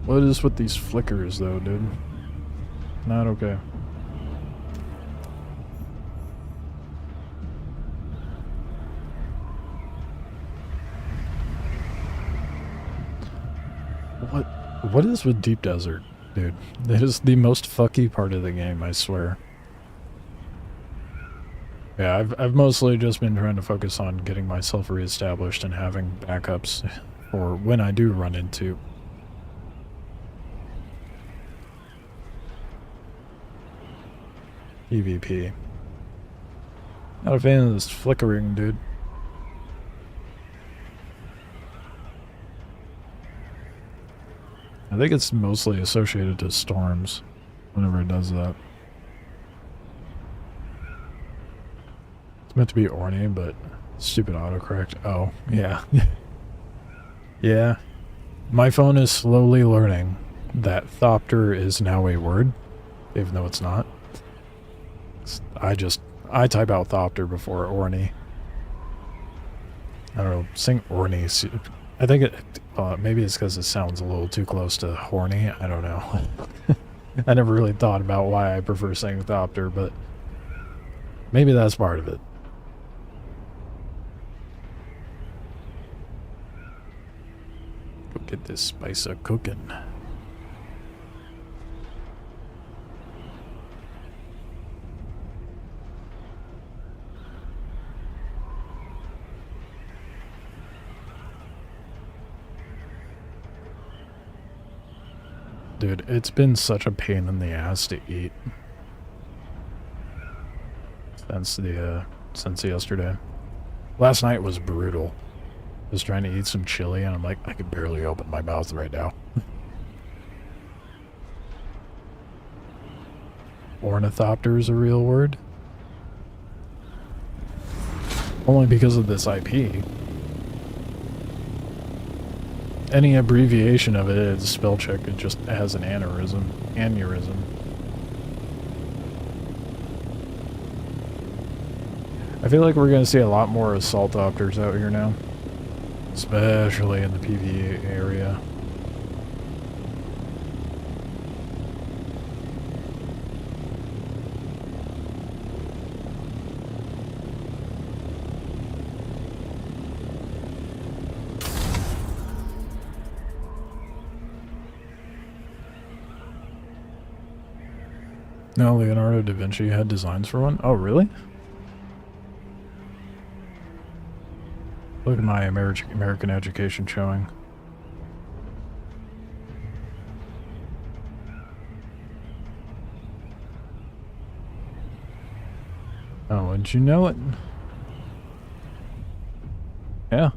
What is with these flickers, though, dude? Not okay. What is with Deep Desert, dude? It is the most fucky part of the game, I swear. Yeah, I've mostly just been trying to focus on getting myself reestablished and having backups for when I do run into PvP. Not a fan of this flickering, dude. I think it's mostly associated to storms whenever it does that. It's meant to be orny, but stupid autocorrect. Oh, yeah. Yeah. My phone is slowly learning that thopter is now a word, even though it's not. I type out thopter before orny. I don't know, saying orny. I think it, maybe it's because it sounds a little too close to horny. I don't know. I never really thought about why I prefer saying thopter, but maybe that's part of it. Go get this spice of cooking. Dude, it's been such a pain in the ass to eat since yesterday. Last night was brutal. I was trying to eat some chili and I'm like, I could barely open my mouth right now. Ornithopter is a real word? Only because of this IP. Any abbreviation of it is spell check. It just has an aneurysm. I feel like we're going to see a lot more assaultopters out here now. Especially in the PvE area. No, Leonardo da Vinci had designs for one? Oh, really? Look at my American education showing. Oh, wouldn't you know it? Yeah.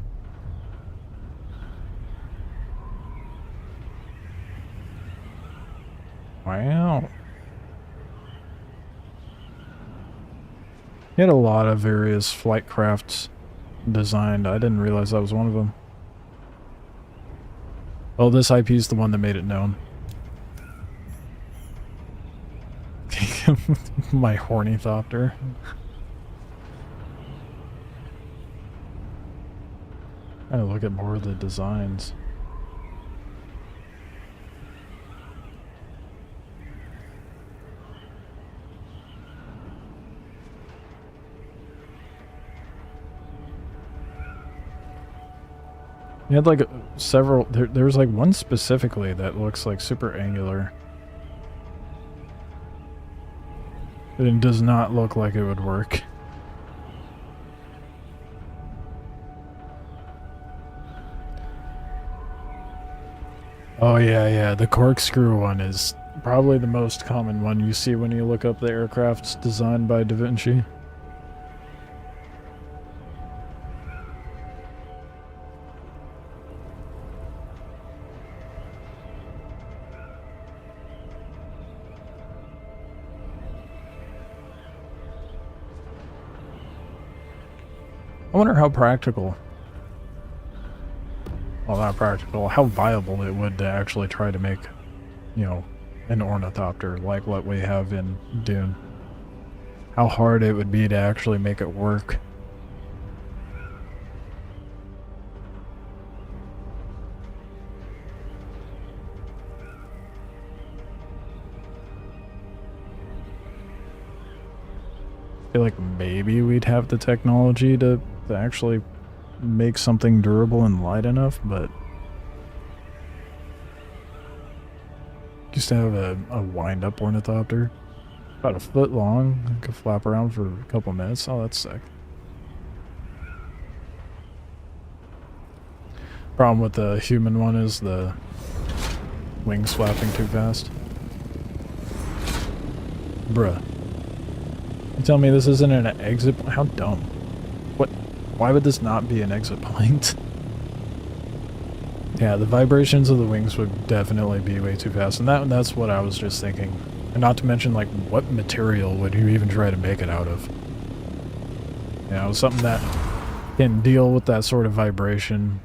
Wow. He had a lot of various flight crafts designed. I didn't realize that was one of them. Oh, this IP is the one that made it known. My horny thopter. I look at more of the designs. You had like several, there's like one specifically that looks like super angular. It does not look like it would work. Oh yeah, the corkscrew one is probably the most common one you see when you look up the aircrafts designed by Da Vinci. I wonder how practical, well not practical, how viable it would to actually try to make, you know, an ornithopter like what we have in Dune. How hard it would be to actually make it work. I feel like maybe we'd have the technology to actually make something durable and light enough, but used to have a wind-up ornithopter, about a foot long, could flap around for a couple minutes. Oh, that's sick. Problem with the human one is the wings flapping too fast. Bruh. You tell me this isn't an exit? How dumb. What? Why would this not be an exit point? Yeah, the vibrations of the wings would definitely be way too fast, and that's what I was just thinking. And not to mention, like, what material would you even try to make it out of? You know, something that can deal with that sort of vibration,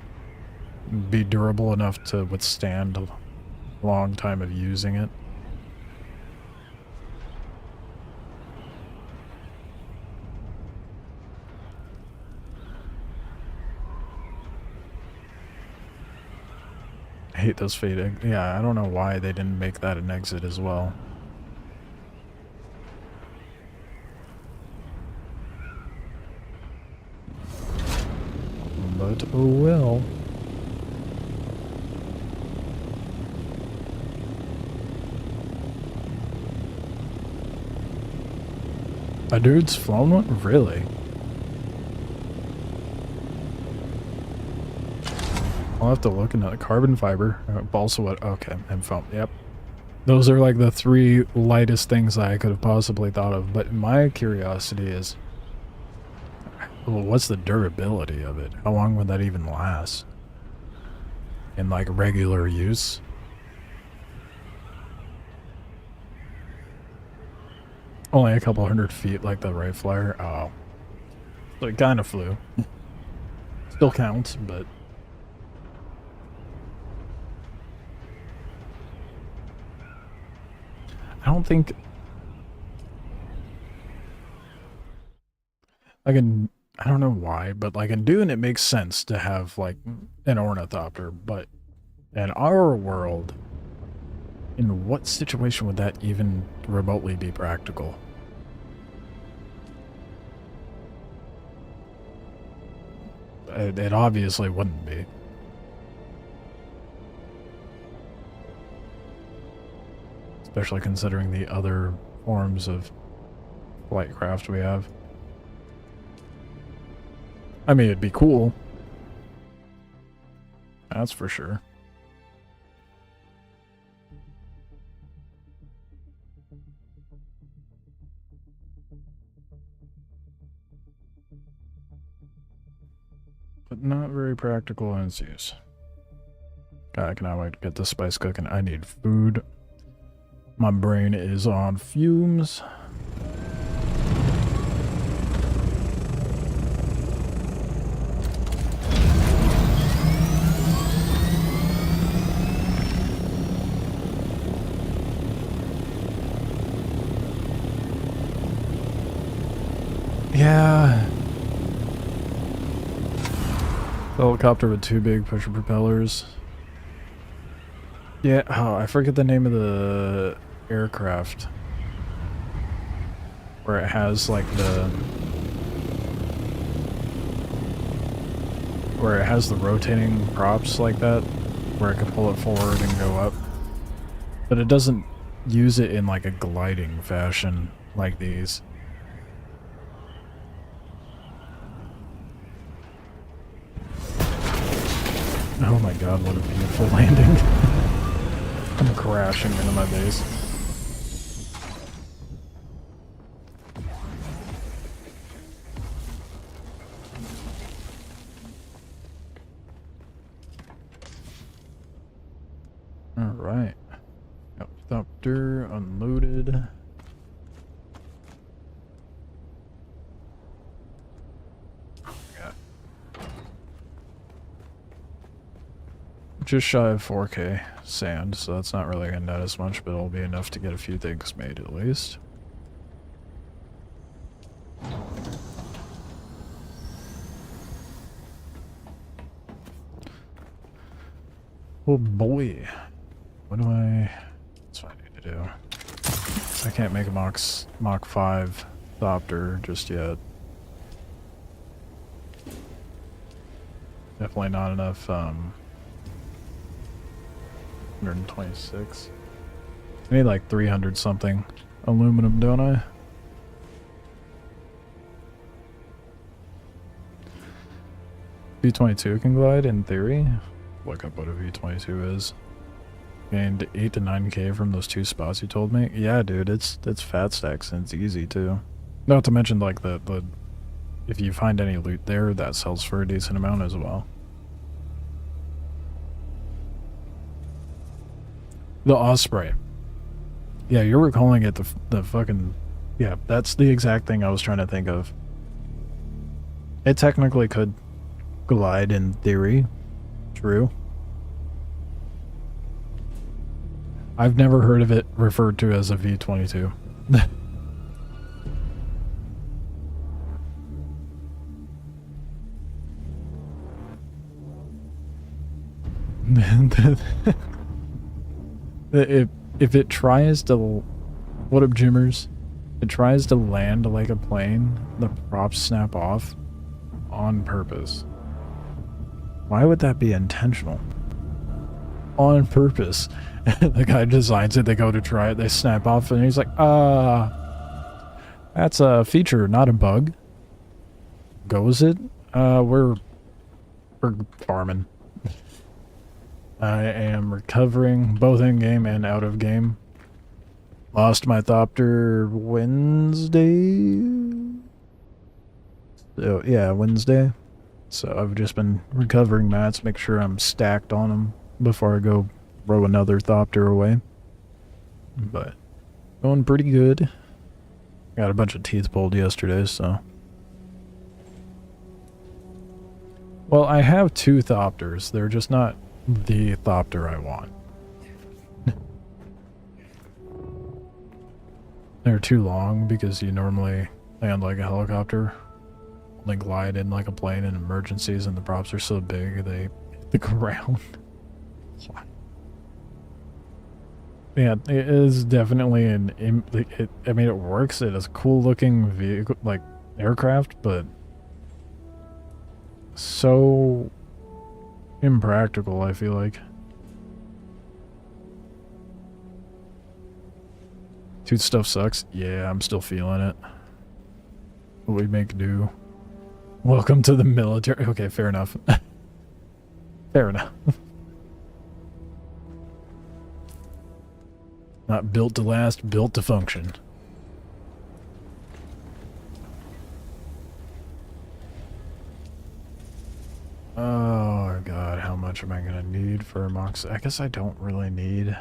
be durable enough to withstand a long time of using it. I hate those fading. Yeah, I don't know why they didn't make that an exit as well. But oh well. A dude's flown one? Really? I'll have to look into the carbon fiber. Balsa wood. Okay, and foam. Yep. Those are like the three lightest things I could have possibly thought of. But my curiosity is, well, what's the durability of it? How long would that even last? In like regular use? Only a couple 100 feet like the Wright Flyer. Oh. So it kind of flew. Still counts, but... I don't think... Like in... I don't know why, but like in Dune it makes sense to have like an ornithopter, but in our world, in what situation would that even remotely be practical? It obviously wouldn't be. Especially considering the other forms of flight craft we have. I mean, it'd be cool. That's for sure. But not very practical in its use. God, I cannot wait to get this spice cooking. I need food. My brain is on fumes. Helicopter with 2 big pusher propellers. Yeah, oh, I forget the name of the aircraft. Where it has like where it has the rotating props like that, where it can pull it forward and go up. But it doesn't use it in like a gliding fashion like these. Oh my god, what a beautiful landing. I'm crashing into my base. Alright. Helicopter unloaded. Just shy of 4K sand, so that's not really gonna net as much, but it'll be enough to get a few things made at least. Oh boy. What do that's what I need to do. I can't make a Mach 5 Thopter just yet. Definitely not enough, 126. I need like 300 something aluminum, don't I? V22 can glide in theory. Look up what a V22 is. Gained 8 to 9k from those 2 spots you told me. Yeah, dude, it's fat stacks and it's easy too. Not to mention like the if you find any loot there, that sells for a decent amount as well. The Osprey. Yeah, you're recalling it the fucking... Yeah, that's the exact thing I was trying to think of. It technically could glide in theory. True. I've never heard of it referred to as a V22. If it tries to... What up, Jimmers? It tries to land like a plane, the props snap off on purpose. Why would that be intentional? On purpose. The guy designs it, they go to try it, they snap off, and he's like, that's a feature, not a bug. Goes it? We're farming. I am recovering, both in-game and out of game. Lost my Thopter Wednesday? So, yeah, Wednesday. So I've just been recovering mats, make sure I'm stacked on them before I go row another Thopter away. But going pretty good. Got a bunch of teeth pulled yesterday, so... Well, I have 2 Thopters. They're just not the Thopter I want. They're too long because you normally land like a helicopter. Only glide in like a plane in emergencies, and the props are so big they hit the ground. Yeah, it is definitely I mean, it works. It is a cool looking vehicle, like aircraft, but so impractical, I feel like. Dude, stuff sucks. Yeah, I'm still feeling it. What we make do. Welcome to the military. Okay, fair enough. Fair enough. Not built to last, built to function. Oh god, how much am I gonna need for a Mox? I guess I don't really need...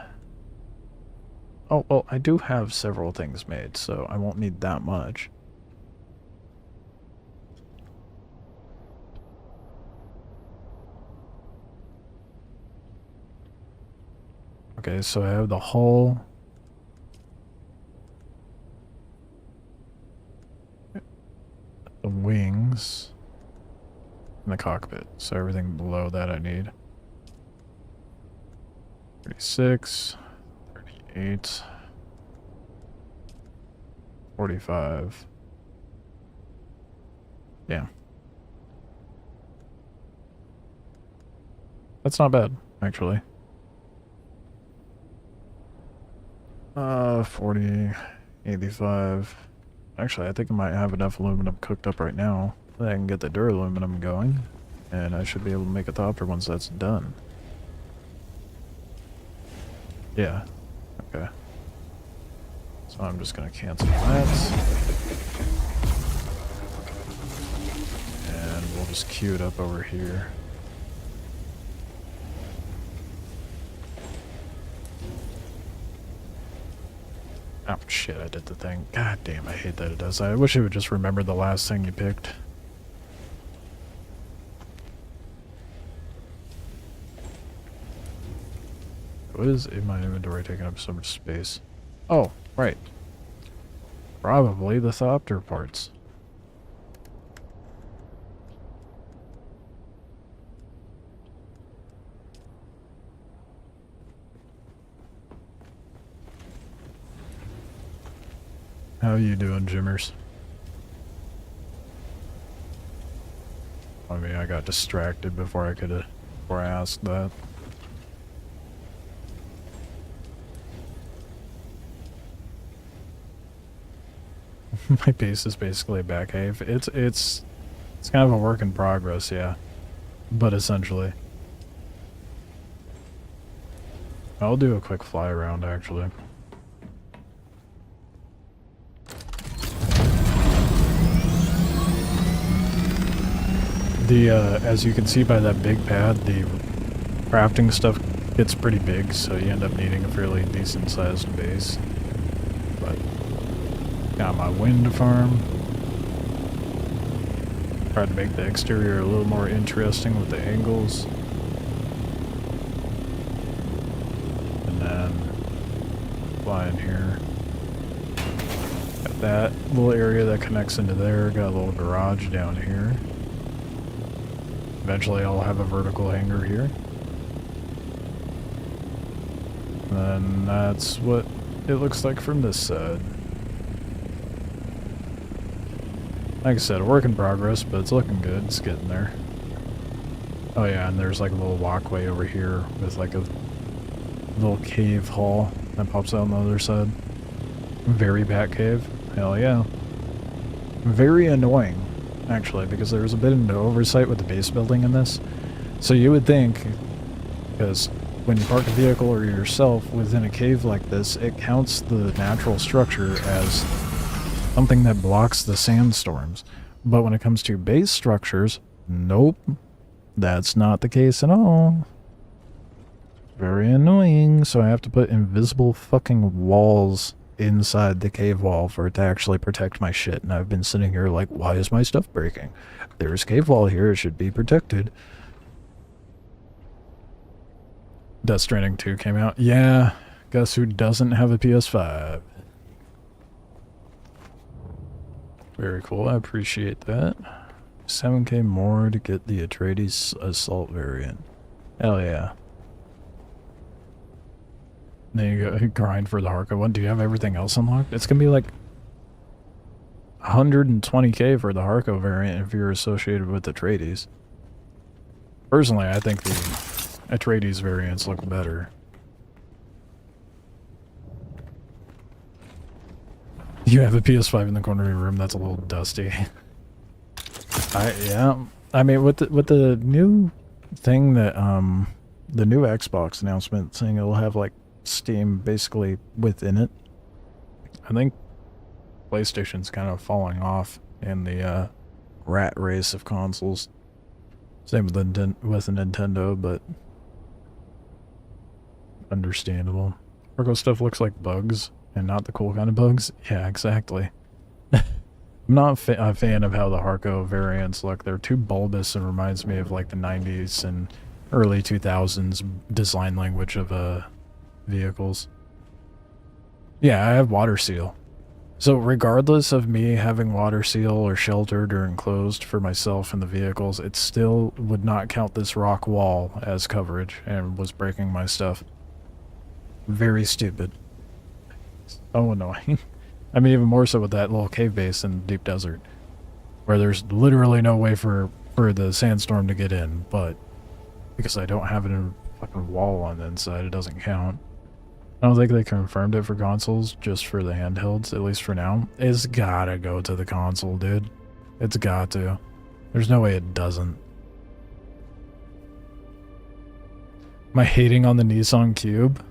Oh, well, I do have several things made, so I won't need that much. Okay, so I have the hull. The wings. in the cockpit. So everything below that I need. 36, 38, 45. Yeah. That's not bad, actually. 40, 85. Actually, I think I might have enough aluminum cooked up right now that I can get the duraluminum going, and I should be able to make a thopter once that's done. Yeah. Okay. So I'm just gonna cancel that. And we'll just queue it up over here. Oh shit, I did the thing. God damn, I hate that it does that. I wish it would just remember the last thing you picked. What is in my inventory taking up so much space? Oh, right. Probably the thopter parts. How you doing, Jimmers? I mean, I got distracted before I asked that. My base is basically a back cave. It's kind of a work in progress, yeah. But essentially. I'll do a quick fly around, actually. As you can see by that big pad, the crafting stuff gets pretty big, so you end up needing a fairly decent sized base. But got my wind farm. Tried to make the exterior a little more interesting with the angles. And then fly in here. Got that little area that connects into there. Got a little garage down here. Eventually I'll have a vertical hangar here. And that's what it looks like from this side. Like I said, a work in progress, but it's looking good. It's getting there. Oh yeah, and there's like a little walkway over here with like a little cave hall that pops out on the other side. Very bat cave. Hell yeah. Very annoying, actually, because there was a bit of no oversight with the base building in this. So you would think, because when you park a vehicle or yourself within a cave like this, it counts the natural structure as something that blocks the sandstorms. But when it comes to base structures, nope, that's not the case at all. Very annoying, so I have to put invisible fucking walls inside the cave wall for it to actually protect my shit. And I've been sitting here like, why is my stuff breaking? There's cave wall here, it should be protected. Death Stranding 2 came out. Yeah, guess who doesn't have a PS5? Very cool, I appreciate that. 7k more to get the Atreides Assault variant. Hell yeah. Then you go grind for the Harko one. Do you have everything else unlocked? It's gonna be like 120k for the Harko variant if you're associated with Atreides. Personally, I think the Atreides variants look better. You have a PS5 in the corner of your room. That's a little dusty. Yeah. I mean, with the new thing that the new Xbox announcement saying it'll have like Steam basically within it, I think PlayStation's kind of falling off in the rat race of consoles. Same with Nintendo, but understandable. Virgo stuff looks like bugs and not the cool kind of bugs. Yeah, exactly. I'm not a fan of how the Harko variants look. They're too bulbous and reminds me of like the 90s and early 2000s design language of vehicles. Yeah, I have water seal. So regardless of me having water seal or sheltered or enclosed for myself and the vehicles, it still would not count this rock wall as coverage and was breaking my stuff. Very stupid. So annoying. I mean, even more so with that little cave base in the deep desert, where there's literally no way for the sandstorm to get in, but because I don't have a fucking wall on the inside, it doesn't count. I don't think they confirmed it for consoles, just for the handhelds, at least for now. It's gotta go to the console, dude. It's got to. There's no way it doesn't. Am I hating on the Nissan Cube?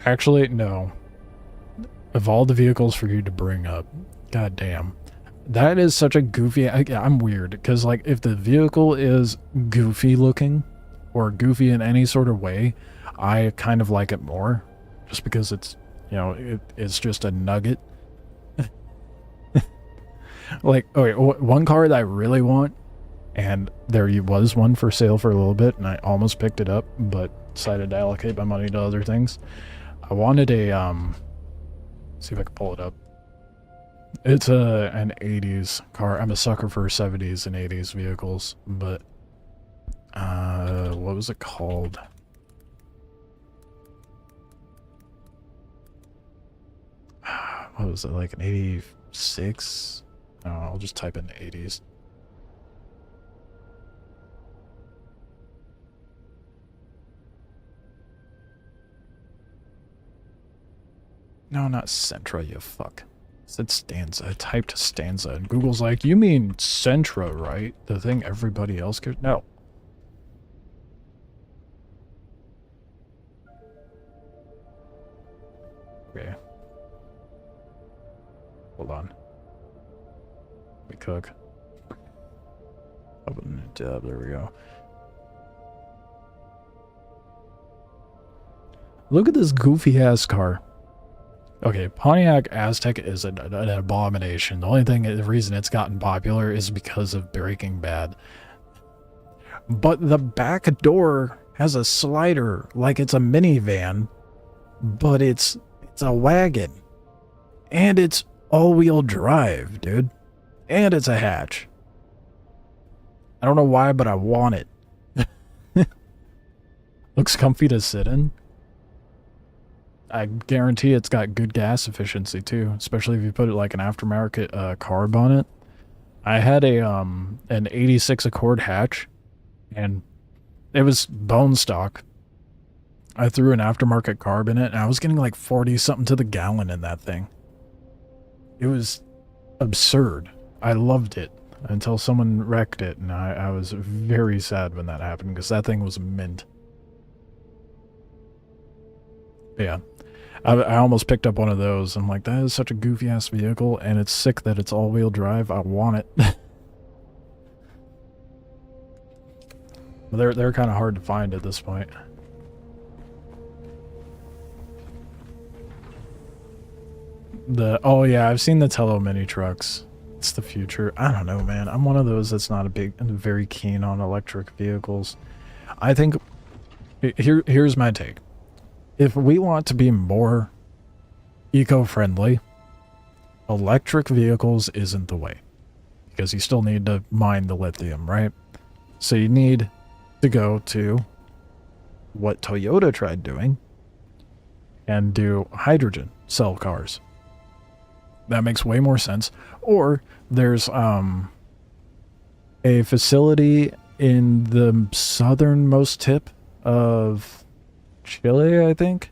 Actually, no. Of all the vehicles for you to bring up, goddamn. That is such a goofy... I'm weird, because like, if the vehicle is goofy looking, or goofy in any sort of way, I kind of like it more. Just because it's, you know, it's just a nugget. Like, okay, one car that I really want, and there was one for sale for a little bit, and I almost picked it up, but decided to allocate my money to other things. I wanted a, see if I can pull it up. It's an 80s car. I'm a sucker for 70s and 80s vehicles, but, what was it called? What was it, like an 86? No, I'll just type in 80s. No, not Sentra, you fuck. It said Stanza. I typed Stanza, and Google's like, you mean Sentra, right? The thing everybody else cares? No. Okay. Hold on. Let me cook. Open it up. There we go. Look at this goofy ass car. Okay, Pontiac Aztek is an abomination. The only thing, the reason it's gotten popular is because of Breaking Bad. But the back door has a slider like it's a minivan, but it's a wagon. And it's all-wheel drive, dude. And it's a hatch. I don't know why, but I want it. Looks comfy to sit in. I guarantee it's got good gas efficiency too, especially if you put it like an aftermarket carb on it. I had a an 86 Accord hatch, and it was bone stock. I threw an aftermarket carb in it, and I was getting like 40 something to the gallon in that thing. It was absurd. I loved it until someone wrecked it, and I was very sad when that happened, because that thing was mint. Yeah. I almost picked up one of those. I'm like, that is such a goofy ass vehicle, and it's sick that it's all-wheel drive. I want it. They're kind of hard to find at this point. Oh yeah, I've seen the Tello mini trucks. It's the future. I don't know, man. I'm one of those that's not very keen on electric vehicles. I think here's my take. If we want to be more eco-friendly, electric vehicles isn't the way. Because you still need to mine the lithium, right? So you need to go to what Toyota tried doing and do hydrogen cell cars. That makes way more sense. Or there's a facility in the southernmost tip of Chile, I think,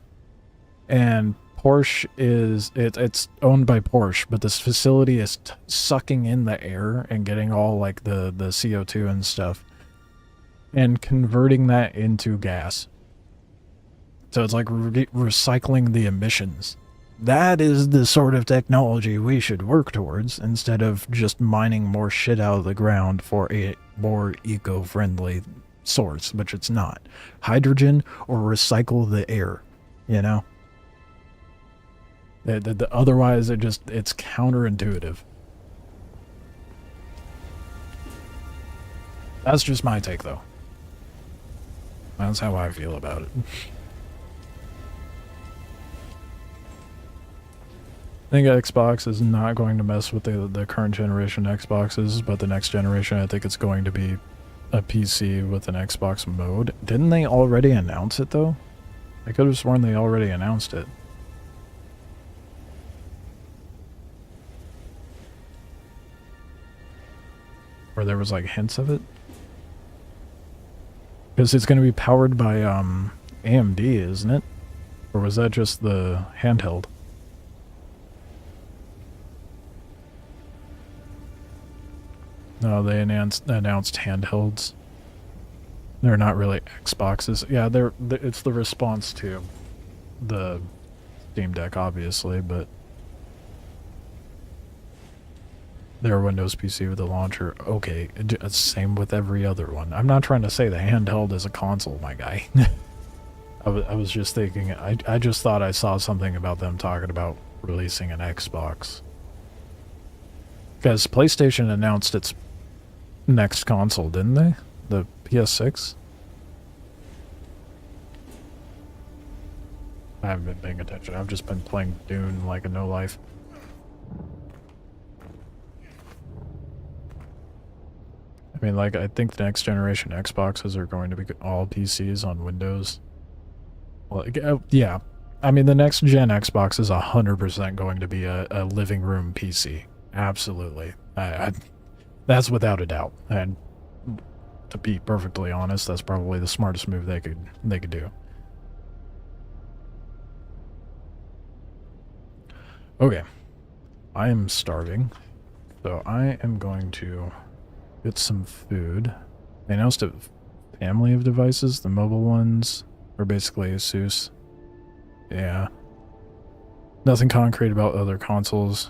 and Porsche it's owned by Porsche, but this facility is sucking in the air and getting all like the CO2 and stuff and converting that into gas. So it's like recycling the emissions. That is the sort of technology we should work towards, instead of just mining more shit out of the ground for a more eco-friendly source, which it's not. Hydrogen or recycle the air, you know? Otherwise, it's counterintuitive. That's just my take, though. That's how I feel about it. think Xbox is not going to mess with the current generation Xboxes, but the next generation, I think it's going to be a PC with an Xbox mode. Didn't they already announce it, though? I could have sworn they already announced it. Or there was, like, hints of it? Because it's going to be powered by, AMD, isn't it? Or was that just the handheld? No, they announced handhelds. They're not really Xboxes. Yeah, it's the response to the Steam Deck, obviously, but they're a Windows PC with a launcher. Okay, same with every other one. I'm not trying to say the handheld is a console, my guy. I was just thinking, I just thought I saw something about them talking about releasing an Xbox. Because PlayStation announced its next console, didn't they? The PS6? I haven't been paying attention. I've just been playing Dune like a no-life. I mean, like, I think the next generation Xboxes are going to be all PCs on Windows. Well, yeah. I mean, the next gen Xbox is 100% going to be a living room PC. Absolutely. That's without a doubt. And to be perfectly honest, that's probably the smartest move they could do. Okay. I am starving. So I am going to get some food. They announced a family of devices. The mobile ones are basically Asus. Yeah. Nothing concrete about other consoles.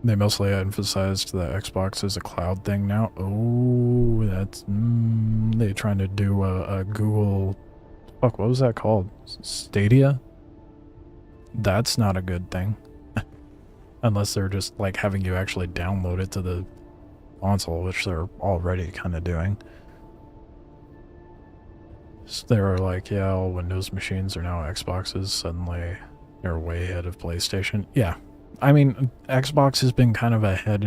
They mostly emphasized that Xbox is a cloud thing now. Oh, that's... they're trying to do a Google... Fuck, what was that called? Stadia? That's not a good thing. Unless they're just, like, having you actually download it to the console, which they're already kind of doing. So they were like, yeah, all Windows machines are now Xboxes. Suddenly, they're way ahead of PlayStation. Yeah. I mean, Xbox has been kind of ahead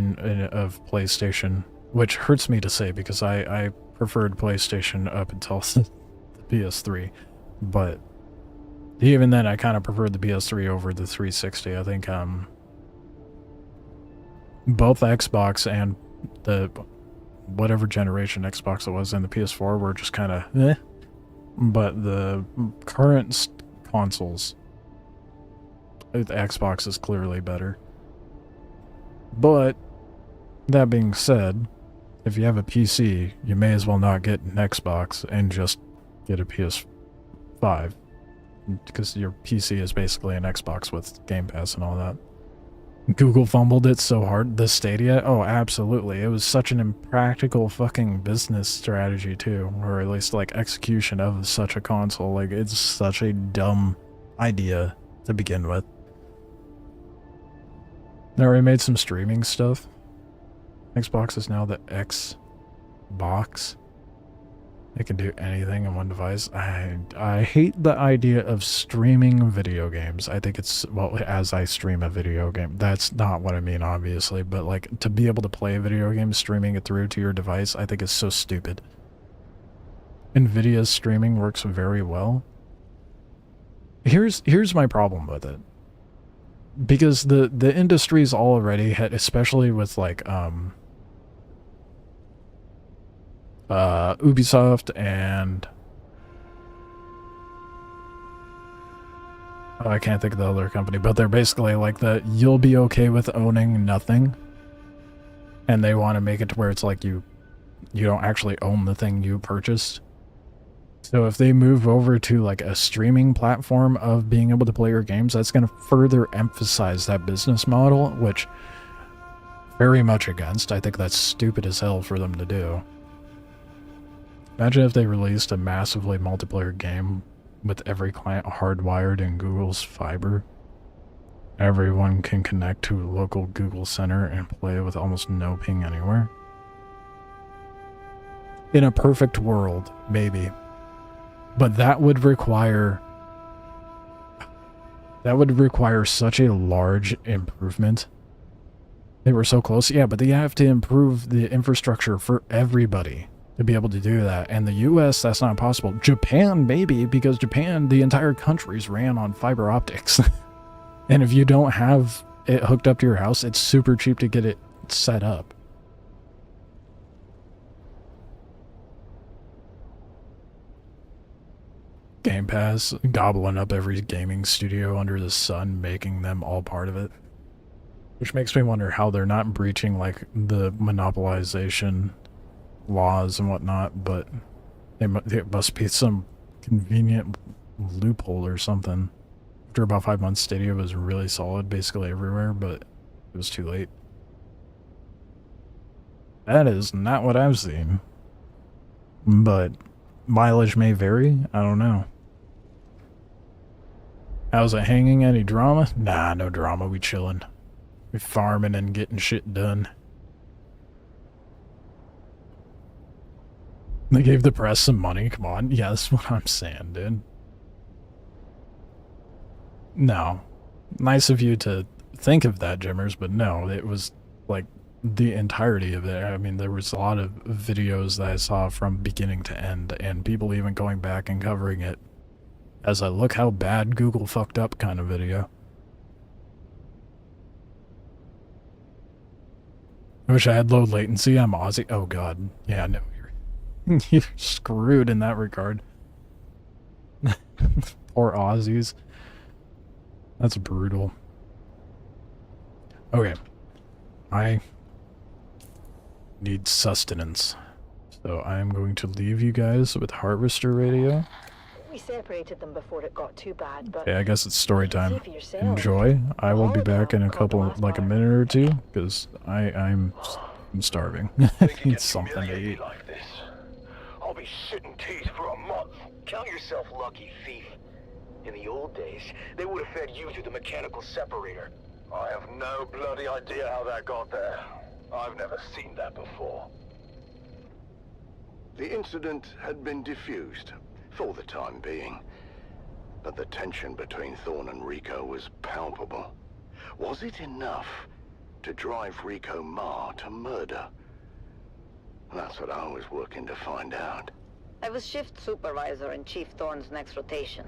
of PlayStation, which hurts me to say because I preferred PlayStation up until the PS3. But even then, I kind of preferred the PS3 over the 360. I think both Xbox and the whatever generation Xbox it was and the PS4 were just kind of eh. But the current consoles, the Xbox is clearly better. But that being said, if you have a PC, you may as well not get an Xbox and just get a PS5. Because your PC is basically an Xbox with Game Pass and all that. Google fumbled it so hard. The Stadia? Oh, absolutely. It was such an impractical fucking business strategy, too. Or at least, like, execution of such a console. Like, it's such a dumb idea to begin with. They already made some streaming stuff. Xbox is now the Xbox. It can do anything on one device. I hate the idea of streaming video games. I think it's, well, as I stream a video game. That's not what I mean, obviously. But, like, to be able to play a video game, streaming it through to your device, I think is so stupid. NVIDIA's streaming works very well. Here's my problem with it. Because the industry's already had, especially with, like, Ubisoft and I can't think of the other company, but they're basically like the you'll be okay with owning nothing, and they want to make it to where it's like you don't actually own the thing you purchased. So if they move over to like a streaming platform of being able to play your games, that's going to further emphasize that business model, which very much against. I think that's stupid as hell for them to do. Imagine if they released a massively multiplayer game with every client hardwired in Google's fiber. Everyone can connect to a local Google Center and play with almost no ping anywhere. In a perfect world, maybe. But that would require That would require such a large improvement. They were so close. Yeah, but they have to improve the infrastructure for everybody to be able to do that. And the US, that's not possible. Japan, maybe, because Japan, the entire country's ran on fiber optics. And if you don't have it hooked up to your house, it's super cheap to get it set up. Game Pass, gobbling up every gaming studio under the sun, making them all part of it. Which makes me wonder how they're not breaching, like, the monopolization laws and whatnot, but it must be some convenient loophole or something. After about 5 months, Stadia was really solid basically everywhere, but it was too late. That is not what I've seen. But mileage may vary, I don't know. How's it hanging? Any drama? Nah, no drama, we chillin'. We farming and getting shit done. They gave the press some money, come on. Yeah, that's what I'm saying, dude. No. Nice of you to think of that, Jimmers, but no, it was like the entirety of it. I mean, there was a lot of videos that I saw from beginning to end, and people even going back and covering it as a look how bad Google fucked up kind of video. I wish I had low latency. I'm Aussie. Oh god. Yeah, no, you're screwed in that regard. Poor Aussies. That's brutal. Okay. I need sustenance. So I am going to leave you guys with Harvester Radio. We separated them before it got too bad, but Yeah, I guess it's story time. see for yourself. Enjoy. I will be back in a couple, like a minute or two, because I'm starving. I need something to eat. Like this. I'll be shitting teeth for a month. Count yourself lucky, thief. In the old days, they would have fed you through the mechanical separator. I have no bloody idea how that got there. I've never seen that before. The incident had been diffused, for the time being. But the tension between Thorn and Rico was palpable. Was it enough to drive Rico Ma to murder? That's what I was working to find out. I was shift supervisor in Chief Thorne's next rotation.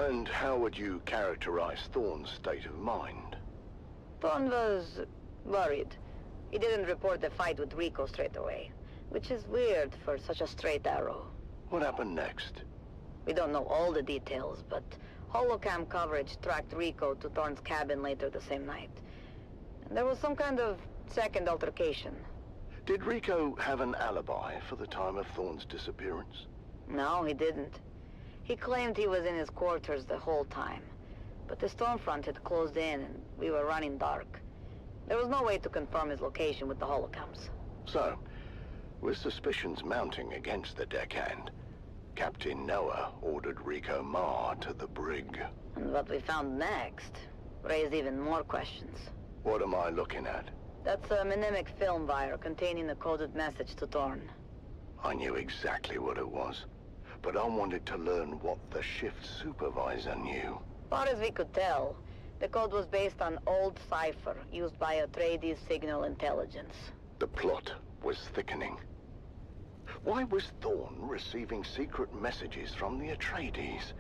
And how would you characterize Thorn's state of mind? Thorne was worried. He didn't report the fight with Rico straight away, which is weird for such a straight arrow. What happened next? We don't know all the details, but holocam coverage tracked Rico to Thorne's cabin later the same night. And there was some kind of second altercation. Did Rico have an alibi for the time of Thorn's disappearance? No, he didn't. He claimed he was in his quarters the whole time. But the stormfront had closed in and we were running dark. There was no way to confirm his location with the holocams. So, with suspicions mounting against the deckhand, Captain Noah ordered Rico Ma to the brig. And what we found next raised even more questions. What am I looking at? That's a mnemic film wire containing a coded message to Thorne. I knew exactly what it was, but I wanted to learn what the shift supervisor knew. Far as we could tell, the code was based on old cipher used by Atreides signal intelligence. The plot was thickening. Why was Thorne receiving secret messages from the Atreides?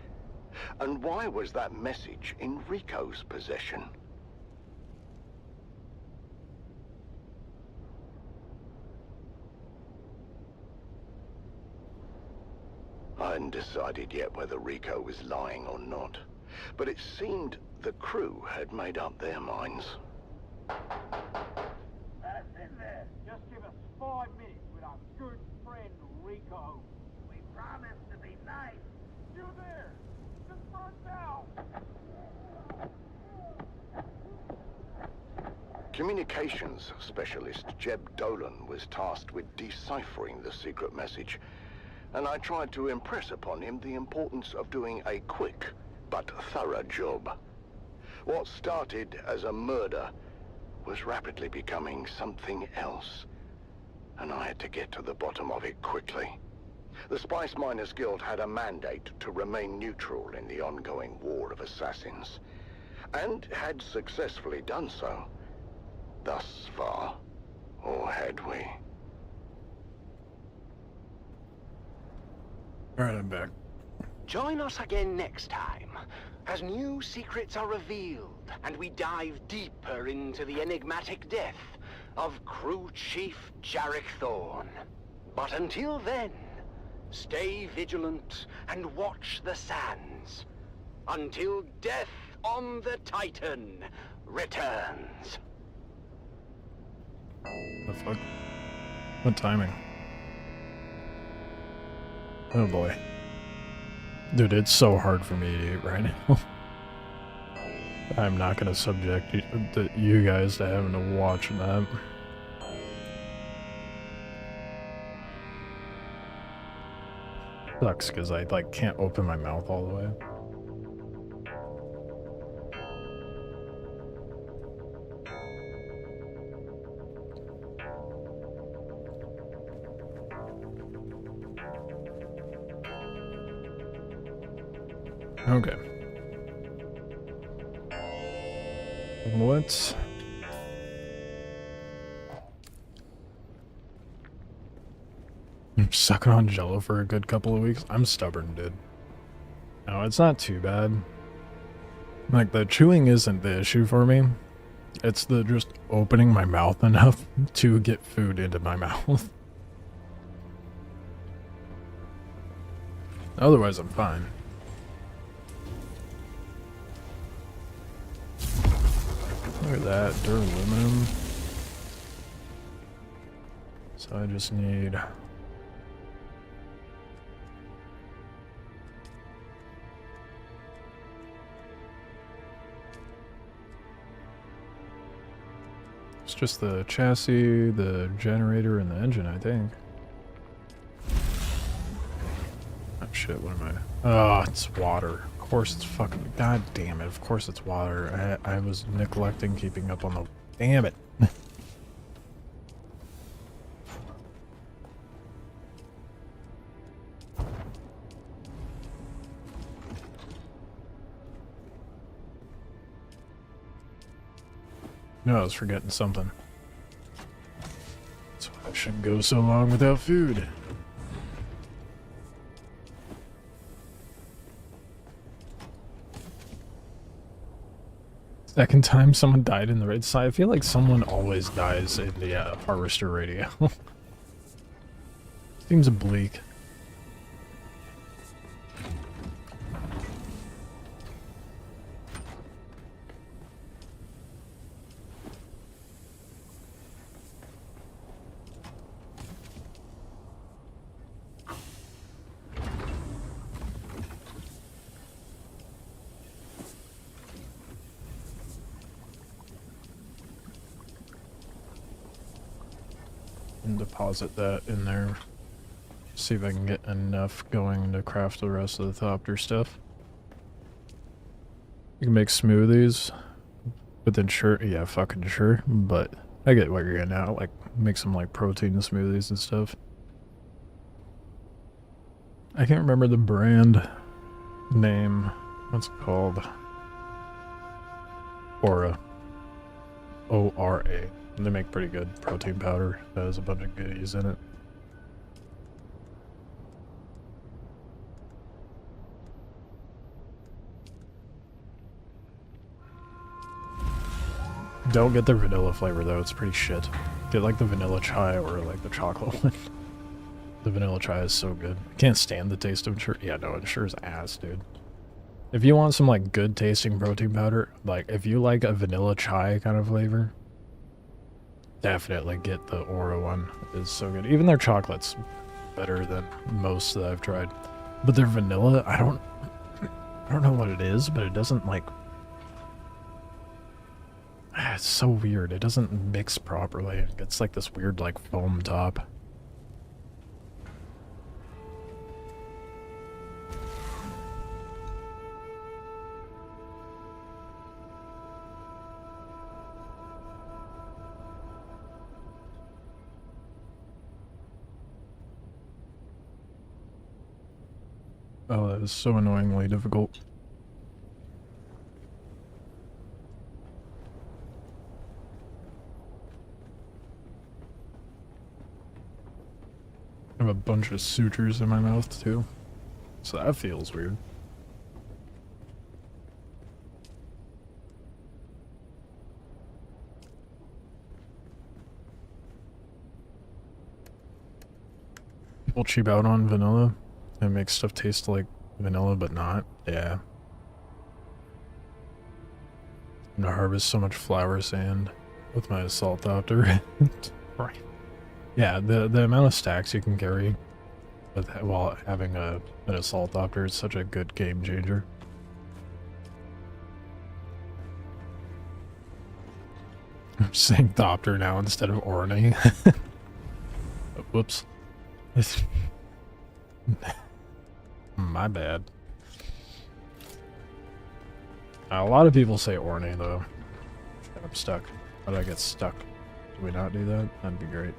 And why was that message in Rico's possession? I hadn't decided yet whether Rico was lying or not, but it seemed the crew had made up their minds. That's in there. Just give us 5 minutes with our good friend Rico. We promise to be nice. You there? Just front now. Communications specialist Jeb Dolan was tasked with deciphering the secret message, and I tried to impress upon him the importance of doing a quick but thorough job. What started as a murder was rapidly becoming something else, and I had to get to the bottom of it quickly. The Spice Miners Guild had a mandate to remain neutral in the ongoing war of assassins, and had successfully done so. Thus far, or had we? Alright, I'm back. Join us again next time, as new secrets are revealed, and we dive deeper into the enigmatic death of Crew Chief Jarek Thorne. But until then, stay vigilant and watch the sands, until death on the Titan returns. The fuck? What timing? Oh boy. Dude, it's so hard for me to eat right now. I'm not gonna subject you guys to having to watch that. Sucks because I like can't open my mouth all the way. Okay. What? I'm sucking on Jello for a good couple of weeks. I'm stubborn, dude. No, it's not too bad. Like, the chewing isn't the issue for me. It's the just opening my mouth enough to get food into my mouth. Otherwise, I'm fine. Look at that, duraluminum. So I just need... It's just the chassis, the generator, and the engine, I think. Oh shit, what am I? Oh, it's water. Of course it's fucking... God damn it, of course it's water. I was neglecting keeping up on the... Damn it. No, I was forgetting something. So I shouldn't go so long without food. Second time someone died in the raid side. I feel like someone always dies in the harvester radio. Seems bleak. And deposit that in there. See if I can get enough going to craft the rest of the Thopter stuff. You can make smoothies, but then sure, yeah, fucking sure, but I get what you're getting at, like make some like protein smoothies and stuff. I can't remember the brand name. What's it called? Ora. O-R-A. They make pretty good protein powder that has a bunch of goodies in it. Don't get the vanilla flavor though, it's pretty shit. Get like the vanilla chai or like the chocolate one. The vanilla chai is so good. I can't stand the taste of Ensure. Yeah, no, Ensure's ass, dude. If you want some like good tasting protein powder, like if you like a vanilla chai kind of flavor, definitely get the Aura one. It's so good. Even their chocolate's better than most that I've tried. But their vanilla, I don't know what it is, but it doesn't like... It's so weird. It doesn't mix properly. It's like this weird like foam top. Oh, that is so annoyingly difficult. I have a bunch of sutures in my mouth too, so that feels weird. People cheap out on vanilla and make stuff taste like vanilla but not. Yeah. I'm gonna harvest so much flower sand with my assault doctor. Right. Yeah, the amount of stacks you can carry while having an assault doctor is such a good game changer. I'm saying Thopter now instead of Orne. Whoops. My bad. A lot of people say Orne though. I'm stuck. How did I get stuck? Do we not do that? That'd be great.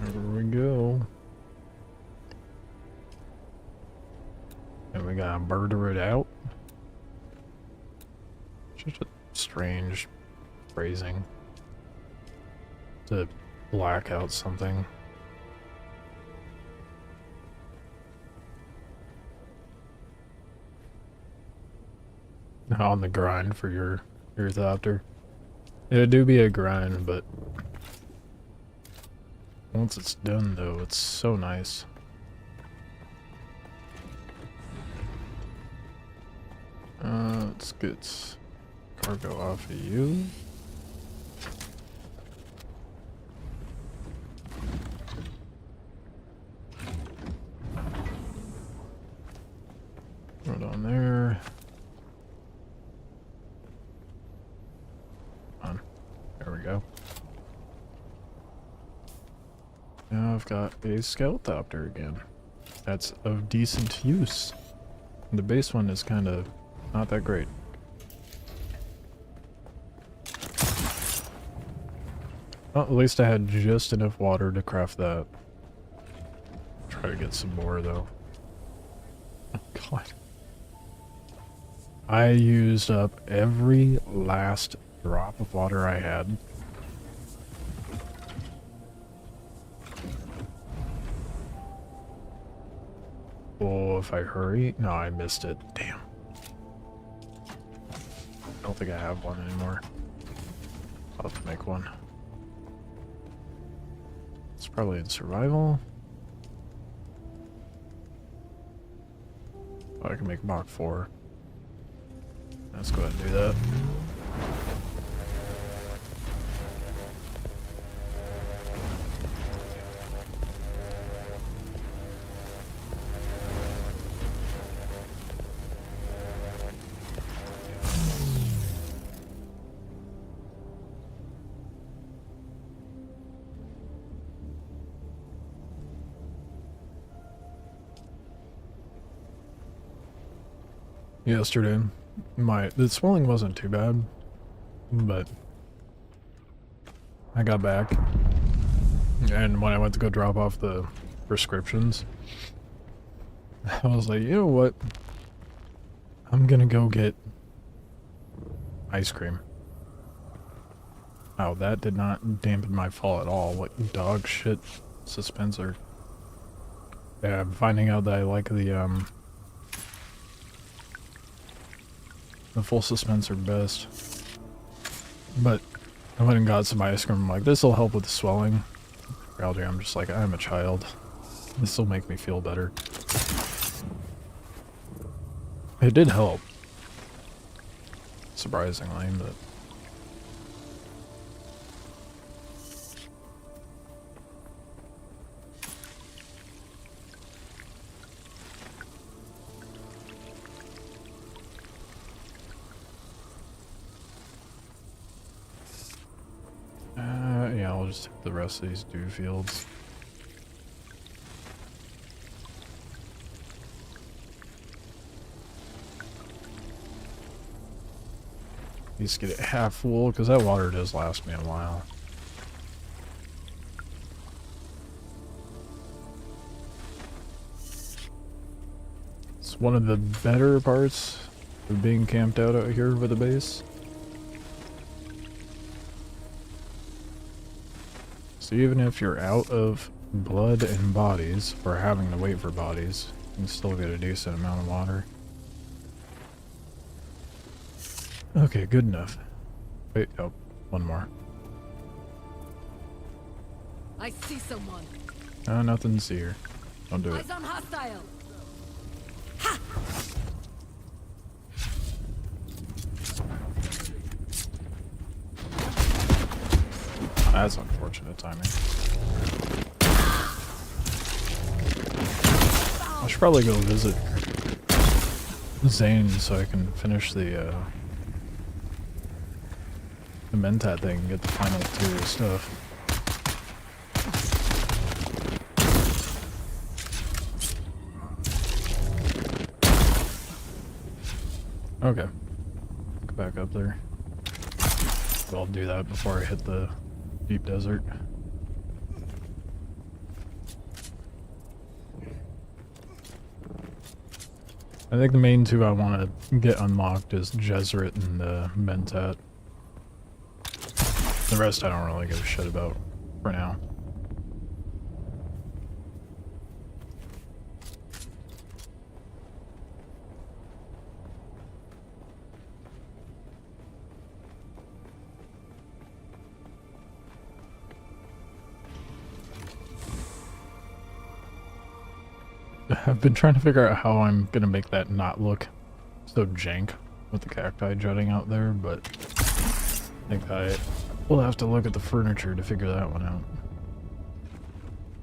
There we go. And we gotta murder it out. Just a strange phrasing to black out something. On the grind for your Thopter. It'd do be a grind, but once it's done though, it's so nice. Let's get cargo off of you. Throw it on there. There we go. Now I've got a Scoutopter again. That's of decent use. The base one is kind of not that great. Well, at least I had just enough water to craft that. Try to get some more though. Oh god. I used up every last drop of water I had. Oh, if I hurry? No, I missed it. Damn. I don't think I have one anymore. I'll have to make one. It's probably in survival. Oh, I can make Mach 4. Let's go ahead and do that. Yesterday, the swelling wasn't too bad, but I got back, and when I went to go drop off the prescriptions, I was like, you know what? I'm gonna go get ice cream. Oh, that did not dampen my fall at all. What dog shit suspensor. Yeah, I'm finding out that I like the full suspensor best. But I went and got some ice cream. I'm like, this will help with the swelling. Reality, I'm just like, I'm a child. This will make me feel better. It did help. Surprisingly, but... yeah, I'll just hit the rest of these dew fields. least get it half full, because that water does last me a while. It's one of the better parts of being camped out here with the base. So even if you're out of blood and bodies, or having to wait for bodies, you can still get a decent amount of water. Okay, good enough. Wait, oh, one more. I see someone. Nothing to see here. Don't do it. Eyes on hostile. That's unfortunate timing. I should probably go visit Zane so I can finish the Mentat thing and get the final 2 stuff. Okay. Go back up there. I'll do that before I hit the deep desert. I think the main 2 I want to get unlocked is Jesuit and Mentat. The rest I don't really give a shit about for now. I've been trying to figure out how I'm gonna make that not look so jank with the cacti jutting out there, but I think I will have to look at the furniture to figure that one out.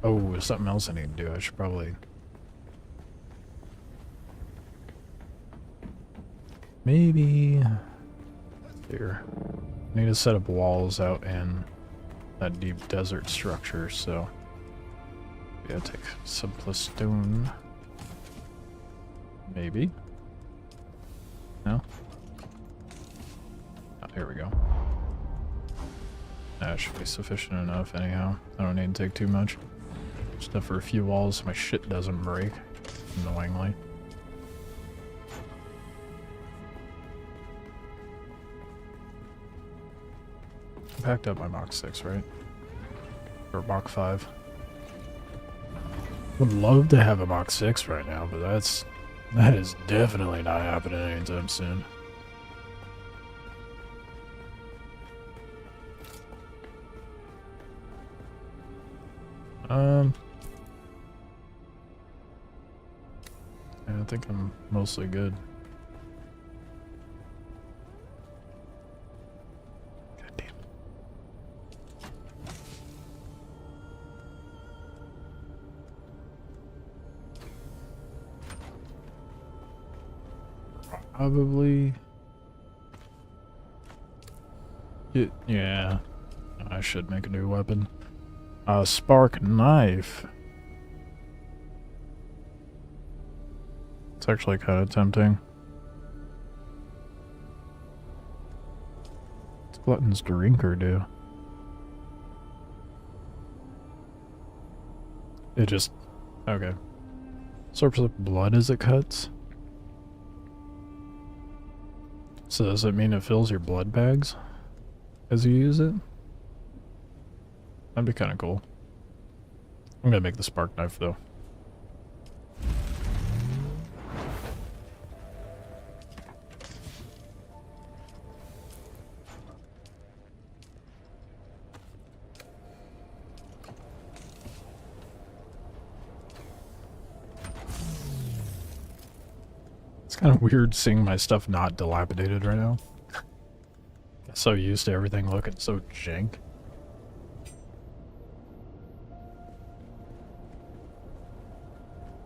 Oh, there's something else I need to do. I should probably... maybe... here. I need to set up walls out in that deep desert structure, so... yeah, take simplest stone. Maybe. No? Oh, here we go. That should be sufficient enough anyhow. I don't need to take too much. Just enough for a few walls so my shit doesn't break. Annoyingly. I packed up my Mach 6, right? Or Mach 5. Would love to have a Mach 6 right now, but that is definitely not happening anytime soon. Yeah, I think I'm mostly good. God damn it. Probably. Yeah. I should make a new weapon. A spark knife. It's actually kind of tempting. What's Glutton's Drinker do? It just... okay. Sorts of blood as it cuts. So does it mean it fills your blood bags as you use it? That'd be kind of cool. I'm gonna make the spark knife though. It's kind of weird seeing my stuff not dilapidated right now. I'm so used to everything looking so jank.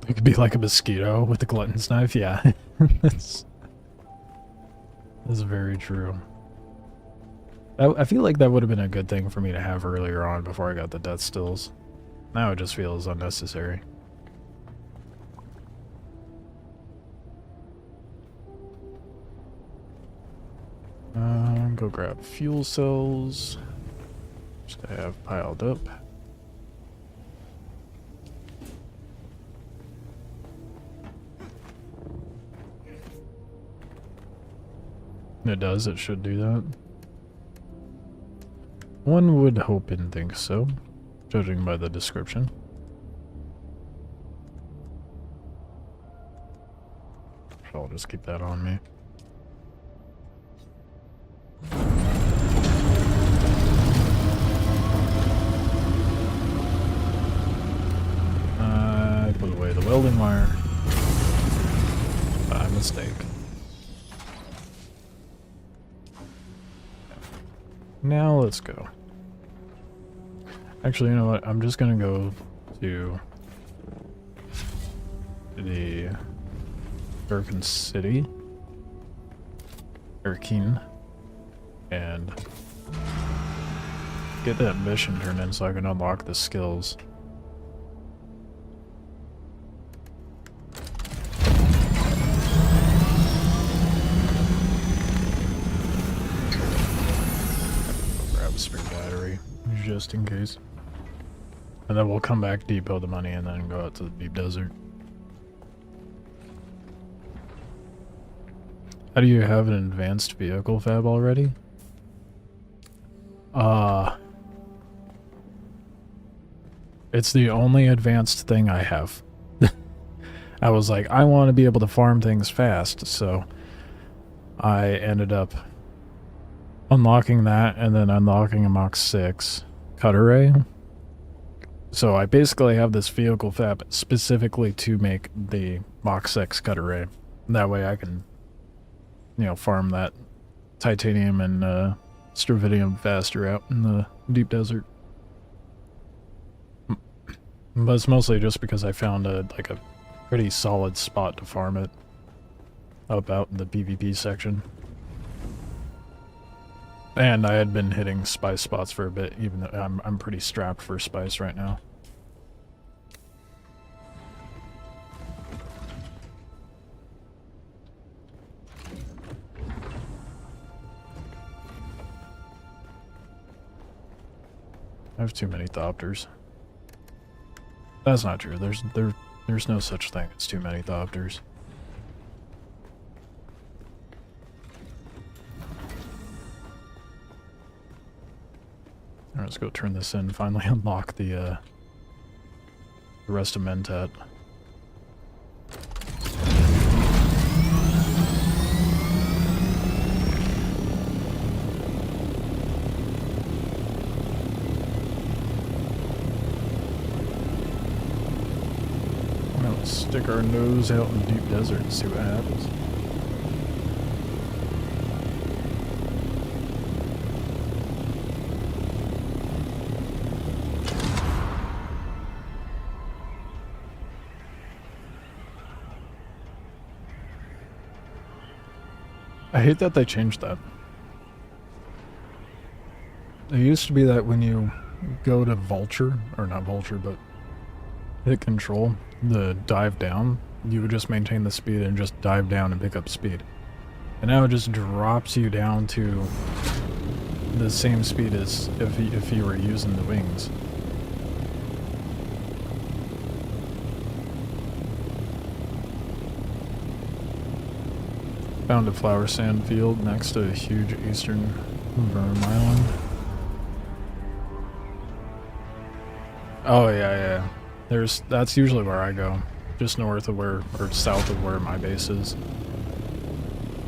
It could be like a mosquito with the glutton's knife, yeah. That's very true. I feel like that would have been a good thing for me to have earlier on before I got the death stills. Now it just feels unnecessary. go grab fuel cells, which I have piled up. It does, it should do that. One would hope and think so, judging by the description. So I'll just keep that on me. I put away the welding wire by mistake. Now let's go. Actually, you know what? I'm just gonna go to the Durkin City, Durkin, and get that mission turned in so I can unlock the skills. Grab a spare battery, just in case. And then we'll come back, depot the money, and then go out to the deep desert. How do you have an advanced vehicle fab already? It's the only advanced thing I have. I was like, I want to be able to farm things fast, so I ended up unlocking that and then unlocking a Mach 6 cut array. So I basically have this vehicle fab specifically to make the Mach 6 cut array. That way I can, you know, farm that titanium and stravidium faster out in the deep desert. But it's mostly just because I found a pretty solid spot to farm it up out in the PvP section. And I had been hitting spice spots for a bit, even though I'm pretty strapped for spice right now. I have too many Thopters. That's not true. There's no such thing as too many Thopters. Alright, let's go turn this in. Finally unlock the rest of Mentat. Stick our nose out in the deep desert and see what happens. I hate that they changed that. It used to be that when you go to Vulture, or not Vulture, but hit control, the dive down, you would just maintain the speed and just dive down and pick up speed. And now it just drops you down to the same speed as if you were using the wings. Found a flower sand field next to a huge eastern Verm Island. Oh yeah. That's usually where I go. Just north of where, or south of where my base is.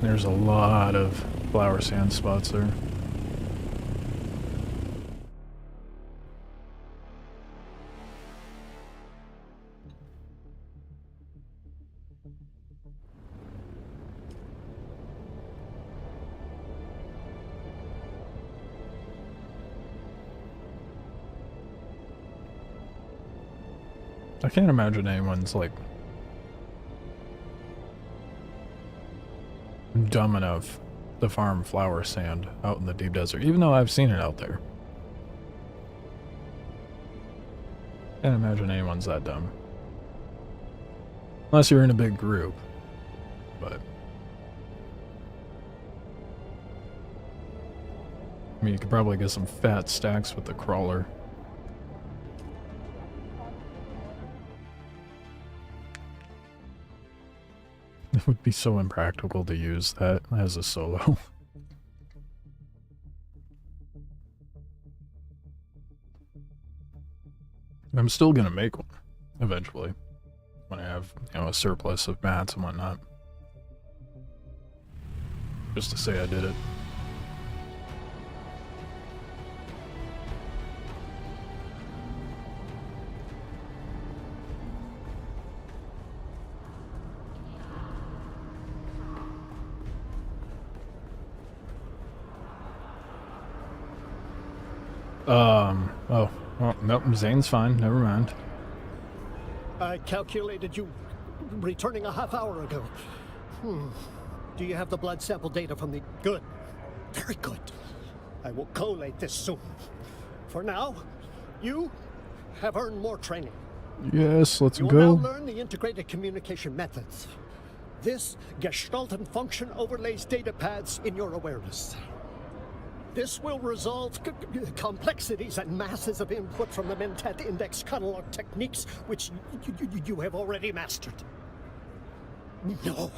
There's a lot of flower sand spots there. I can't imagine anyone's like dumb enough to farm flower sand out in the deep desert, even though I've seen it out there. Can't imagine anyone's that dumb. Unless you're in a big group, but I mean, you could probably get some fat stacks with the crawler. It would be so impractical to use that as a solo. I'm still gonna make one eventually when I have, you know, a surplus of mats and whatnot. Just to say I did it. Oh, well, nope, Zane's fine, never mind. I calculated you returning a half hour ago. Do you have the blood sample data from the... Good. Very good. I will collate this soon. For now, you have earned more training. Yes, let's You will go. now learn the integrated communication methods. This Gestalt and function overlays data paths in your awareness. This will resolve complexities and masses of input from the Mentat Index catalog techniques, which you have already mastered. No,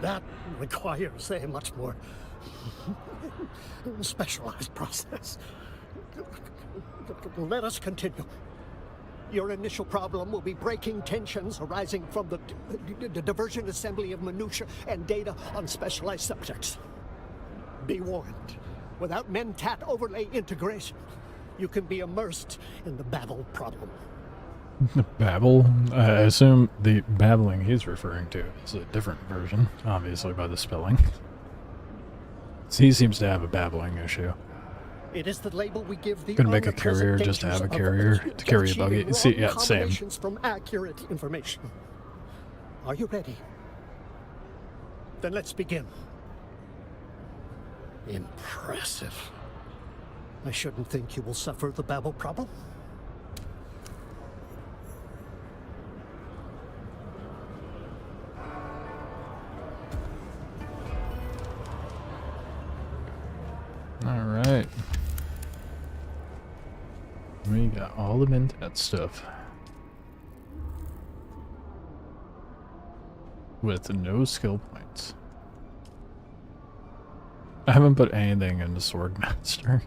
that requires a much more specialized process. Let us continue. Your initial problem will be breaking tensions arising from the diversion assembly of minutiae and data on specialized subjects. Be warned. Without Mentat overlay integration, you can be immersed in the Babel problem. Babel? I assume the babbling he's referring to is a different version, obviously by the spelling. He seems to have a babbling issue. It is the label we give the Gonna make a carrier just to have a carrier to carry a buggy. See, yeah, same. From accurate information. Are you ready? Then let's begin. Impressive. I shouldn't think you will suffer the Babel problem. All right. We got all the Mentat stuff. With no skill points. I haven't put anything into Swordmaster.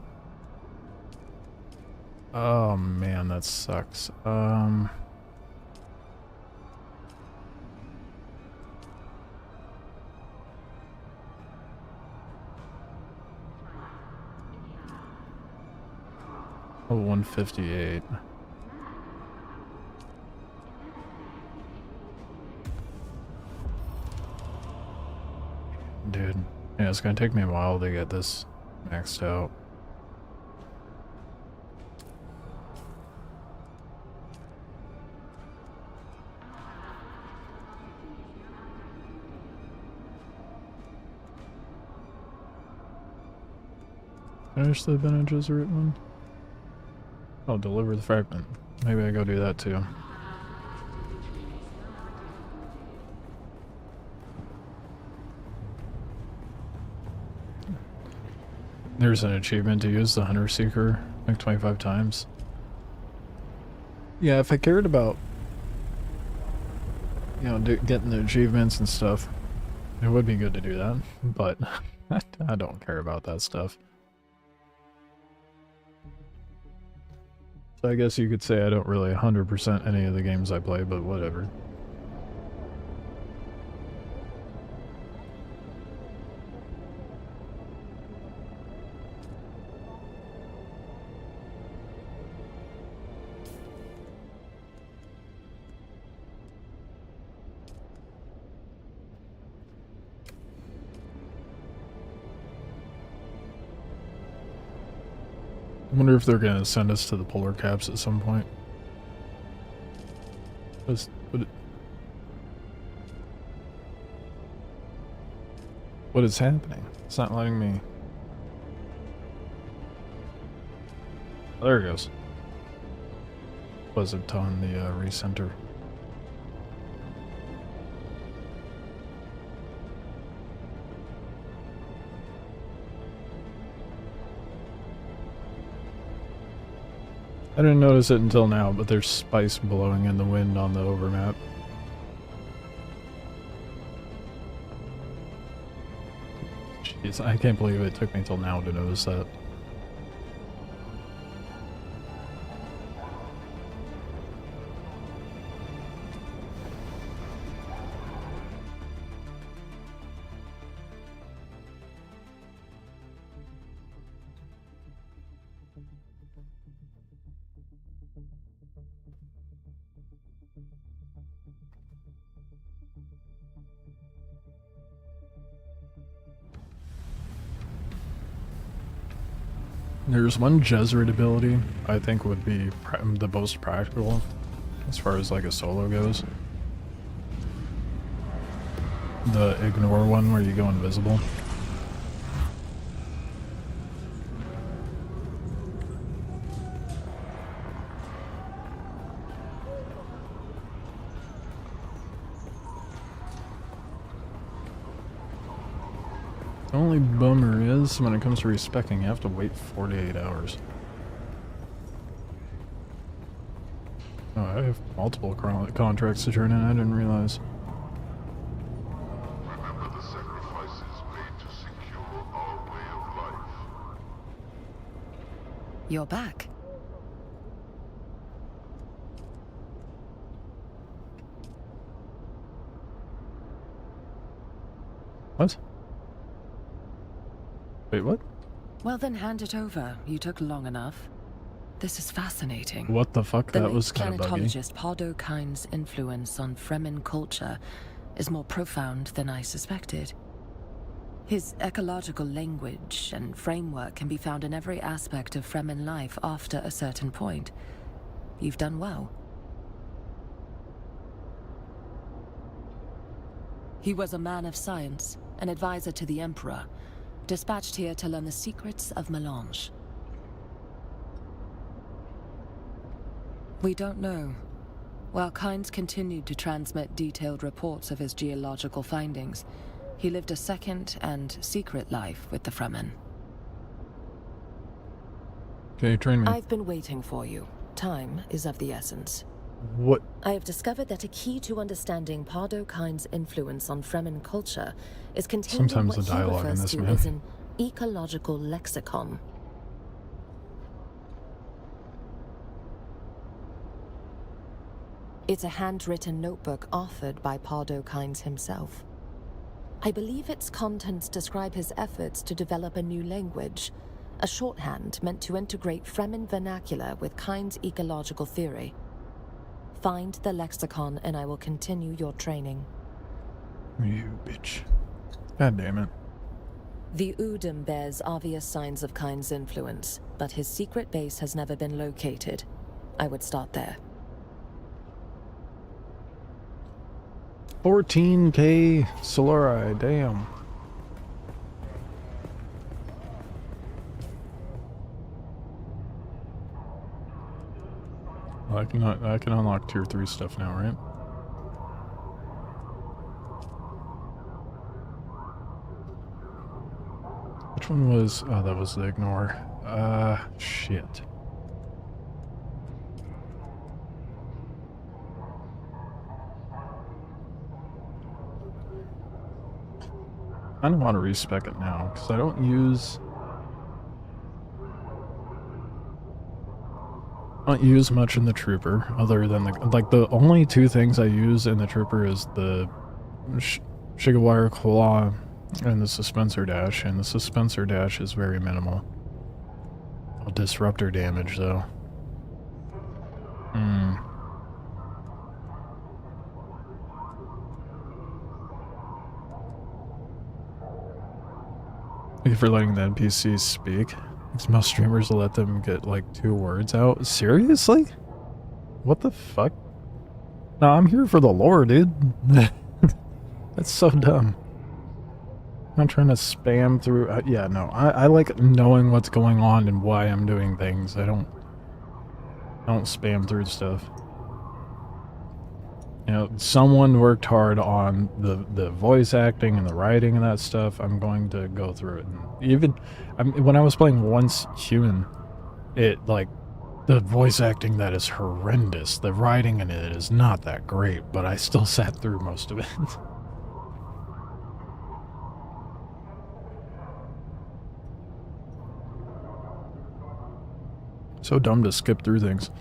Oh man, that sucks. Oh, 158. Dude. Yeah, it's gonna take me a while to get this maxed out. Finish the Bene Gesserit one? Oh, deliver the fragment. Maybe I go do that too. There's an achievement to use the Hunter Seeker like 25 times. Yeah, if I cared about, you know, getting the achievements and stuff, it would be good to do that, but I don't care about that stuff. So I guess you could say I don't really 100% any of the games I play, but whatever. I wonder if they're gonna send us to the polar caps at some point. What is happening? It's not letting me... Oh, there it goes. Was it on the recenter? I didn't notice it until now, but there's spice blowing in the wind on the overmap. Jeez, I can't believe it took me till now to notice that. There's one Jesuit ability I think would be the most practical as far as like a solo goes. The ignore one where you go invisible. The only bummer is when it comes to respecking, you have to wait 48 hours. Oh, I have multiple contracts to turn in, I didn't realize. Remember the sacrifices made to secure our way of life. You're back. What? Wait, what? Well then hand it over. You took long enough. This is fascinating. What the fuck? That was kind of buggy. Planetologist Pardo Kine's influence on Fremen culture is more profound than I suspected. His ecological language and framework can be found in every aspect of Fremen life after a certain point. You've done well. He was a man of science, an advisor to the Emperor, dispatched here to learn the secrets of melange. We don't know. While Kynes continued to transmit detailed reports of his geological findings, he lived a second and secret life with the Fremen. Okay, train me. I've been waiting for you. Time is of the essence. What? I have discovered that a key to understanding Pardo Kine's influence on Fremen culture is contained Sometimes in the what he dialogue in refers this to man. as an ecological lexicon. It's a handwritten notebook authored by Pardo Kynes himself. I believe its contents describe his efforts to develop a new language, a shorthand meant to integrate Fremen vernacular with Kynes' ecological theory. Find the lexicon and I will continue your training. You bitch. God damn it. The Udum bears obvious signs of Kynes' influence, but his secret base has never been located. I would start there. 14k Solari, damn. I can unlock tier 3 stuff now, right? Which one was... Oh, that was the ignore. Shit. I don't want to respec it now, because I don't use much in the Trooper, other than the only two things I use in the Trooper is the Shigawire Claw and the Suspensor Dash, and the Suspensor Dash is very minimal. Disruptor damage, though. Thank you for letting the NPCs speak. Because most streamers will let them get like 2 words out. Seriously? What the fuck? No, I'm here for the lore, dude. That's so dumb. I'm not trying to spam through... yeah, no. I like knowing what's going on and why I'm doing things. I don't spam through stuff. You know, someone worked hard on the voice acting and the writing and that stuff. I'm going to go through it. And even when I was playing Once Human, it like The voice acting that is horrendous. The writing in it is not that great, but I still sat through most of it. So dumb to skip through things.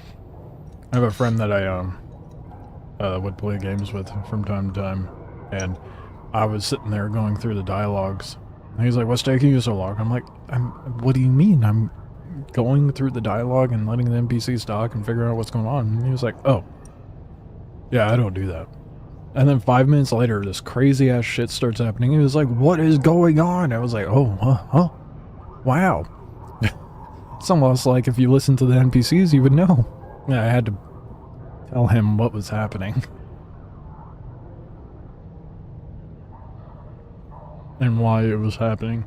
I have a friend that I would play games with from time to time, and I was sitting there going through the dialogues. And he's like, "What's taking you so long?" I'm like, what do you mean? I'm going through the dialogue and letting the NPCs talk and figuring out what's going on." And he was like, "Oh, yeah, I don't do that." And then 5 minutes later, this crazy ass shit starts happening. He was like, "What is going on?" I was like, "Oh, huh, wow." It's almost like if you listen to the NPCs, you would know. Yeah, I had to tell him what was happening. And why it was happening.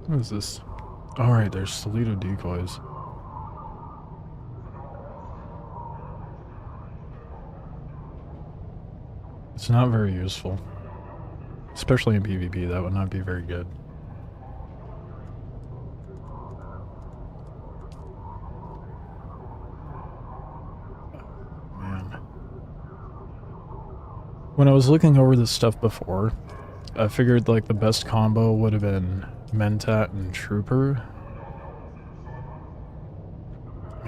What is this? Alright, there's Toledo decoys. It's not very useful. Especially in PvP, that would not be very good. Man. When I was looking over this stuff before, I figured like the best combo would have been Mentat and Trooper.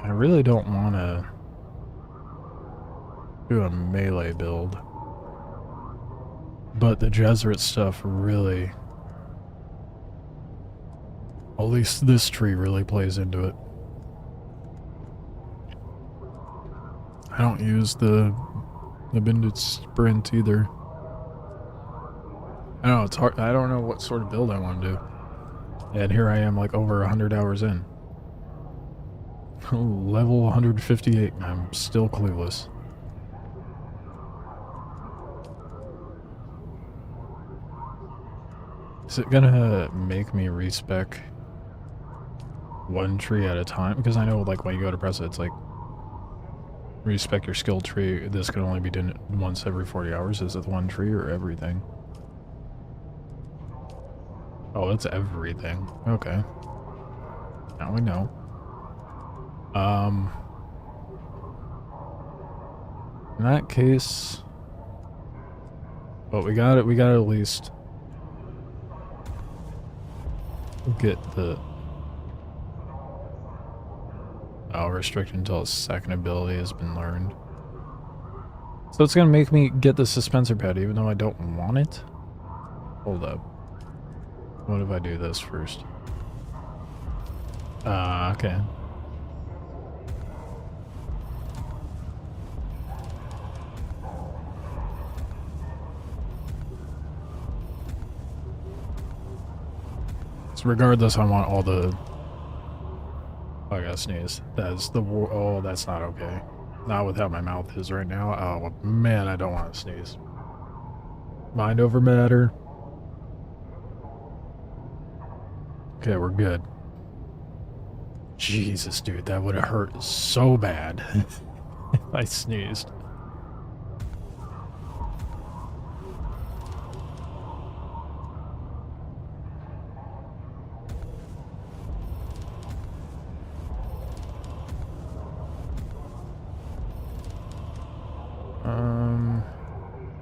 I really don't want to do a melee build. But the Jesuit stuff really... At least this tree really plays into it. I don't use the Binded Sprint either. I know, it's hard. I don't know what sort of build I want to do. And here I am like over 100 hours in. Level 158 and I'm still clueless. Is it gonna make me respec one tree at a time? Because I know like when you go to press it, it's like respec your skill tree. This can only be done once every 40 hours. Is it one tree or everything? Oh, it's everything. Okay. Now we know. In that case... But we got at least... get the... Oh, restrict until a second ability has been learned. So it's gonna make me get the suspensor pad even though I don't want it? Hold up. What if I do this first? Okay. So regardless, I want all the... Oh, I gotta sneeze. That's the... Oh, that's not okay. Not with how my mouth is right now. Oh, man, I don't want to sneeze. Mind over matter. Okay, we're good. Jesus, dude, that would have hurt so bad if I sneezed.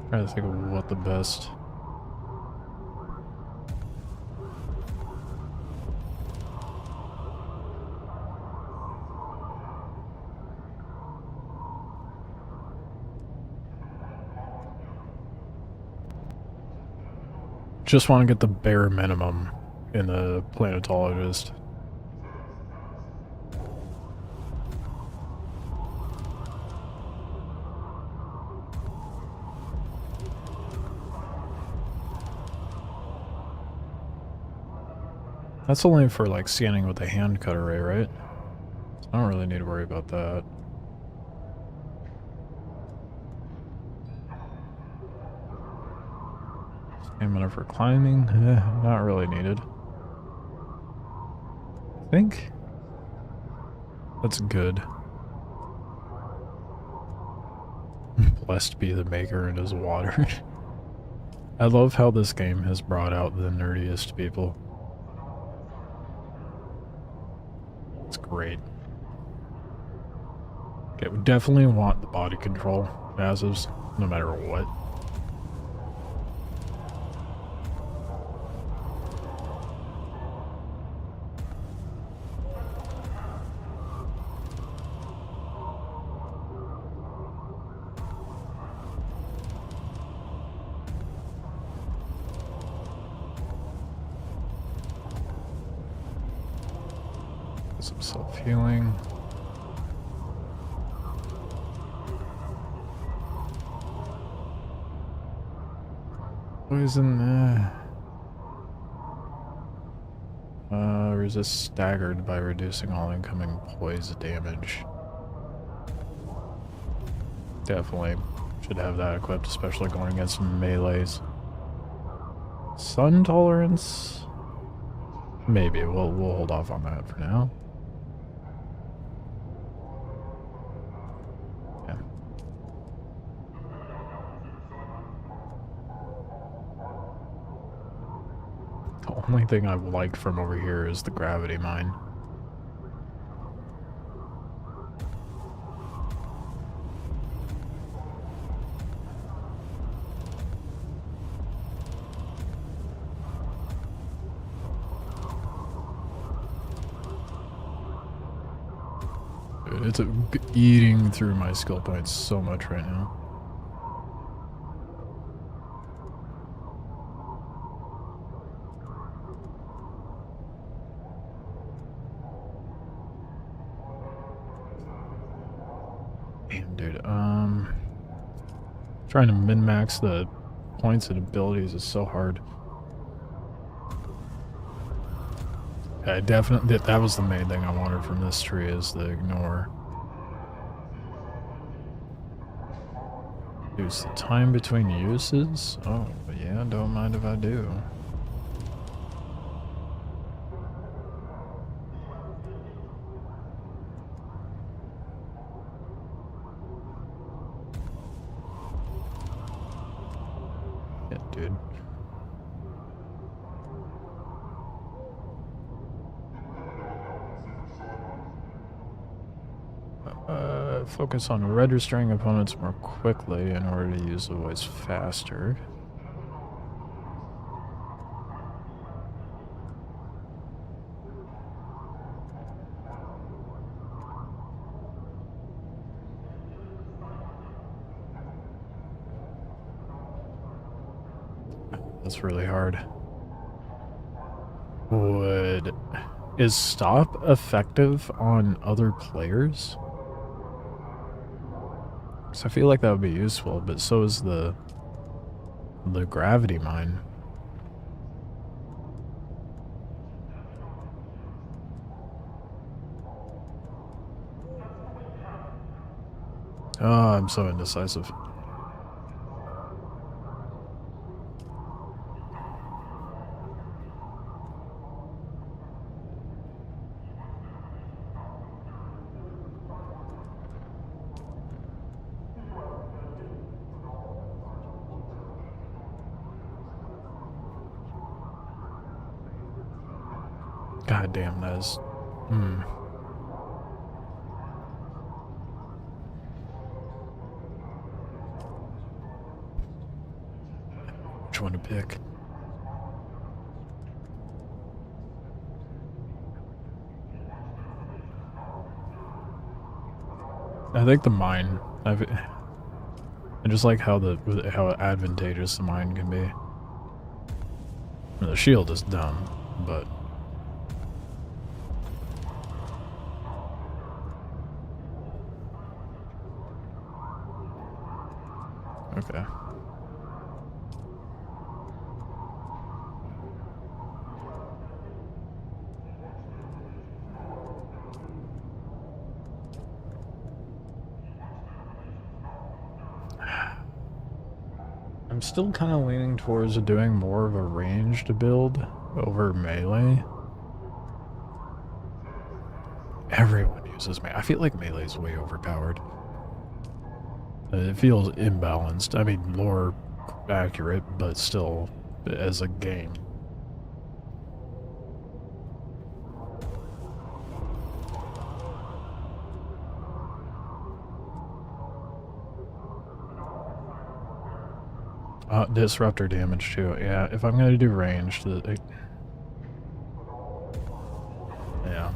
Trying to think of what the best... Just want to get the bare minimum in the planetologist. That's only for like scanning with the hand cut array, right? So I don't really need to worry about that. Stamina for climbing, not really needed. I think that's good. Blessed be the maker and his water. I love how this game has brought out the nerdiest people. It's great. Okay, we definitely want the body control passives, no matter what. Some self-healing. Poison, resist staggered by reducing all incoming poison damage. Definitely should have that equipped, especially going against melees. Sun tolerance? Maybe, we'll hold off on that for now. Yeah. The only thing I like from over here is the gravity mine. It's eating through my skill points so much right now. Damn, dude. Trying to min-max the points and abilities is so hard. Yeah, definitely, that was the main thing I wanted from this tree, is the ignore. Reduce the time between uses? Oh, but yeah, don't mind if I do. Yeah, dude. Focus on registering opponents more quickly in order to use the voice faster. That's really hard. Is stop effective on other players? I feel like that would be useful, but so is the gravity mine. Oh, I'm so indecisive. God damn, that is... Which one to pick? I think the mine. I just like how advantageous the mine can be. I mean, the shield is dumb, but... Okay. I'm still kind of leaning towards doing more of a ranged build over melee. Everyone uses melee. I feel like melee is way overpowered. It feels imbalanced. I mean, lore accurate, but still, as a game. Disruptor damage too. Yeah, if I'm gonna do ranged, yeah.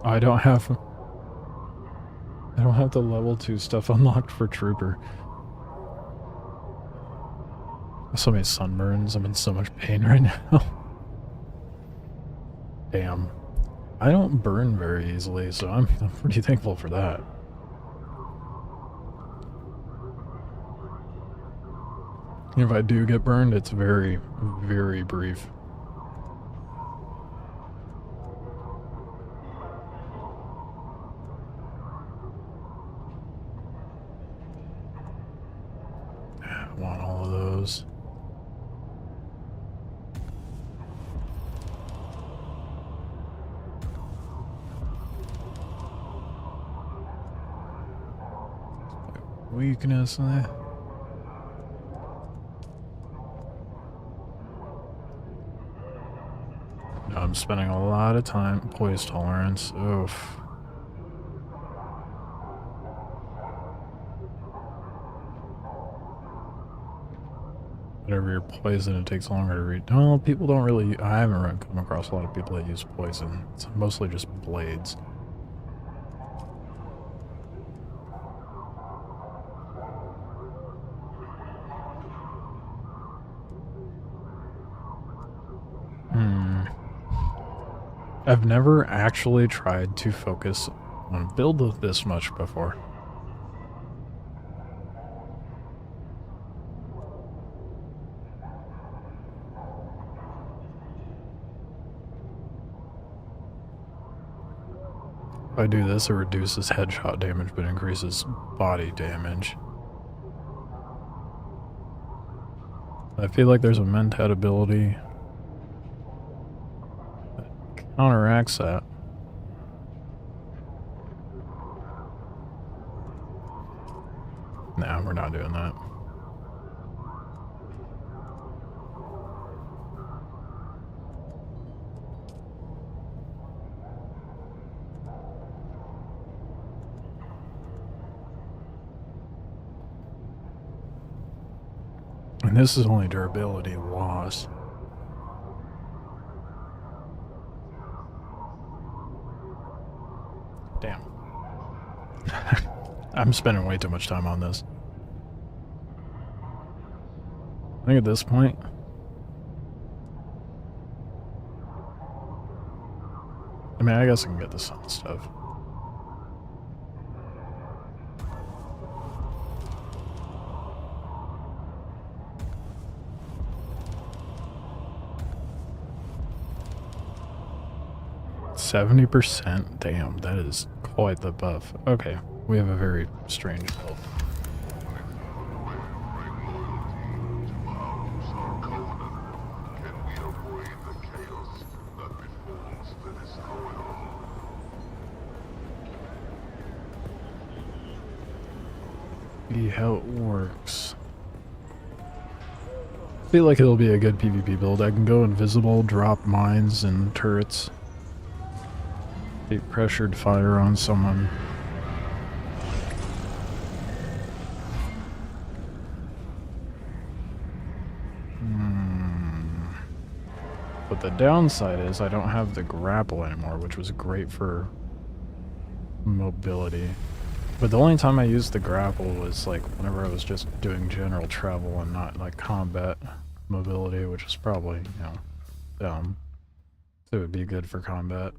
I don't have the level 2 stuff unlocked for Trooper. So many sunburns. I'm in so much pain right now. Damn. I don't burn very easily, so I'm pretty thankful for that. If I do get burned, it's very, very brief. I want all of those. Weakness. I'm spending a lot of time. Poise tolerance. Oof. Whenever you're poisoned, it takes longer to read. No, people don't really. I haven't come across a lot of people that use poison. It's mostly just blades. I've never actually tried to focus on build this much before. If I do this, it reduces headshot damage but increases body damage. I feel like there's a mentat ability that counteracts that. Nah, we're not doing that. And this is only durability loss. Damn. I'm spending way too much time on this. I think at this point, I mean, I guess I can get the sun stuff. %? Damn, that is quite the buff. Okay, we have a very strange build. See how it works. I feel like it'll be a good PvP build. I can go invisible, drop mines and turrets. Take pressured fire on someone. But the downside is I don't have the grapple anymore, which was great for mobility. But the only time I used the grapple was like whenever I was just doing general travel and not like combat mobility, which is probably, you know, dumb. So it would be good for combat.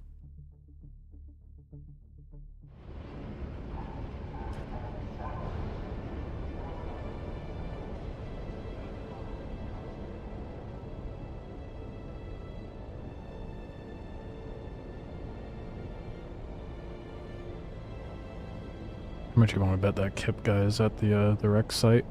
How much you want to bet that Kip guy is at the wreck site?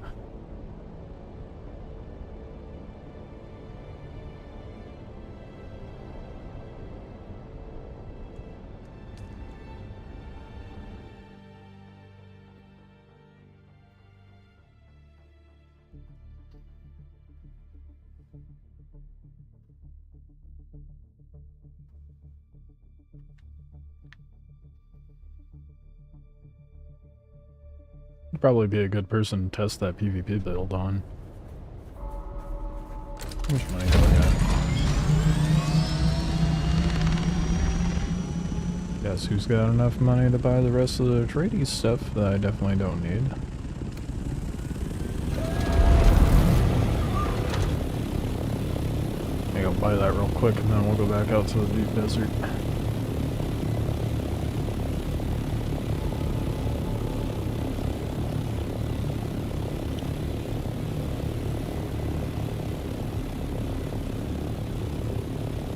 You'd probably be a good person to test that PvP build on. How much money do I got? Guess who's got enough money to buy the rest of the trading stuff that I definitely don't need? I'll buy that real quick and then we'll go back out to the deep desert.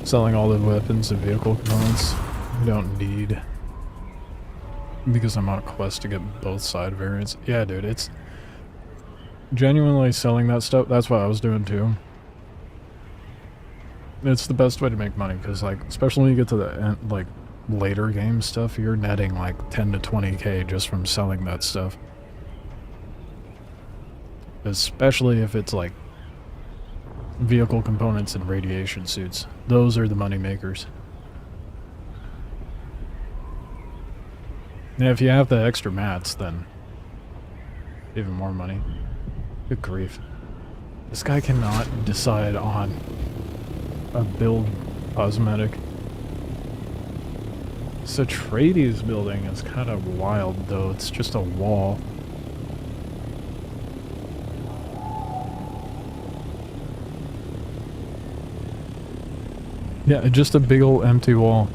Selling all the weapons and vehicle components I don't need because I'm on a quest to get both side variants. Yeah, dude, it's genuinely selling that stuff. That's what I was doing too. It's the best way to make money because, like, especially when you get to the end, like later game stuff, you're netting like 10 to 20k just from selling that stuff. Especially if it's like vehicle components and radiation suits. Those are the money makers. And if you have the extra mats, then even more money. Good grief. This guy cannot decide on a build cosmetic. So Atreides building is kind of wild though. It's just a wall. Yeah, just a big old empty wall.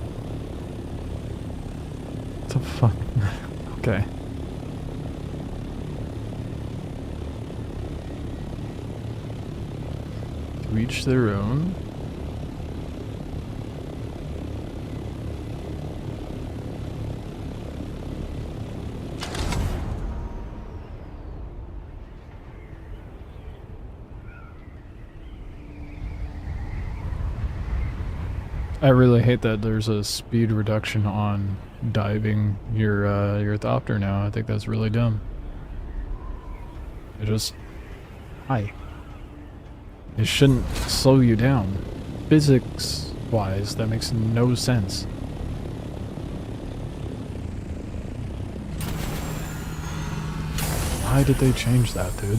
What the fuck? Okay. To each their own. I really hate that there's a speed reduction on diving your thopter now. I think that's really dumb. It just... Hi. It shouldn't slow you down. Physics-wise, that makes no sense. Why did they change that, dude?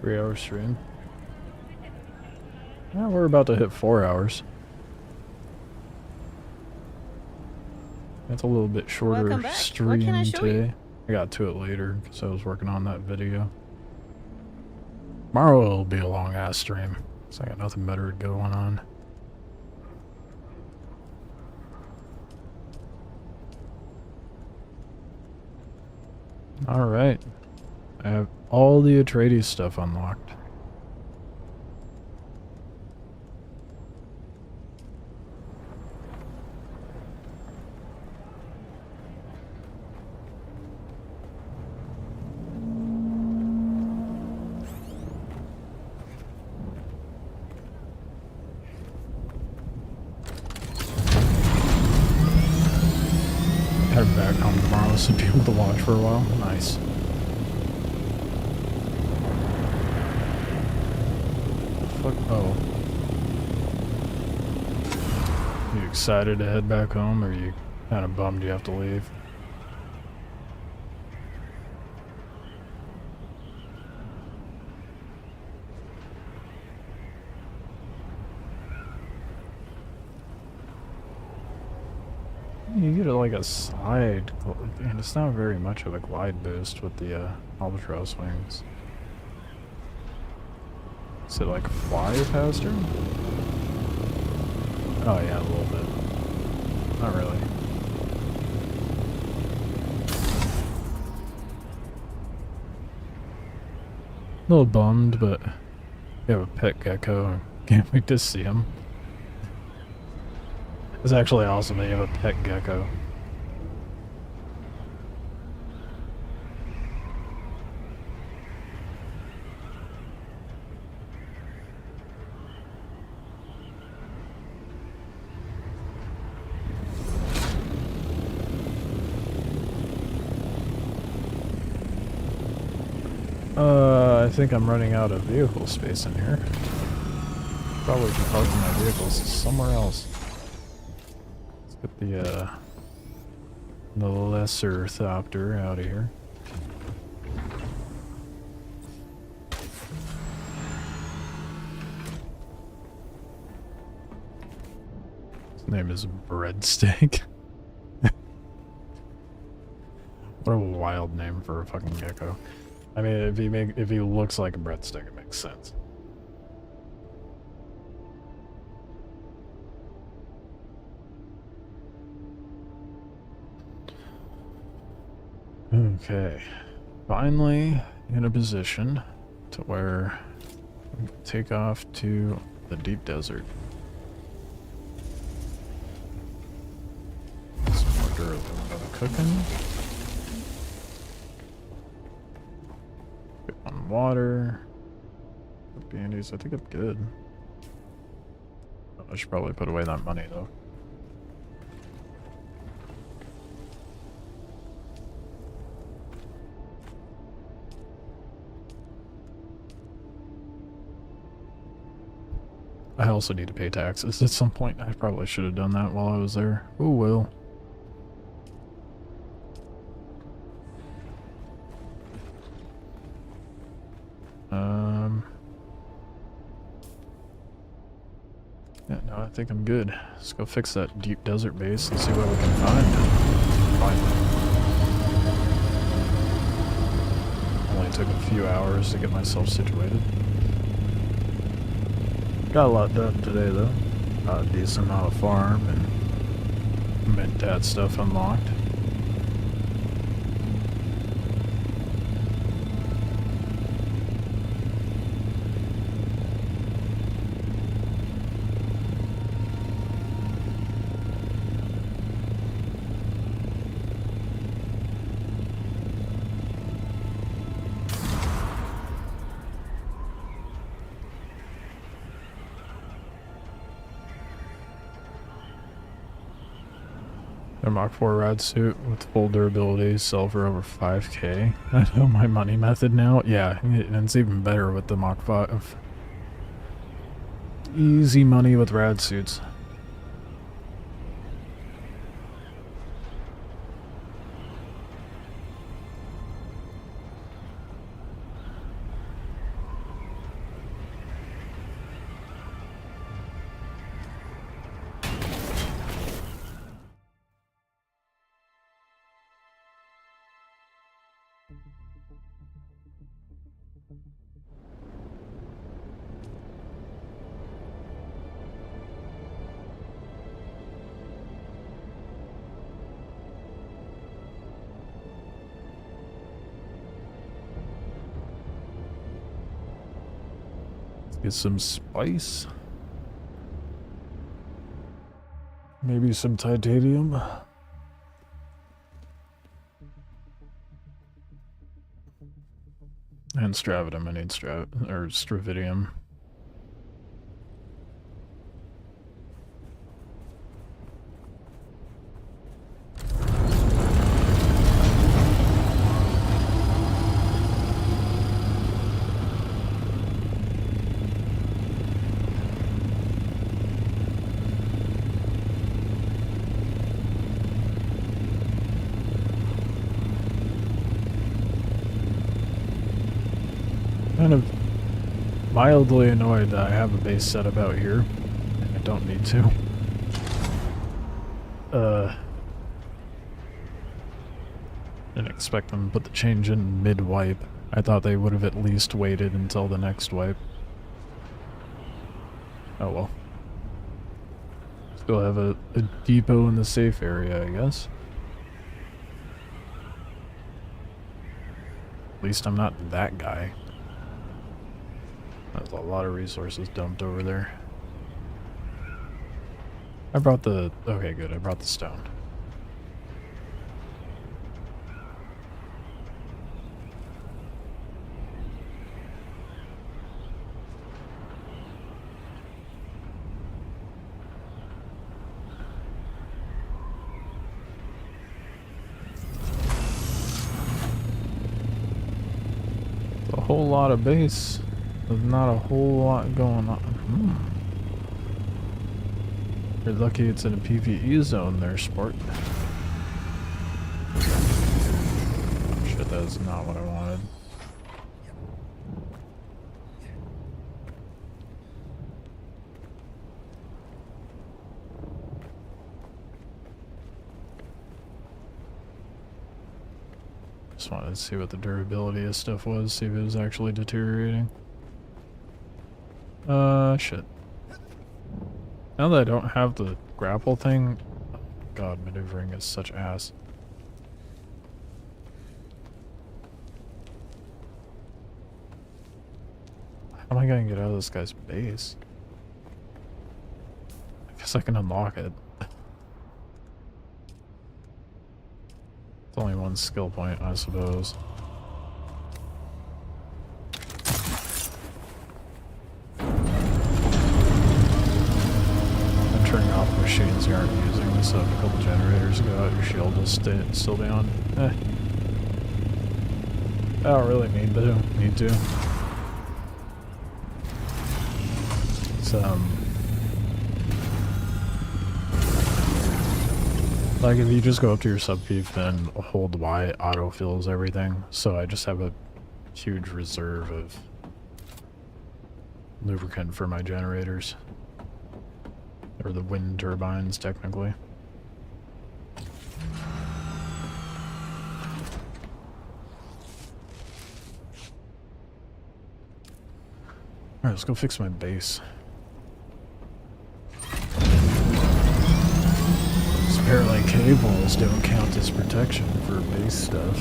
3-hour stream. Yeah, we're about to hit 4 hours. That's a little bit shorter stream today. I got to it later because I was working on that video. Tomorrow will be a long ass stream. So I got nothing better going on. Alright. I have all the Atreides stuff unlocked. Head back home tomorrow so be able to watch for a while. Nice. Fuck. Oh. You excited to head back home, or are you kind of bummed you have to leave? You get like a side, and it's not very much of a glide boost with the albatross wings. Is it like fly faster? Oh yeah, a little bit. Not really. A little bummed, but you have a pet gecko. Can't wait to see him. It's actually awesome that you have a pet gecko. I think I'm running out of vehicle space in here. Probably can park my vehicles somewhere else. Let's get the the lesser thopter out of here. His name is Breadstick. What a wild name for a fucking gecko. I mean, if he looks like a breadstick, it makes sense. Okay, finally in a position to where we can take off to the deep desert. Some more durable cooking. Get on water. Bandies, I think I'm good. I should probably put away that money though. I also need to pay taxes at some point. I probably should have done that while I was there. Oh well. Yeah, no, I think I'm good. Let's go fix that deep desert base and see what we can find. Finally. Only took a few hours to get myself situated. Got a lot done today though. A decent amount of farm and mid-tat stuff unlocked. Their Mach 4 rad suit with full durability sell for over 5k. I know my money method now. Yeah, and it's even better with the Mach 5. Easy money with rad suits. Get some spice. Maybe some titanium. And stravidium. I need stravidium. Kind of mildly annoyed that I have a base set up out here and I don't need to. Didn't expect them to put the change in mid-wipe. I thought they would have at least waited until the next wipe. Oh well. Still have a depot in the safe area, I guess. At least I'm not that guy. There's a lot of resources dumped over there. I brought the... okay, good. I brought the stone. It's a whole lot of base. There's not a whole lot going on. You're lucky it's in a PvE zone there, sport. Shit, that is not what I wanted. Just wanted to see what the durability of stuff was, see if it was actually deteriorating. Shit. Now that I don't have the grapple thing, oh god, maneuvering is such ass. How am I gonna get out of this guy's base? I guess I can unlock it. It's only one skill point, I suppose. I'm turning off machines you aren't using. This up a couple generators ago. Your shield is still down. I don't really need to. It's like if you just go up to your subpeep and hold Y, autofills everything. So I just have a huge reserve of lubricant for my generators. Or the wind turbines, technically. Alright, let's go fix my base. Apparently cave walls don't count as protection for base stuff.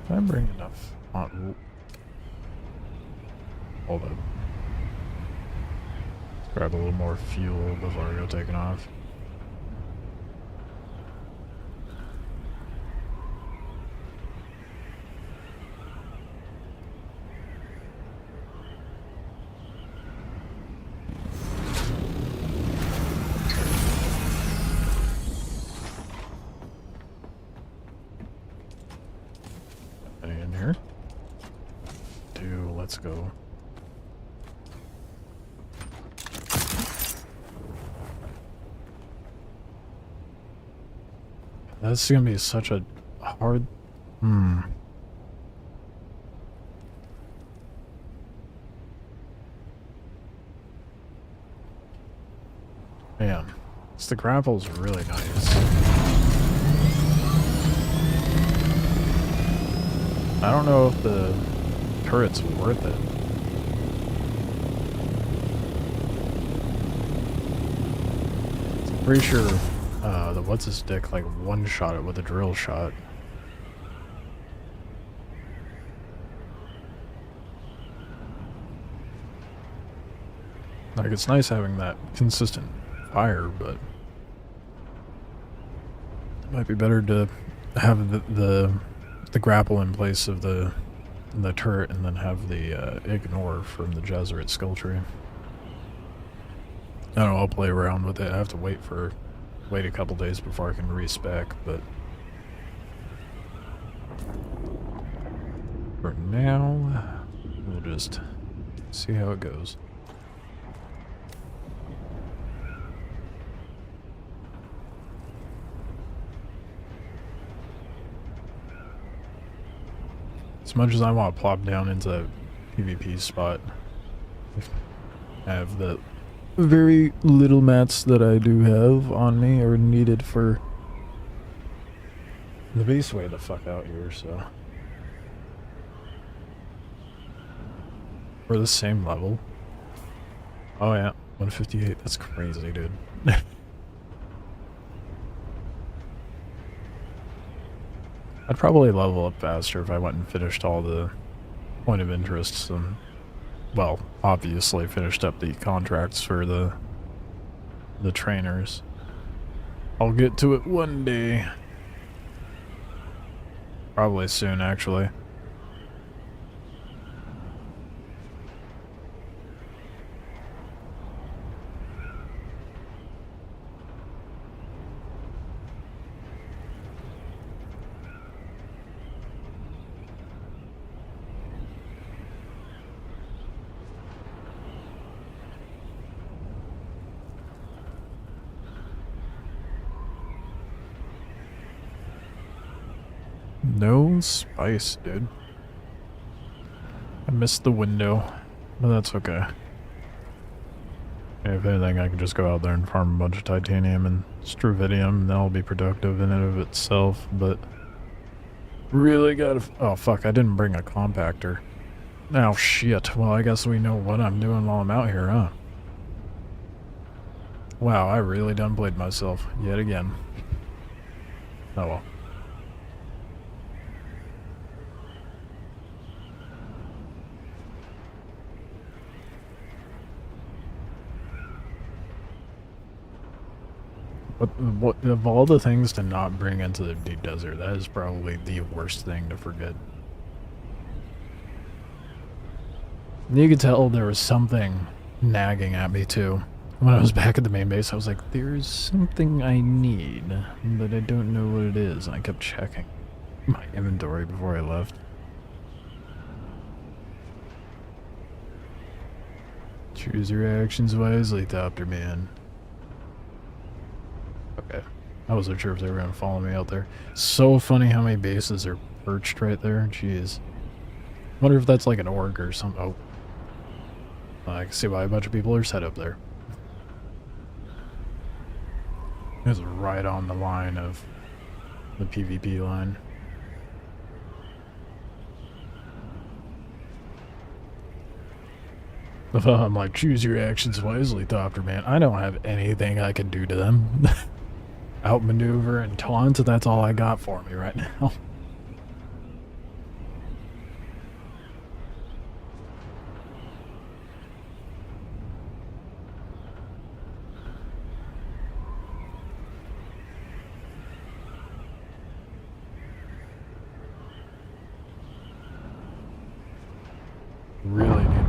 Did I bring enough on? Hold up. Let's grab a little more fuel before I go taking off. In here. Let's go. That's gonna be such a hard... Man, the grapple's really nice. I don't know if the turret's worth it. I'm pretty sure the what's-his-dick like one-shot it with a drill shot. Like, it's nice having that consistent fire, but it might be better to have the grapple in place of the turret and then have the ignore from the Jesuit skill tree. I don't know, I'll play around with it. I have to wait a couple days before I can respec, but for now, we'll just see how it goes. As much as I want to plop down into a PvP spot, I have the very little mats that I do have on me are needed for the base way the fuck out here, so. We're the same level. Oh yeah, 158, that's crazy, dude. I'd probably level up faster if I went and finished all the point of interests and, well, obviously finished up the contracts for the trainers. I'll get to it one day. Probably soon, actually. No spice, dude. I missed the window, but that's okay. If anything, I can just go out there and farm a bunch of titanium and struvidium, and that'll be productive in and of itself, but really gotta... Oh, fuck, I didn't bring a compactor. Oh, shit. Well, I guess we know what I'm doing while I'm out here, huh? Wow, I really done played myself yet again. Oh well. But what, of all the things to not bring into the deep desert, that is probably the worst thing to forget. And you could tell there was something nagging at me too. When I was back at the main base, I was like, there's something I need, but I don't know what it is. And I kept checking my inventory before I left. Choose your actions wisely, Thopter Man. Okay. I wasn't sure if they were going to follow me out there. So funny how many bases are perched right there. Jeez. Wonder if that's like an org or something. Oh. I can see why a bunch of people are set up there. It's right on the line of the PvP line. I'm like, choose your actions wisely, Thopter Man. I don't have anything I can do to them. Outmaneuver and taunt, that's all I got for me right now. Really need...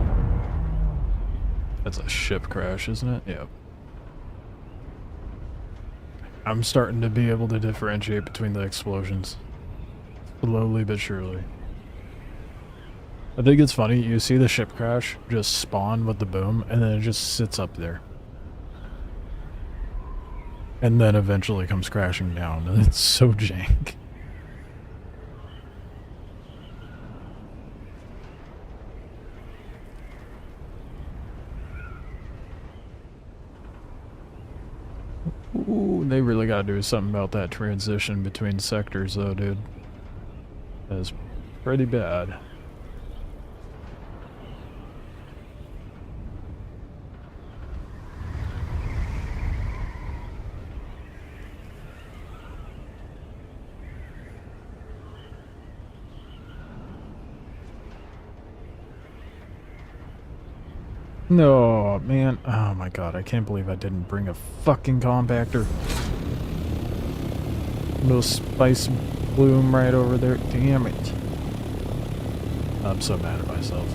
That's a ship crash, isn't it? Yep. I'm starting to be able to differentiate between the explosions. Slowly but surely. I think it's funny, you see the ship crash just spawn with the boom, and then it just sits up there. And then eventually comes crashing down, and it's so jank. Ooh, they really gotta do something about that transition between sectors though, dude. That is pretty bad. No, man. Oh my god, I can't believe I didn't bring a fucking compactor. Little spice bloom right over there. Damn it. I'm so mad at myself.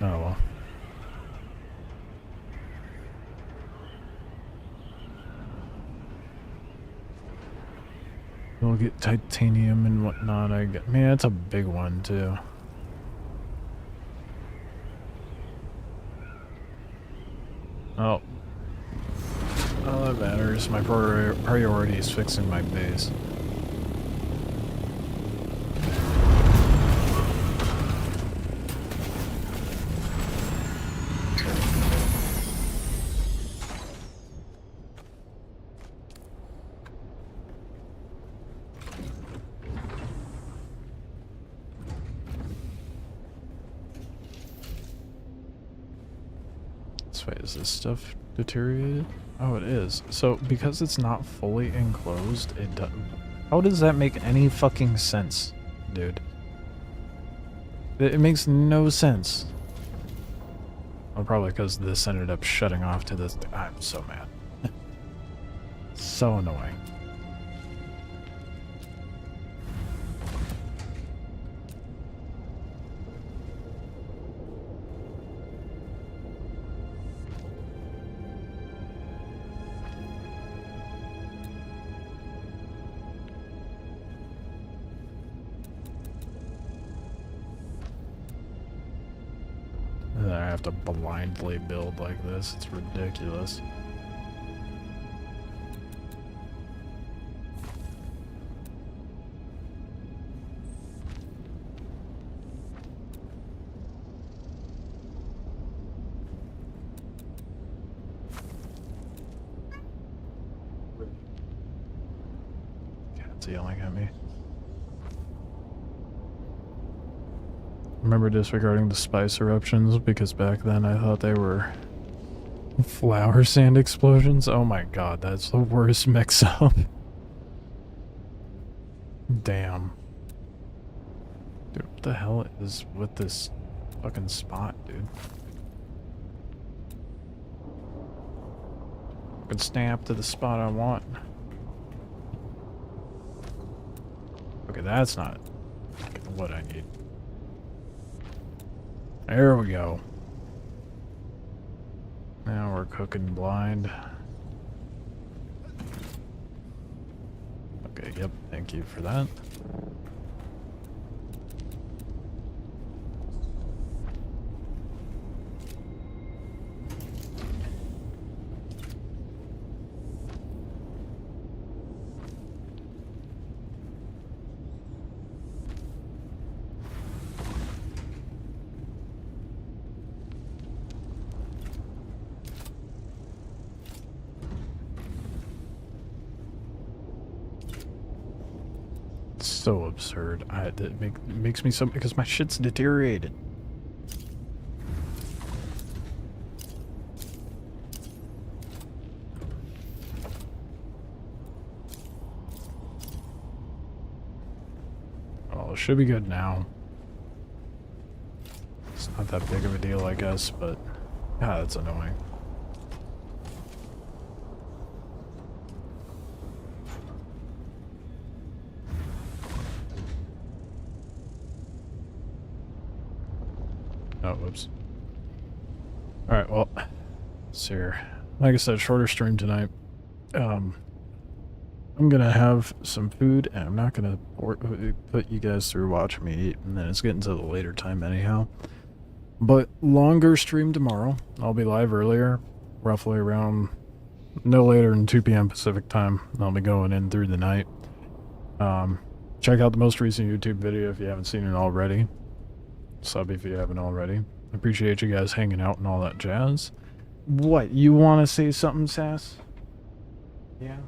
Oh well. We'll get titanium and whatnot. Man, it's a big one too. Oh. All that matters. My priority is fixing my base. Wait, is this stuff deteriorated? Oh, it is. So, because it's not fully enclosed, it does... How does that make any fucking sense, dude? It makes no sense. Well, probably because this ended up shutting off to this... I'm so mad. So annoying. I have to blindly build like this. It's ridiculous. It's yelling at me. Remember disregarding the spice eruptions because back then I thought they were flower sand explosions. Oh my god, that's the worst mix-up. Damn. Dude, what the hell is with this fucking spot, dude? I can snap to the spot I want. Okay, that's not what I need. There we go. Now we're cooking blind. Okay, yep, thank you for that. So absurd. It makes me so, because my shit's deteriorated. Oh, it should be good now. It's not that big of a deal, I guess, but that's annoying. Oh, whoops. Alright, well, let's see here. Like I said, shorter stream tonight. I'm gonna have some food, and I'm not gonna put you guys through watching me eat, and then it's getting to the later time anyhow. But longer stream tomorrow. I'll be live earlier, roughly around no later than 2 p.m. Pacific time. I'll be going in through the night. Check out the most recent YouTube video if you haven't seen it already. Sub if you haven't already. I appreciate you guys hanging out and all that jazz. What, you want to say something, Sass? Yeah?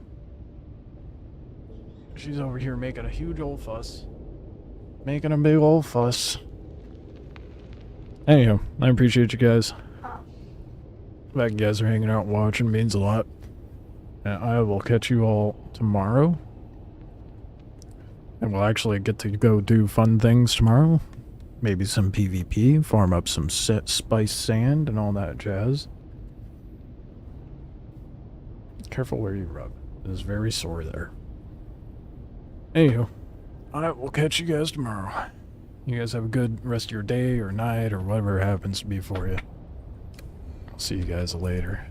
She's over here making a huge old fuss. Making a big old fuss. Anyhow, I appreciate you guys. The fact you guys are hanging out and watching means a lot. And I will catch you all tomorrow. And we'll actually get to go do fun things tomorrow. Maybe some PvP, farm up some spice sand and all that jazz. Careful where you rub. It is very sore there. Anywho, I will catch you guys tomorrow. You guys have a good rest of your day or night or whatever happens to be for you. I'll see you guys later.